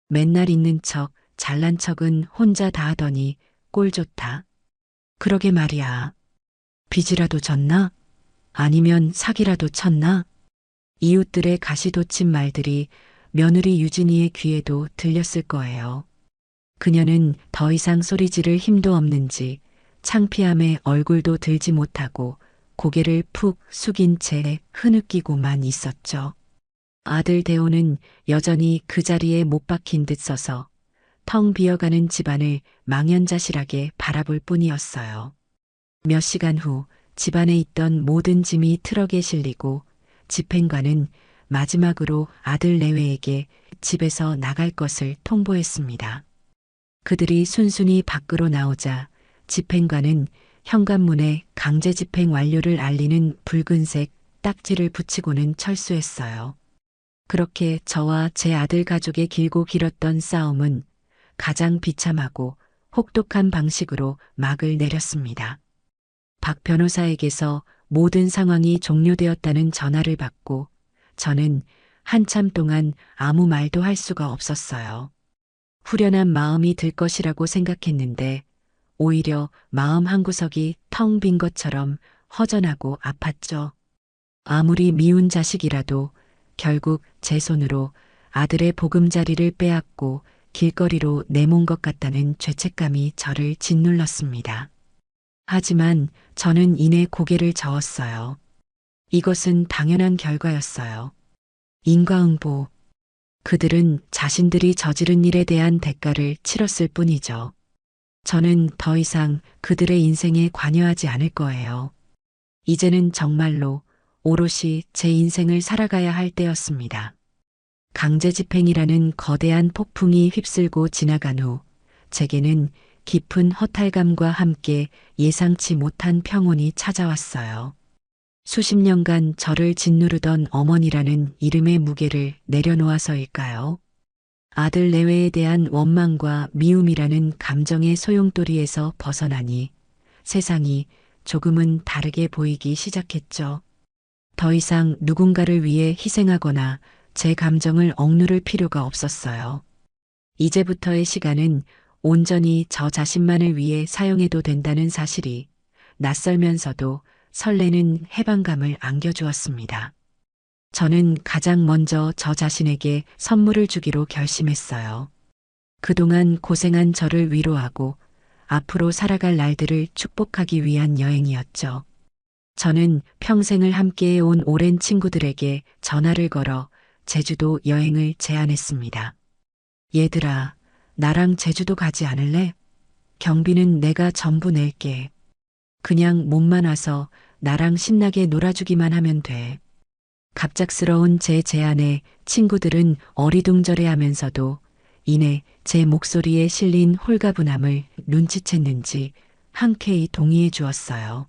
Speaker 1: 맨날 있는 척, 잘난 척은 혼자 다 하더니 꼴 좋다. 그러게 말이야. 빚이라도 졌나? 아니면 사기라도 쳤나? 이웃들의 가시돋친 말들이 며느리 유진이의 귀에도 들렸을 거예요. 그녀는 더 이상 소리 지를 힘도 없는지 창피함에 얼굴도 들지 못하고 고개를 푹 숙인 채 흐느끼고만 있었죠. 아들 대호는 여전히 그 자리에 못 박힌 듯 서서 텅 비어가는 집안을 망연자실하게 바라볼 뿐이었어요. 몇 시간 후 집안에 있던 모든 짐이 트럭에 실리고 집행관은 마지막으로 아들 내외에게 집에서 나갈 것을 통보했습니다. 그들이 순순히 밖으로 나오자 집행관은 현관문에 강제 집행 완료를 알리는 붉은색 딱지를 붙이고는 철수했어요. 그렇게 저와 제 아들 가족의 길고 길었던 싸움은 가장 비참하고 혹독한 방식으로 막을 내렸습니다. 박 변호사에게서 모든 상황이 종료되었다는 전화를 받고 저는 한참 동안 아무 말도 할 수가 없었어요. 후련한 마음이 들 것이라고 생각했는데 오히려 마음 한구석이 텅 빈 것처럼 허전하고 아팠죠. 아무리 미운 자식이라도 결국 제 손으로 아들의 보금자리를 빼앗고 길거리로 내몬 것 같다는 죄책감이 저를 짓눌렀습니다. 하지만 저는 이내 고개를 저었어요. 이것은 당연한 결과였어요. 인과응보. 그들은 자신들이 저지른 일에 대한 대가를 치렀을 뿐이죠. 저는 더 이상 그들의 인생에 관여하지 않을 거예요. 이제는 정말로 오롯이 제 인생을 살아가야 할 때였습니다. 강제집행이라는 거대한 폭풍이 휩쓸고 지나간 후 제게는 깊은 허탈감과 함께 예상치 못한 평온이 찾아왔어요. 수십 년간 저를 짓누르던 어머니라는 이름의 무게를 내려놓아서일까요? 아들 내외에 대한 원망과 미움이라는 감정의 소용돌이에서 벗어나니 세상이 조금은 다르게 보이기 시작했죠. 더 이상 누군가를 위해 희생하거나 제 감정을 억누를 필요가 없었어요. 이제부터의 시간은 온전히 저 자신만을 위해 사용해도 된다는 사실이 낯설면서도 설레는 해방감을 안겨주었습니다. 저는 가장 먼저 저 자신에게 선물을 주기로 결심했어요. 그동안 고생한 저를 위로하고 앞으로 살아갈 날들을 축복하기 위한 여행이었죠. 저는 평생을 함께해온 오랜 친구들에게 전화를 걸어 제주도 여행을 제안했습니다. 얘들아, 나랑 제주도 가지 않을래? 경비는 내가 전부 낼게. 그냥 몸만 와서 나랑 신나게 놀아주기만 하면 돼. 갑작스러운 제 제안에 친구들은 어리둥절해 하면서도 이내 제 목소리에 실린 홀가분함을 눈치챘는지 흔쾌히 동의해 주었어요.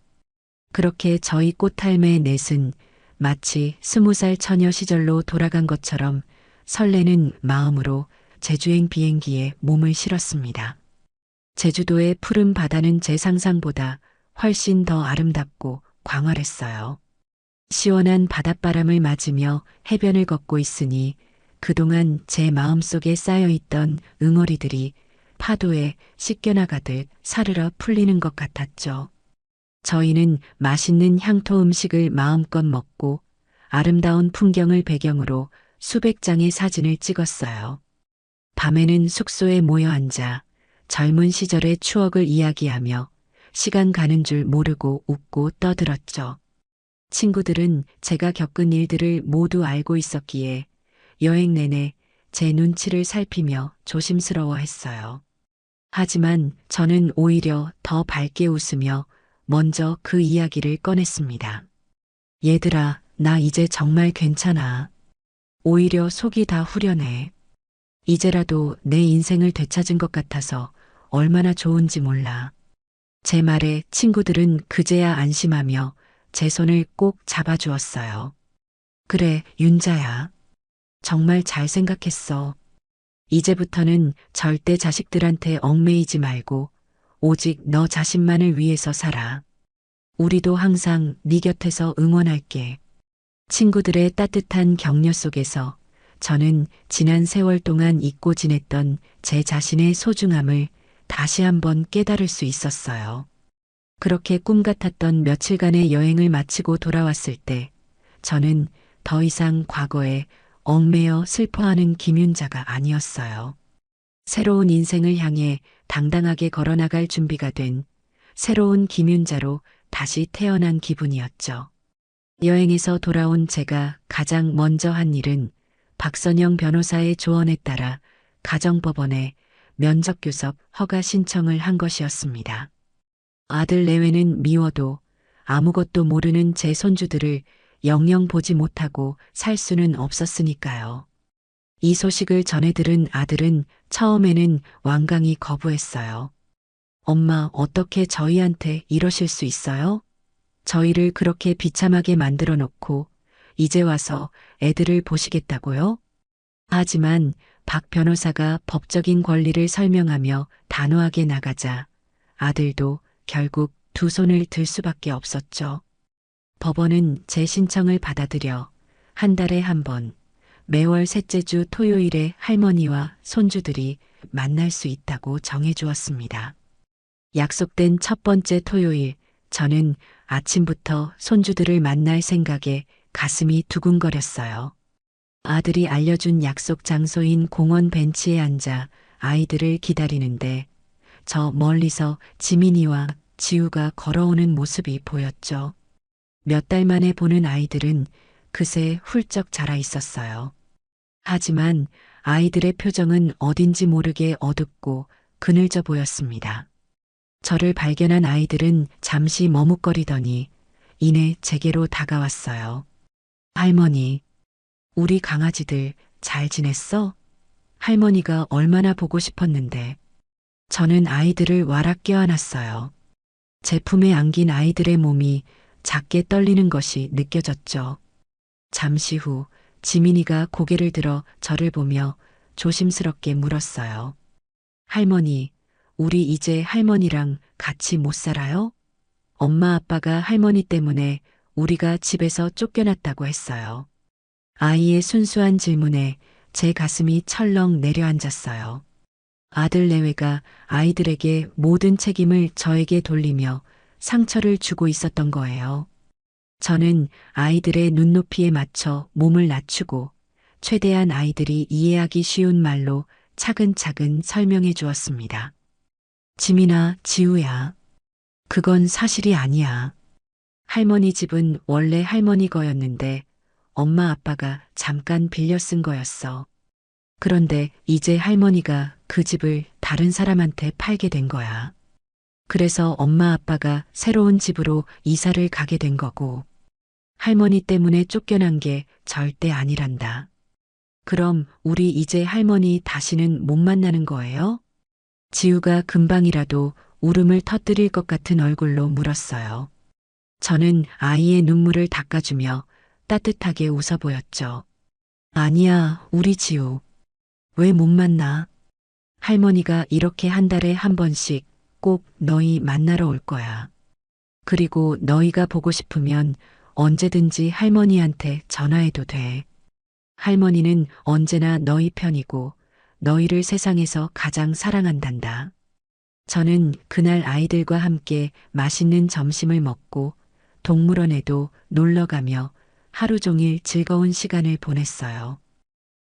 Speaker 1: 그렇게 저희 꽃할매 넷은 마치 20살 처녀 시절로 돌아간 것처럼 설레는 마음으로 제주행 비행기에 몸을 실었습니다. 제주도의 푸른 바다는 제 상상보다 훨씬 더 아름답고 광활했어요. 시원한 바닷바람을 맞으며 해변을 걷고 있으니 그동안 제 마음속에 쌓여있던 응어리들이 파도에 씻겨나가듯 사르르 풀리는 것 같았죠. 저희는 맛있는 향토 음식을 마음껏 먹고 아름다운 풍경을 배경으로 수백 장의 사진을 찍었어요. 밤에는 숙소에 모여 앉아 젊은 시절의 추억을 이야기하며 시간 가는 줄 모르고 웃고 떠들었죠. 친구들은 제가 겪은 일들을 모두 알고 있었기에 여행 내내 제 눈치를 살피며 조심스러워했어요. 하지만 저는 오히려 더 밝게 웃으며 먼저 그 이야기를 꺼냈습니다. 얘들아, 나 이제 정말 괜찮아. 오히려 속이 다 후련해. 이제라도 내 인생을 되찾은 것 같아서 얼마나 좋은지 몰라. 제 말에 친구들은 그제야 안심하며 제 손을 꼭 잡아주었어요. 그래, 윤자야. 정말 잘 생각했어. 이제부터는 절대 자식들한테 얽매이지 말고 오직 너 자신만을 위해서 살아. 우리도 항상 네 곁에서 응원할게. 친구들의 따뜻한 격려 속에서 저는 지난 세월 동안 잊고 지냈던 제 자신의 소중함을 다시 한번 깨달을 수 있었어요. 그렇게 꿈 같았던 며칠간의 여행을 마치고 돌아왔을 때 저는 더 이상 과거에 얽매여 슬퍼하는 김윤자가 아니었어요. 새로운 인생을 향해 당당하게 걸어나갈 준비가 된 새로운 김윤자로 다시 태어난 기분이었죠. 여행에서 돌아온 제가 가장 먼저 한 일은 박선영 변호사의 조언에 따라 가정법원에 면접교섭 허가 신청을 한 것이었습니다. 아들 내외는 미워도 아무것도 모르는 제 손주들을 영영 보지 못하고 살 수는 없었으니까요. 이 소식을 전해 들은 아들은 처음에는 완강히 거부했어요. 엄마, 어떻게 저희한테 이러실 수 있어요? 저희를 그렇게 비참하게 만들어 놓고 이제 와서 애들을 보시겠다고요? 하지만 박 변호사가 법적인 권리를 설명하며 단호하게 나가자 아들도 결국 두 손을 들 수밖에 없었죠. 법원은 제 신청을 받아들여 한 달에 한 번 매월 셋째 주 토요일에 할머니와 손주들이 만날 수 있다고 정해주었습니다. 약속된 첫 번째 토요일, 저는 아침부터 손주들을 만날 생각에 가슴이 두근거렸어요. 아들이 알려준 약속 장소인 공원 벤치에 앉아 아이들을 기다리는데 저 멀리서 지민이와 지우가 걸어오는 모습이 보였죠. 몇 달 만에 보는 아이들은 그새 훌쩍 자라 있었어요. 하지만 아이들의 표정은 어딘지 모르게 어둡고 그늘져 보였습니다. 저를 발견한 아이들은 잠시 머뭇거리더니 이내 제게로 다가왔어요. 할머니, 우리 강아지들 잘 지냈어? 할머니가 얼마나 보고 싶었는데. 저는 아이들을 와락 껴안았어요. 제 품에 안긴 아이들의 몸이 작게 떨리는 것이 느껴졌죠. 잠시 후 지민이가 고개를 들어 저를 보며 조심스럽게 물었어요. 할머니, 우리 이제 할머니랑 같이 못 살아요? 엄마 아빠가 할머니 때문에 우리가 집에서 쫓겨났다고 했어요. 아이의 순수한 질문에 제 가슴이 철렁 내려앉았어요. 아들 내외가 아이들에게 모든 책임을 저에게 돌리며 상처를 주고 있었던 거예요. 저는 아이들의 눈높이에 맞춰 몸을 낮추고 최대한 아이들이 이해하기 쉬운 말로 차근차근 설명해 주었습니다. 지민아, 지우야. 그건 사실이 아니야. 할머니 집은 원래 할머니 거였는데 엄마 아빠가 잠깐 빌려 쓴 거였어. 그런데 이제 할머니가 그 집을 다른 사람한테 팔게 된 거야. 그래서 엄마 아빠가 새로운 집으로 이사를 가게 된 거고, 할머니 때문에 쫓겨난 게 절대 아니란다. 그럼 우리 이제 할머니 다시는 못 만나는 거예요? 지우가 금방이라도 울음을 터뜨릴 것 같은 얼굴로 물었어요. 저는 아이의 눈물을 닦아주며 따뜻하게 웃어 보였죠. 아니야, 우리 지우. 왜 못 만나? 할머니가 이렇게 한 달에 한 번씩 꼭 너희 만나러 올 거야. 그리고 너희가 보고 싶으면 언제든지 할머니한테 전화해도 돼. 할머니는 언제나 너희 편이고 너희를 세상에서 가장 사랑한단다. 저는 그날 아이들과 함께 맛있는 점심을 먹고 동물원에도 놀러 가며 하루 종일 즐거운 시간을 보냈어요.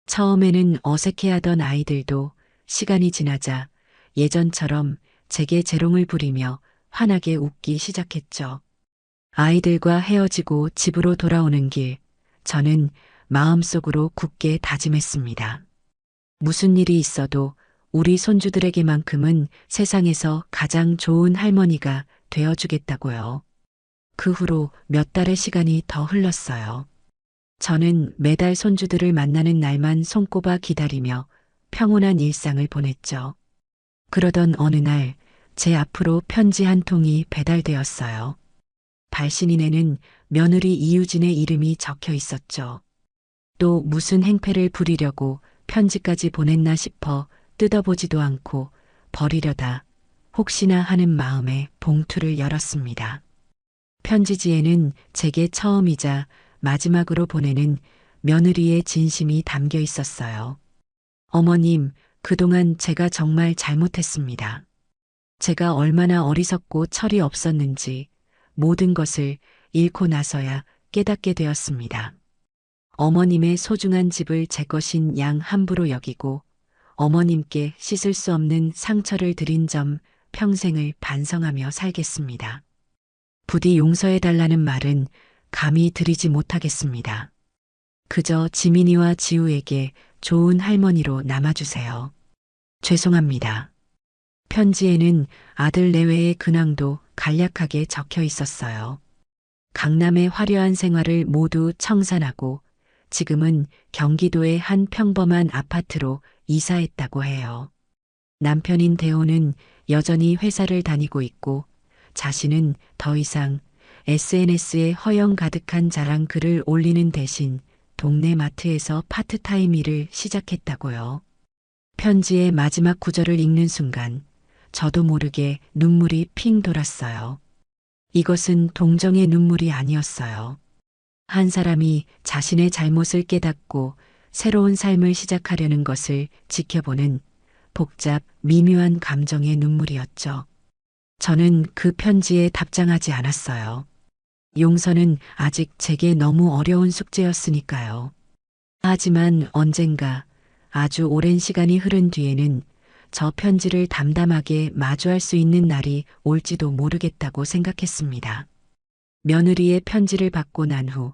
Speaker 1: 처음에는 어색해하던 아이들도 시간이 지나자 예전처럼 제게 재롱을 부리며 환하게 웃기 시작했죠. 아이들과 헤어지고 집으로 돌아오는 길, 저는 마음속으로 굳게 다짐했습니다. 무슨 일이 있어도 우리 손주들에게만큼은 세상에서 가장 좋은 할머니가 되어주겠다고요. 그 후로 몇 달의 시간이 더 흘렀어요. 저는 매달 손주들을 만나는 날만 손꼽아 기다리며 평온한 일상을 보냈죠. 그러던 어느 날 제 앞으로 편지 한 통이 배달되었어요. 발신인에는 며느리 이유진의 이름이 적혀 있었죠. 또 무슨 행패를 부리려고 편지까지 보냈나 싶어 뜯어보지도 않고 버리려다 혹시나 하는 마음에 봉투를 열었습니다. 편지지에는 제게 처음이자 마지막으로 보내는 며느리의 진심이 담겨 있었어요. 어머님, 그동안 제가 정말 잘못했습니다. 제가 얼마나 어리석고 철이 없었는지 모든 것을 잃고 나서야 깨닫게 되었습니다. 어머님의 소중한 집을 제 것인 양 함부로 여기고 어머님께 씻을 수 없는 상처를 드린 점 평생을 반성하며 살겠습니다. 부디 용서해달라는 말은 감히 드리지 못하겠습니다. 그저 지민이와 지우에게 좋은 할머니로 남아주세요. 죄송합니다. 편지에는 아들 내외의 근황도 간략하게 적혀 있었어요. 강남의 화려한 생활을 모두 청산하고 지금은 경기도의 한 평범한 아파트로 이사했다고 해요. 남편인 대호는 여전히 회사를 다니고 있고 자신은 더 이상 SNS에 허영 가득한 자랑 글을 올리는 대신 동네 마트에서 파트타임 일을 시작했다고요. 편지의 마지막 구절을 읽는 순간 저도 모르게 눈물이 핑 돌았어요. 이것은 동정의 눈물이 아니었어요. 한 사람이 자신의 잘못을 깨닫고 새로운 삶을 시작하려는 것을 지켜보는 복잡, 미묘한 감정의 눈물이었죠. 저는 그 편지에 답장하지 않았어요. 용서는 아직 제게 너무 어려운 숙제였으니까요. 하지만 언젠가 아주 오랜 시간이 흐른 뒤에는 저 편지를 담담하게 마주할 수 있는 날이 올지도 모르겠다고 생각했습니다. 며느리의 편지를 받고 난 후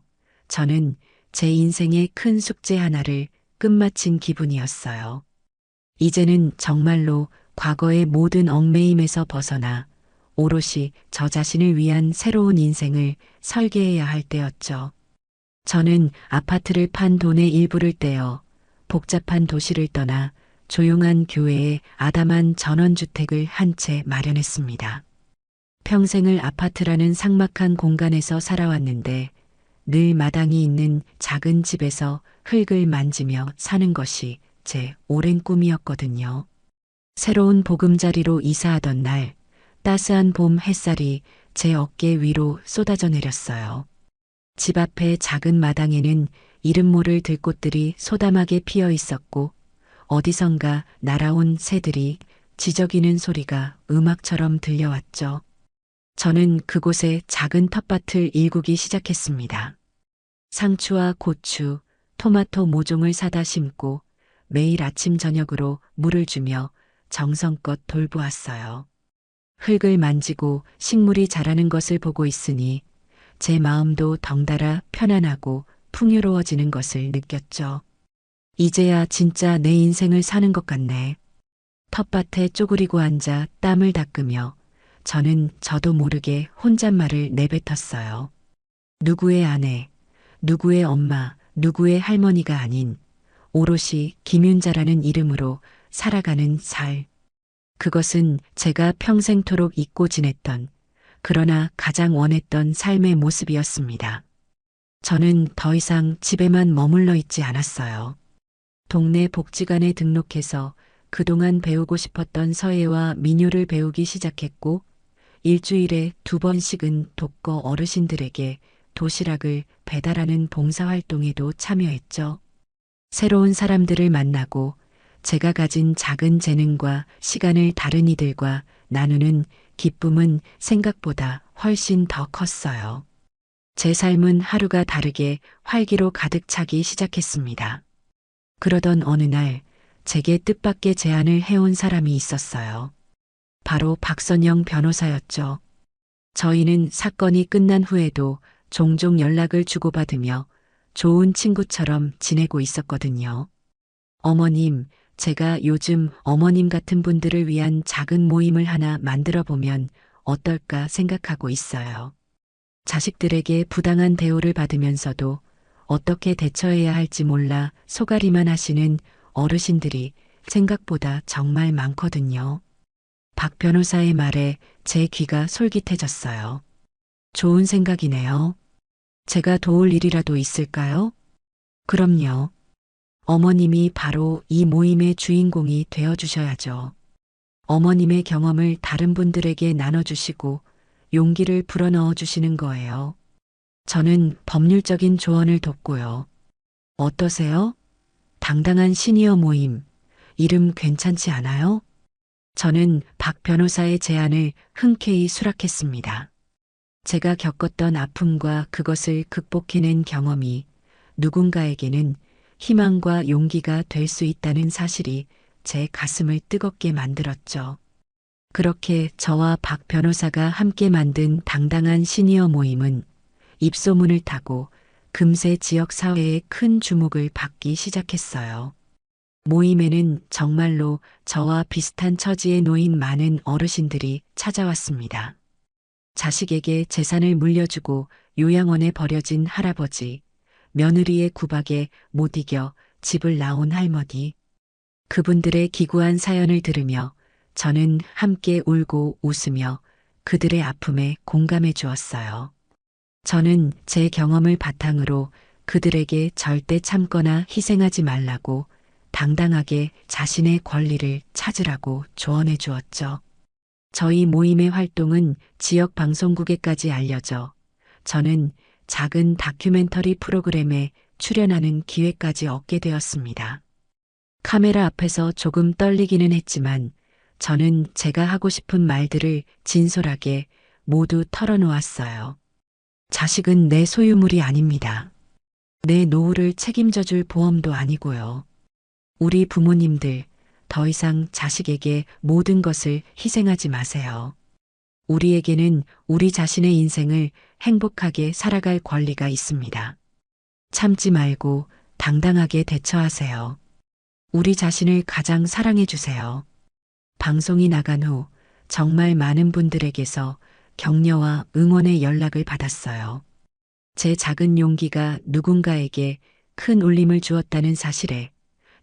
Speaker 1: 저는 제 인생의 큰 숙제 하나를 끝마친 기분이었어요. 이제는 정말로 과거의 모든 얽매임에서 벗어나 오롯이 저 자신을 위한 새로운 인생을 설계해야 할 때였죠. 저는 아파트를 판 돈의 일부를 떼어 복잡한 도시를 떠나 조용한 교외에 아담한 전원주택을 한 채 마련했습니다. 평생을 아파트라는 삭막한 공간에서 살아왔는데 늘 마당이 있는 작은 집에서 흙을 만지며 사는 것이 제 오랜 꿈이었거든요. 새로운 보금자리로 이사하던 날 따스한 봄 햇살이 제 어깨 위로 쏟아져 내렸어요. 집 앞의 작은 마당에는 이름 모를 들꽃들이 소담하게 피어 있었고 어디선가 날아온 새들이 지저귀는 소리가 음악처럼 들려왔죠. 저는 그곳에 작은 텃밭을 일구기 시작했습니다. 상추와 고추, 토마토 모종을 사다 심고 매일 아침 저녁으로 물을 주며 정성껏 돌보았어요. 흙을 만지고 식물이 자라는 것을 보고 있으니 제 마음도 덩달아 편안하고 풍요로워지는 것을 느꼈죠. 이제야 진짜 내 인생을 사는 것 같네. 텃밭에 쪼그리고 앉아 땀을 닦으며 저는 저도 모르게 혼잣말을 내뱉었어요. 누구의 아내, 누구의 엄마, 누구의 할머니가 아닌 오롯이 김윤자라는 이름으로 살아가는 살. 그것은 제가 평생토록 잊고 지냈던 그러나 가장 원했던 삶의 모습이었습니다. 저는 더 이상 집에만 머물러 있지 않았어요. 동네 복지관에 등록해서 그동안 배우고 싶었던 서예와 민요를 배우기 시작했고 일주일에 2번씩은 독거 어르신들에게 도시락을 배달하는 봉사활동에도 참여했죠. 새로운 사람들을 만나고 제가 가진 작은 재능과 시간을 다른 이들과 나누는 기쁨은 생각보다 훨씬 더 컸어요. 제 삶은 하루가 다르게 활기로 가득 차기 시작했습니다. 그러던 어느 날 제게 뜻밖의 제안을 해온 사람이 있었어요. 바로 박선영 변호사였죠. 저희는 사건이 끝난 후에도 종종 연락을 주고받으며 좋은 친구처럼 지내고 있었거든요. 어머님, 제가 요즘 어머님 같은 분들을 위한 작은 모임을 하나 만들어 보면 어떨까 생각하고 있어요. 자식들에게 부당한 대우를 받으면서도 어떻게 대처해야 할지 몰라 소가리만 하시는 어르신들이 생각보다 정말 많거든요. 박 변호사의 말에 제 귀가 솔깃해졌어요. 좋은 생각이네요. 제가 도울 일이라도 있을까요? 그럼요. 어머님이 바로 이 모임의 주인공이 되어주셔야죠. 어머님의 경험을 다른 분들에게 나눠주시고 용기를 불어넣어 주시는 거예요. 저는 법률적인 조언을 돕고요. 어떠세요? 당당한 시니어 모임. 이름 괜찮지 않아요? 저는 박 변호사의 제안을 흔쾌히 수락했습니다. 제가 겪었던 아픔과 그것을 극복해낸 경험이 누군가에게는 희망과 용기가 될 수 있다는 사실이 제 가슴을 뜨겁게 만들었죠. 그렇게 저와 박 변호사가 함께 만든 당당한 시니어 모임은 입소문을 타고 금세 지역 사회에 큰 주목을 받기 시작했어요. 모임에는 정말로 저와 비슷한 처지에 놓인 많은 어르신들이 찾아왔습니다. 자식에게 재산을 물려주고 요양원에 버려진 할아버지, 며느리의 구박에 못 이겨 집을 나온 할머니. 그분들의 기구한 사연을 들으며 저는 함께 울고 웃으며 그들의 아픔에 공감해 주었어요. 저는 제 경험을 바탕으로 그들에게 절대 참거나 희생하지 말라고 당당하게 자신의 권리를 찾으라고 조언해 주었죠. 저희 모임의 활동은 지역 방송국에까지 알려져 저는 작은 다큐멘터리 프로그램에 출연하는 기회까지 얻게 되었습니다. 카메라 앞에서 조금 떨리기는 했지만 저는 제가 하고 싶은 말들을 진솔하게 모두 털어놓았어요. 자식은 내 소유물이 아닙니다. 내 노후를 책임져 줄 보험도 아니고요. 우리 부모님들 더 이상 자식에게 모든 것을 희생하지 마세요. 우리에게는 우리 자신의 인생을 행복하게 살아갈 권리가 있습니다. 참지 말고 당당하게 대처하세요. 우리 자신을 가장 사랑해 주세요. 방송이 나간 후 정말 많은 분들에게서 격려와 응원의 연락을 받았어요. 제 작은 용기가 누군가에게 큰 울림을 주었다는 사실에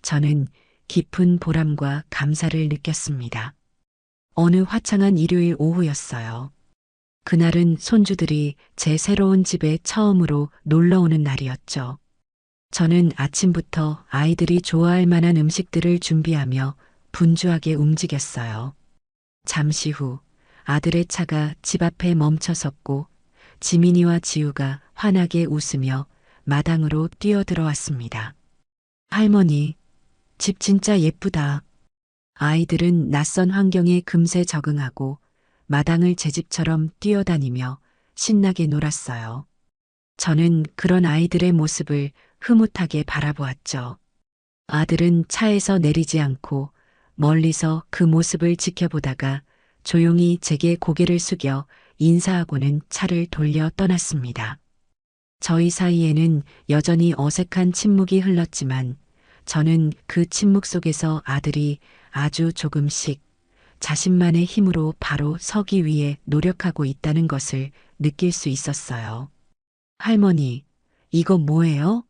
Speaker 1: 저는 깊은 보람과 감사를 느꼈습니다. 어느 화창한 일요일 오후였어요. 그날은 손주들이 제 새로운 집에 처음으로 놀러 오는 날이었죠. 저는 아침부터 아이들이 좋아할 만한 음식들을 준비하며 분주하게 움직였어요. 잠시 후 아들의 차가 집 앞에 멈춰 섰고 지민이와 지우가 환하게 웃으며 마당으로 뛰어들어왔습니다. 할머니, 집 진짜 예쁘다. 아이들은 낯선 환경에 금세 적응하고 마당을 제 집처럼 뛰어다니며 신나게 놀았어요. 저는 그런 아이들의 모습을 흐뭇하게 바라보았죠. 아들은 차에서 내리지 않고 멀리서 그 모습을 지켜보다가 조용히 제게 고개를 숙여 인사하고는 차를 돌려 떠났습니다. 저희 사이에는 여전히 어색한 침묵이 흘렀지만 저는 그 침묵 속에서 아들이 아주 조금씩 자신만의 힘으로 바로 서기 위해 노력하고 있다는 것을 느낄 수 있었어요. 할머니, 이거 뭐예요?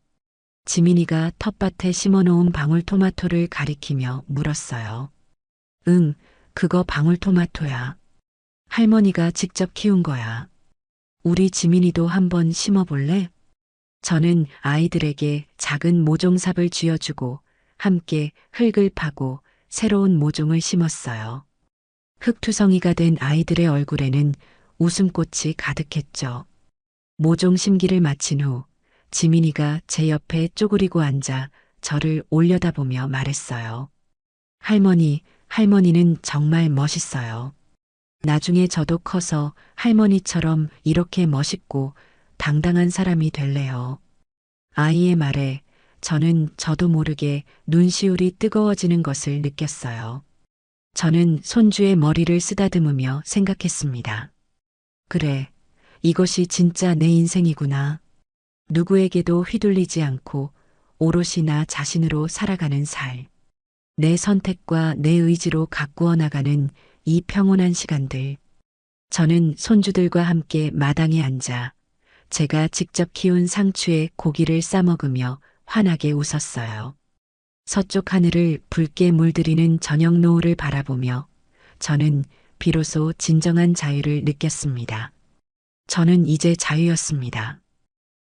Speaker 1: 지민이가 텃밭에 심어놓은 방울토마토를 가리키며 물었어요. 응, 그거 방울토마토야. 할머니가 직접 키운 거야. 우리 지민이도 한번 심어볼래? 저는 아이들에게 작은 모종삽을 쥐어주고 함께 흙을 파고 새로운 모종을 심었어요. 흙투성이가 된 아이들의 얼굴에는 웃음꽃이 가득했죠. 모종 심기를 마친 후 지민이가 제 옆에 쪼그리고 앉아 저를 올려다보며 말했어요. 할머니, 할머니는 정말 멋있어요. 나중에 저도 커서 할머니처럼 이렇게 멋있고 당당한 사람이 될래요. 아이의 말에 저는 저도 모르게 눈시울이 뜨거워지는 것을 느꼈어요. 저는 손주의 머리를 쓰다듬으며 생각했습니다. 그래, 이것이 진짜 내 인생이구나. 누구에게도 휘둘리지 않고 오롯이 나 자신으로 살아가는 살. 내 선택과 내 의지로 가꾸어 나가는 이 평온한 시간들. 저는 손주들과 함께 마당에 앉아 제가 직접 키운 상추에 고기를 싸먹으며 환하게 웃었어요. 서쪽 하늘을 붉게 물들이는 저녁 노을을 바라보며 저는 비로소 진정한 자유를 느꼈습니다. 저는 이제 자유였습니다.